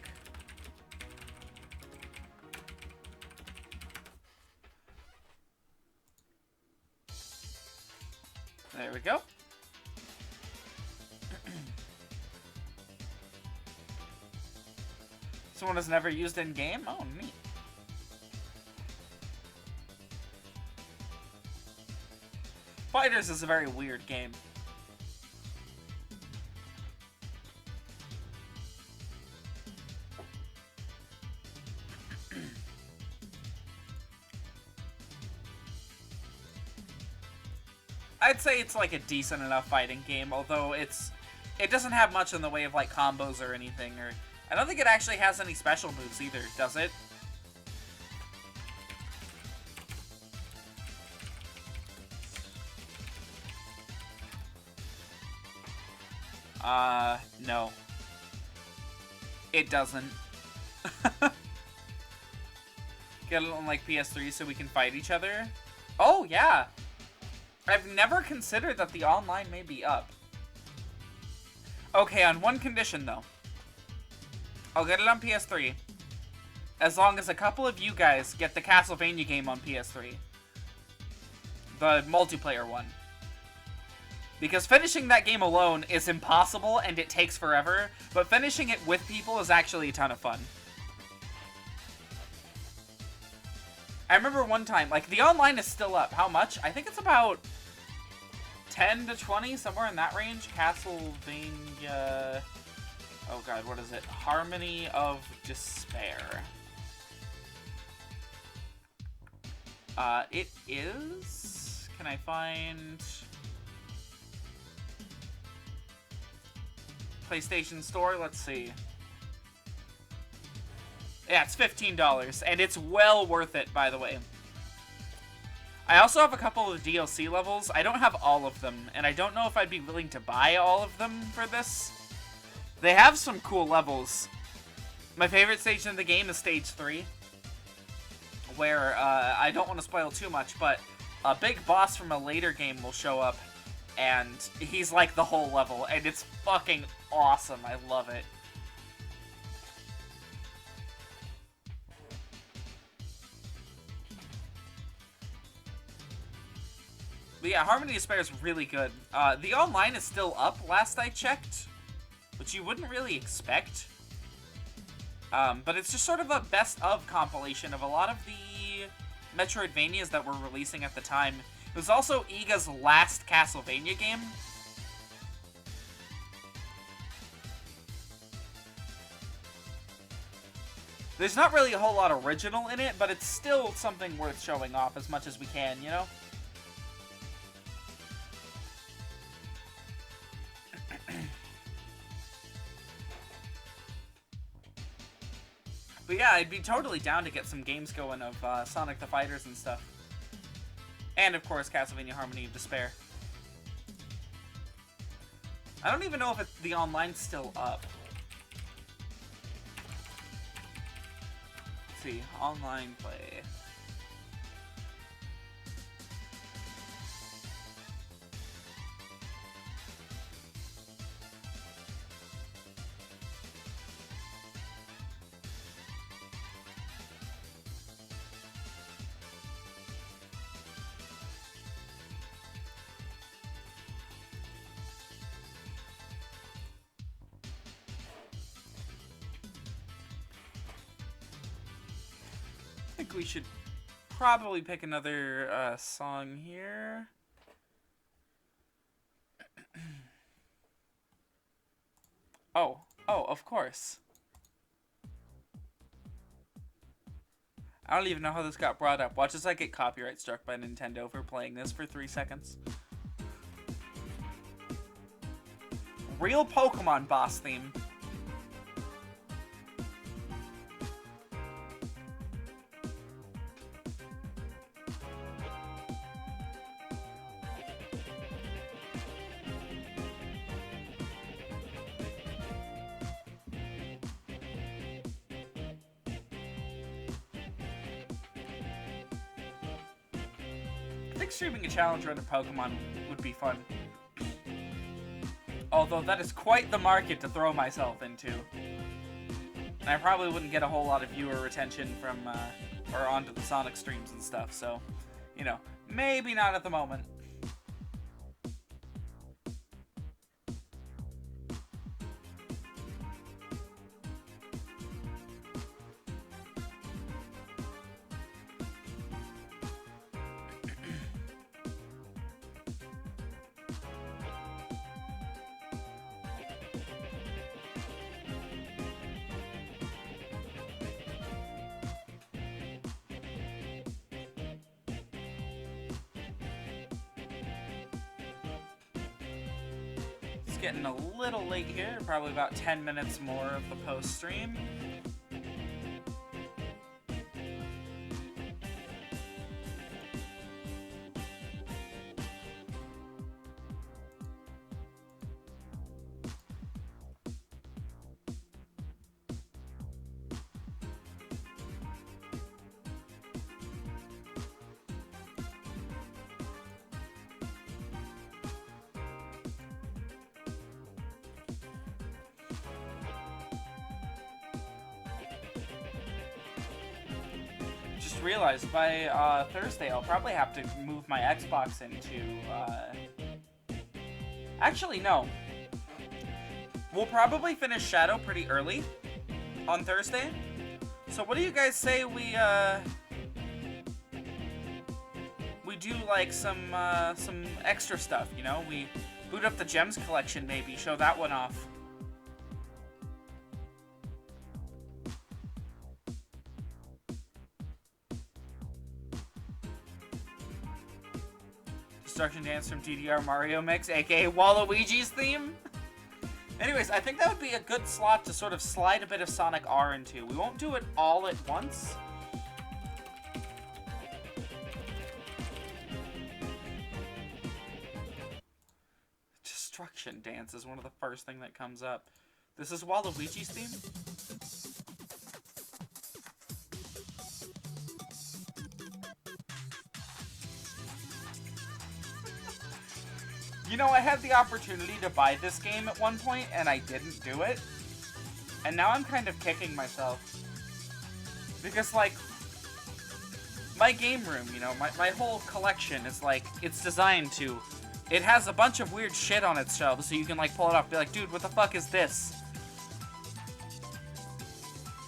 There we go. Someone has never used in-game? Oh, neat. Fighters is a very weird game. I'd say it's like a decent enough fighting game, although it doesn't have much in the way of like combos or anything, or I don't think it actually has any special moves either, does it? No. It doesn't. Get it on like PS3 so we can fight each other? Oh, yeah! I've never considered that the online may be up. Okay, on one condition, though. I'll get it on PS3. As long as a couple of you guys get the Castlevania game on PS3. The multiplayer one. Because finishing that game alone is impossible and it takes forever, but finishing it with people is actually a ton of fun. I remember one time, like, the online is still up. How much? I think it's about 10 to 20, somewhere in that range. Castlevania... Oh god, what is it? Harmony of Despair. It is... Can I find... PlayStation Store. Let's see. Yeah, it's $15, and it's well worth it, by the way. I also have a couple of DLC levels. I don't have all of them, and I don't know if I'd be willing to buy all of them for this. They have some cool levels. My favorite stage in the game is Stage 3, where, I don't want to spoil too much, but a big boss from a later game will show up, and he's like the whole level, and it's fucking awesome. I love it. But yeah, Harmony of Despair is really good. The online is still up, last I checked, which you wouldn't really expect. But it's just sort of a best-of compilation of a lot of the Metroidvanias that were releasing at the time. It was also Iga's last Castlevania game. There's not really a whole lot original in it, but it's still something worth showing off as much as we can, you know? But yeah, I'd be totally down to get some games going of Sonic the Fighters and stuff. And, of course, Castlevania Harmony of Despair. I don't even know if the online's still up. Let's see. Online play. I think we should probably pick another song here. Oh, of course. I don't even know how this got brought up. Watch as I get copyright struck by Nintendo for playing this for 3 seconds. Real Pokemon boss theme. I think streaming a challenge run of Pokemon would be fun. Although that is quite the market to throw myself into. And I probably wouldn't get a whole lot of viewer retention from, or onto the Sonic streams and stuff, so, you know, maybe not at the moment. Getting a little late here, probably about 10 minutes more of the post stream. Realized by Thursday I'll probably have to move my Xbox into actually no, we'll probably finish Shadow pretty early on Thursday, so what do you guys say we do like some extra stuff, you know? We boot up the Gems collection, maybe show that one off. Destruction Dance from DDR Mario Mix, aka Waluigi's theme. Anyways, I think that would be a good slot to sort of slide a bit of Sonic R into. We won't do it all at once. Destruction Dance is one of the first thing that comes up. This is Waluigi's theme? You know, I had the opportunity to buy this game at one point, and I didn't do it. And now I'm kind of kicking myself. Because, like, my game room, you know, my whole collection is, like, it's designed to... It has a bunch of weird shit on its shelves, so you can, like, pull it off and be like, dude, what the fuck is this?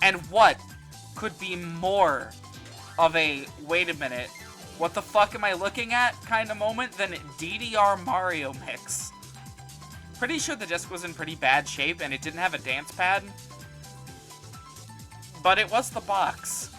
And what could be more of a, wait a minute, what the fuck am I looking at kind of moment than DDR Mario Mix? Pretty sure the disc was in pretty bad shape and it didn't have a dance pad. But it was the box.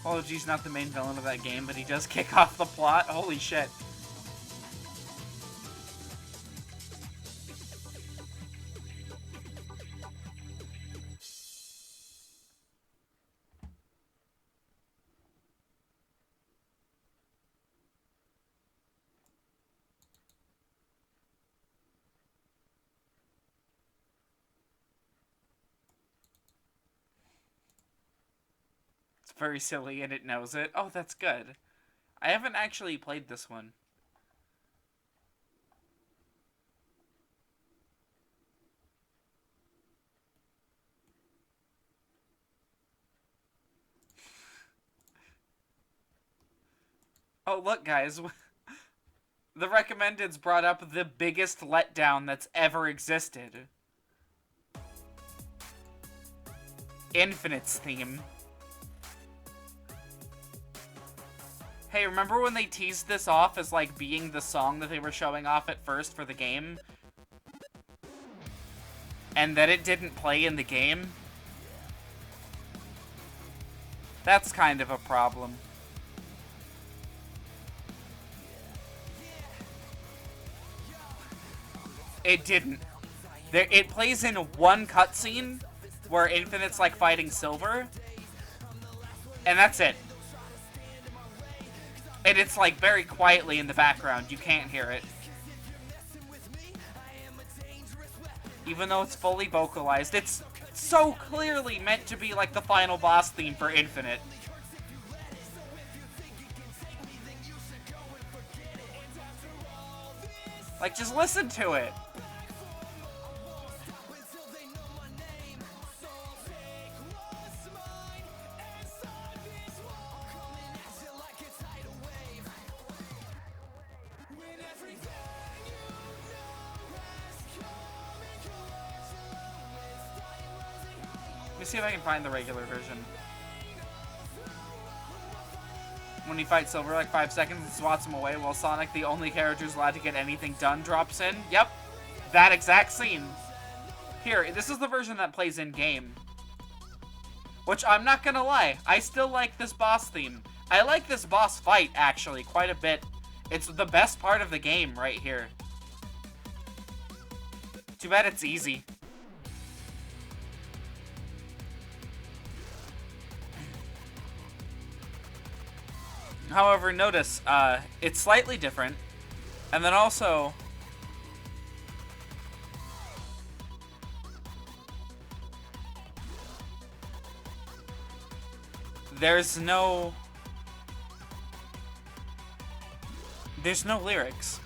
Waluigi's not the main villain of that game, but he does kick off the plot. Holy shit. Very silly, and it knows it. Oh, that's good. I haven't actually played this one. Oh, look, guys. The recommendeds brought up the biggest letdown that's ever existed. Infinite's theme. Hey, remember when they teased this off as, like, being the song that they were showing off at first for the game? And that it didn't play in the game? That's kind of a problem. It didn't. It plays in one cutscene where Infinite's, like, fighting Silver. And that's it. And it's, like, very quietly in the background. You can't hear it. Even though it's fully vocalized, it's so clearly meant to be, like, the final boss theme for Infinite. Like, just listen to it. See if I can find the regular version. When he fights Silver, like 5 seconds and swats him away, while Sonic, the only character who's allowed to get anything done, drops in. Yep, that exact scene. Here, this is the version that plays in-game. Which, I'm not gonna lie, I still like this boss theme. I like this boss fight, actually, quite a bit. It's the best part of the game right here. Too bad it's easy. However, notice, it's slightly different, and then also, there's no lyrics.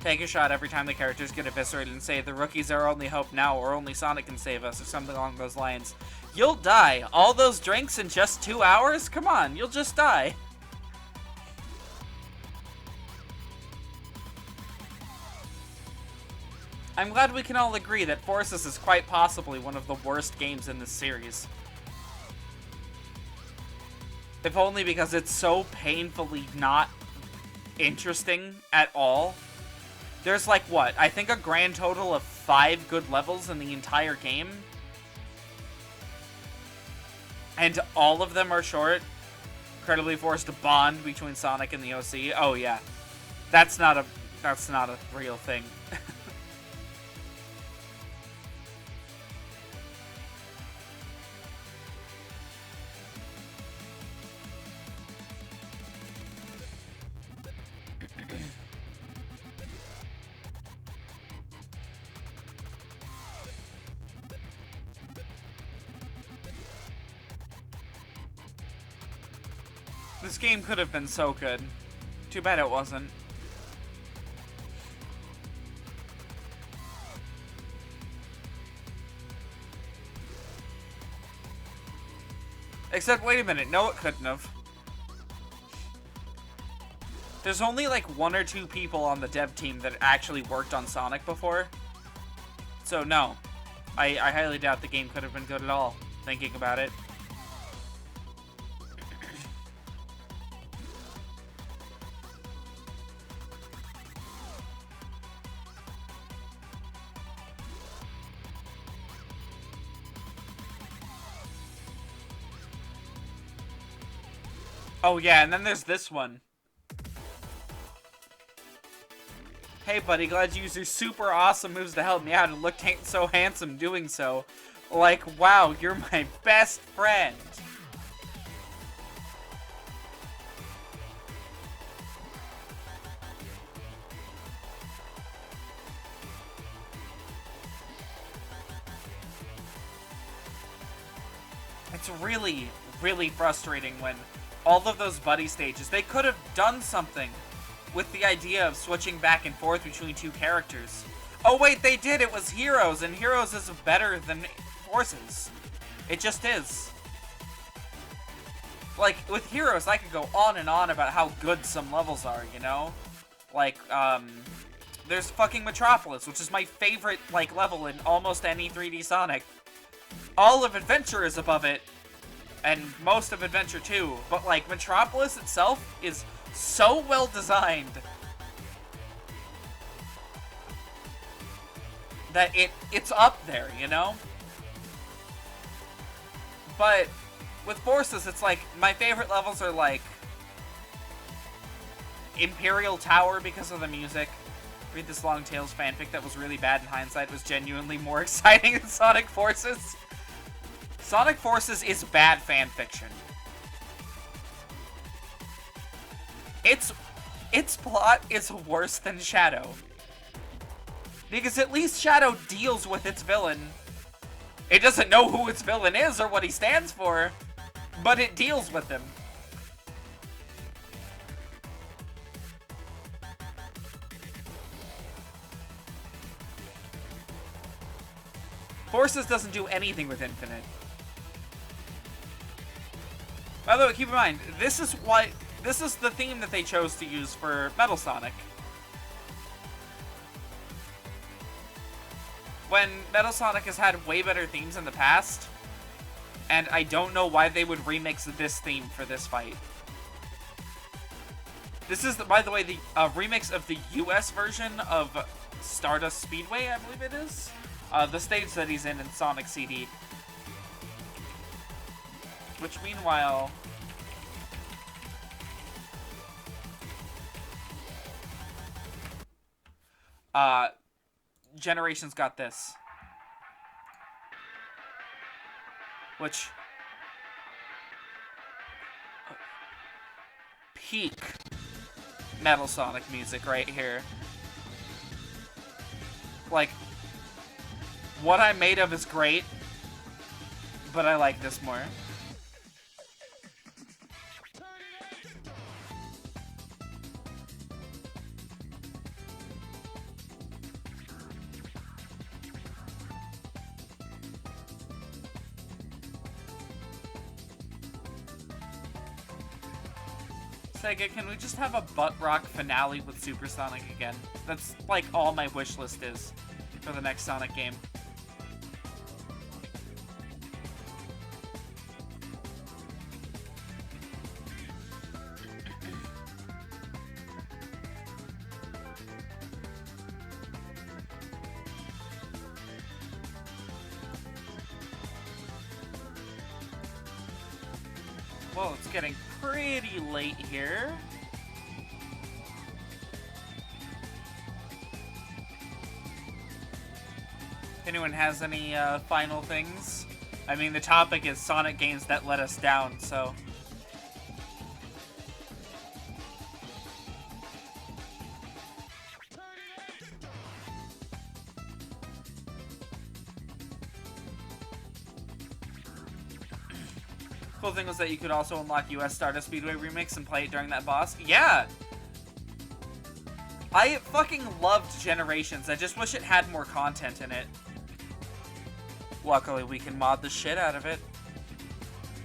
Take a shot every time the characters get eviscerated and say, the rookies are our only hope now, or only Sonic can save us, or something along those lines. You'll die. All those drinks in just 2 hours? Come on, you'll just die. I'm glad we can all agree that Forces is quite possibly one of the worst games in this series. If only because it's so painfully not interesting at all. There's like, what, I think a grand total of 5 good levels in the entire game? And all of them are short. Incredibly forced bond between Sonic and the OC. Oh yeah. That's not a real thing. This game could have been so good. Too bad it wasn't. Except, wait a minute, no it couldn't have. There's only like 1 or 2 people on the dev team that actually worked on Sonic before. So no, I highly doubt the game could have been good at all, thinking about it. Oh yeah, and then there's this one. Hey buddy, glad you used your super awesome moves to help me out and looked so handsome doing so. Like, wow, you're my best friend. It's really, really frustrating when all of those buddy stages, they could have done something with the idea of switching back and forth between 2 characters. Oh wait, they did! It was Heroes, and Heroes is better than Forces. It just is. Like, with Heroes, I could go on and on about how good some levels are, you know? Like, there's fucking Metropolis, which is my favorite, like, level in almost any 3D Sonic. All of Adventure is above it, and most of Adventure 2, but, like, Metropolis itself is so well designed that it's up there, you know? But with Forces, it's like, my favorite levels are like Imperial Tower because of the music. Read this Long Tales fanfic that was really bad in hindsight, was genuinely more exciting than Sonic Forces. Sonic Forces is bad fanfiction. Its plot is worse than Shadow. Because at least Shadow deals with its villain. It doesn't know who its villain is or what he stands for, but it deals with him. Forces doesn't do anything with Infinite. By the way, keep in mind, this is the theme that they chose to use for Metal Sonic. When Metal Sonic has had way better themes in the past, and I don't know why they would remix this theme for this fight. This is, by the way, the remix of the US version of Stardust Speedway, I believe it is. The stage that he's in Sonic CD. Which, meanwhile... Generations got this. Which... peak Metal Sonic music right here. Like, What I'm Made Of is great, but I like this more. Sega, can we just have a butt rock finale with Supersonic again? That's like all my wish list is for the next Sonic game. Well, it's getting pretty late here. If anyone has any final things? I mean, the topic is Sonic games that let us down, so... Cool thing was that you could also unlock US Stardust Speedway Remix and play it during that boss. Yeah! I fucking loved Generations. I just wish it had more content in it. Luckily, we can mod the shit out of it.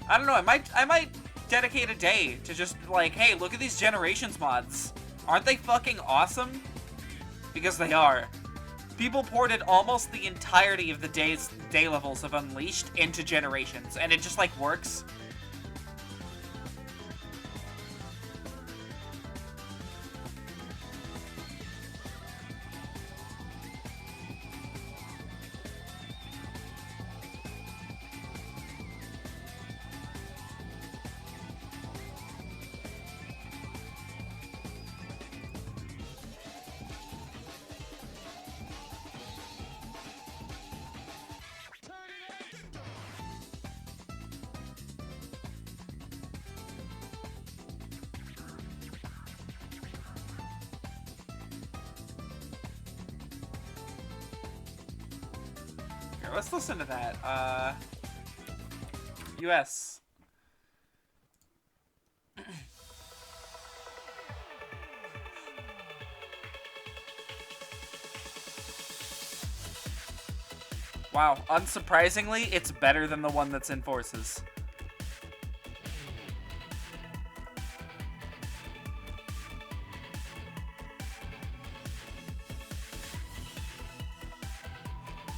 I don't know, I might dedicate a day to just like, hey, look at these Generations mods. Aren't they fucking awesome? Because they are. People ported almost the entirety of the day levels of Unleashed into Generations, and it just like works. Let's listen to that. US. Wow, unsurprisingly, it's better than the one that's in Forces.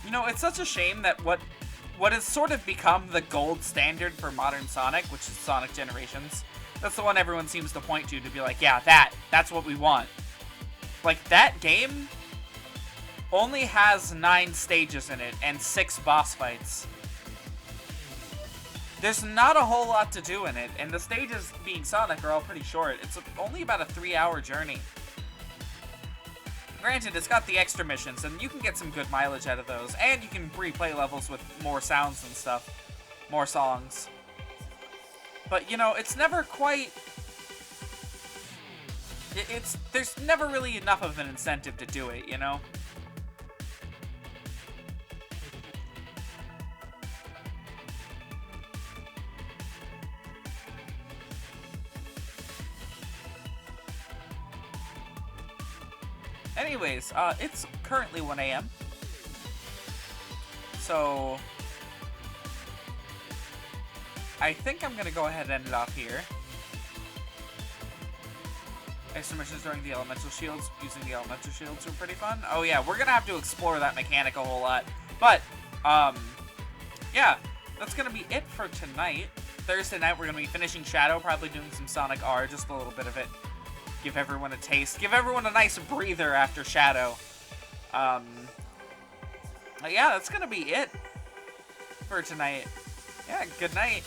You know, it's such a shame that what has sort of become the gold standard for modern Sonic, which is Sonic Generations, that's the one everyone seems to point to be like, yeah, that's what we want. Like, that game only has 9 stages in it and 6 boss fights. There's not a whole lot to do in it, and the stages, being Sonic, are all pretty short. It's only about a 3-hour journey. Granted, it's got the extra missions, and you can get some good mileage out of those, and you can replay levels with more sounds and stuff, more songs. But, you know, it's never quite... There's never really enough of an incentive to do it, you know? Anyways, it's currently 1 a.m. So, I think I'm gonna go ahead and end it off here. Extra missions during the elemental shields. Using the elemental shields were pretty fun. Oh yeah, we're gonna have to explore that mechanic a whole lot. But, yeah, that's gonna be it for tonight. Thursday night, we're gonna be finishing Shadow, probably doing some Sonic R, just a little bit of it. Give everyone a taste. Give everyone a nice breather after Shadow. Yeah, that's gonna be it for tonight. Yeah, good night.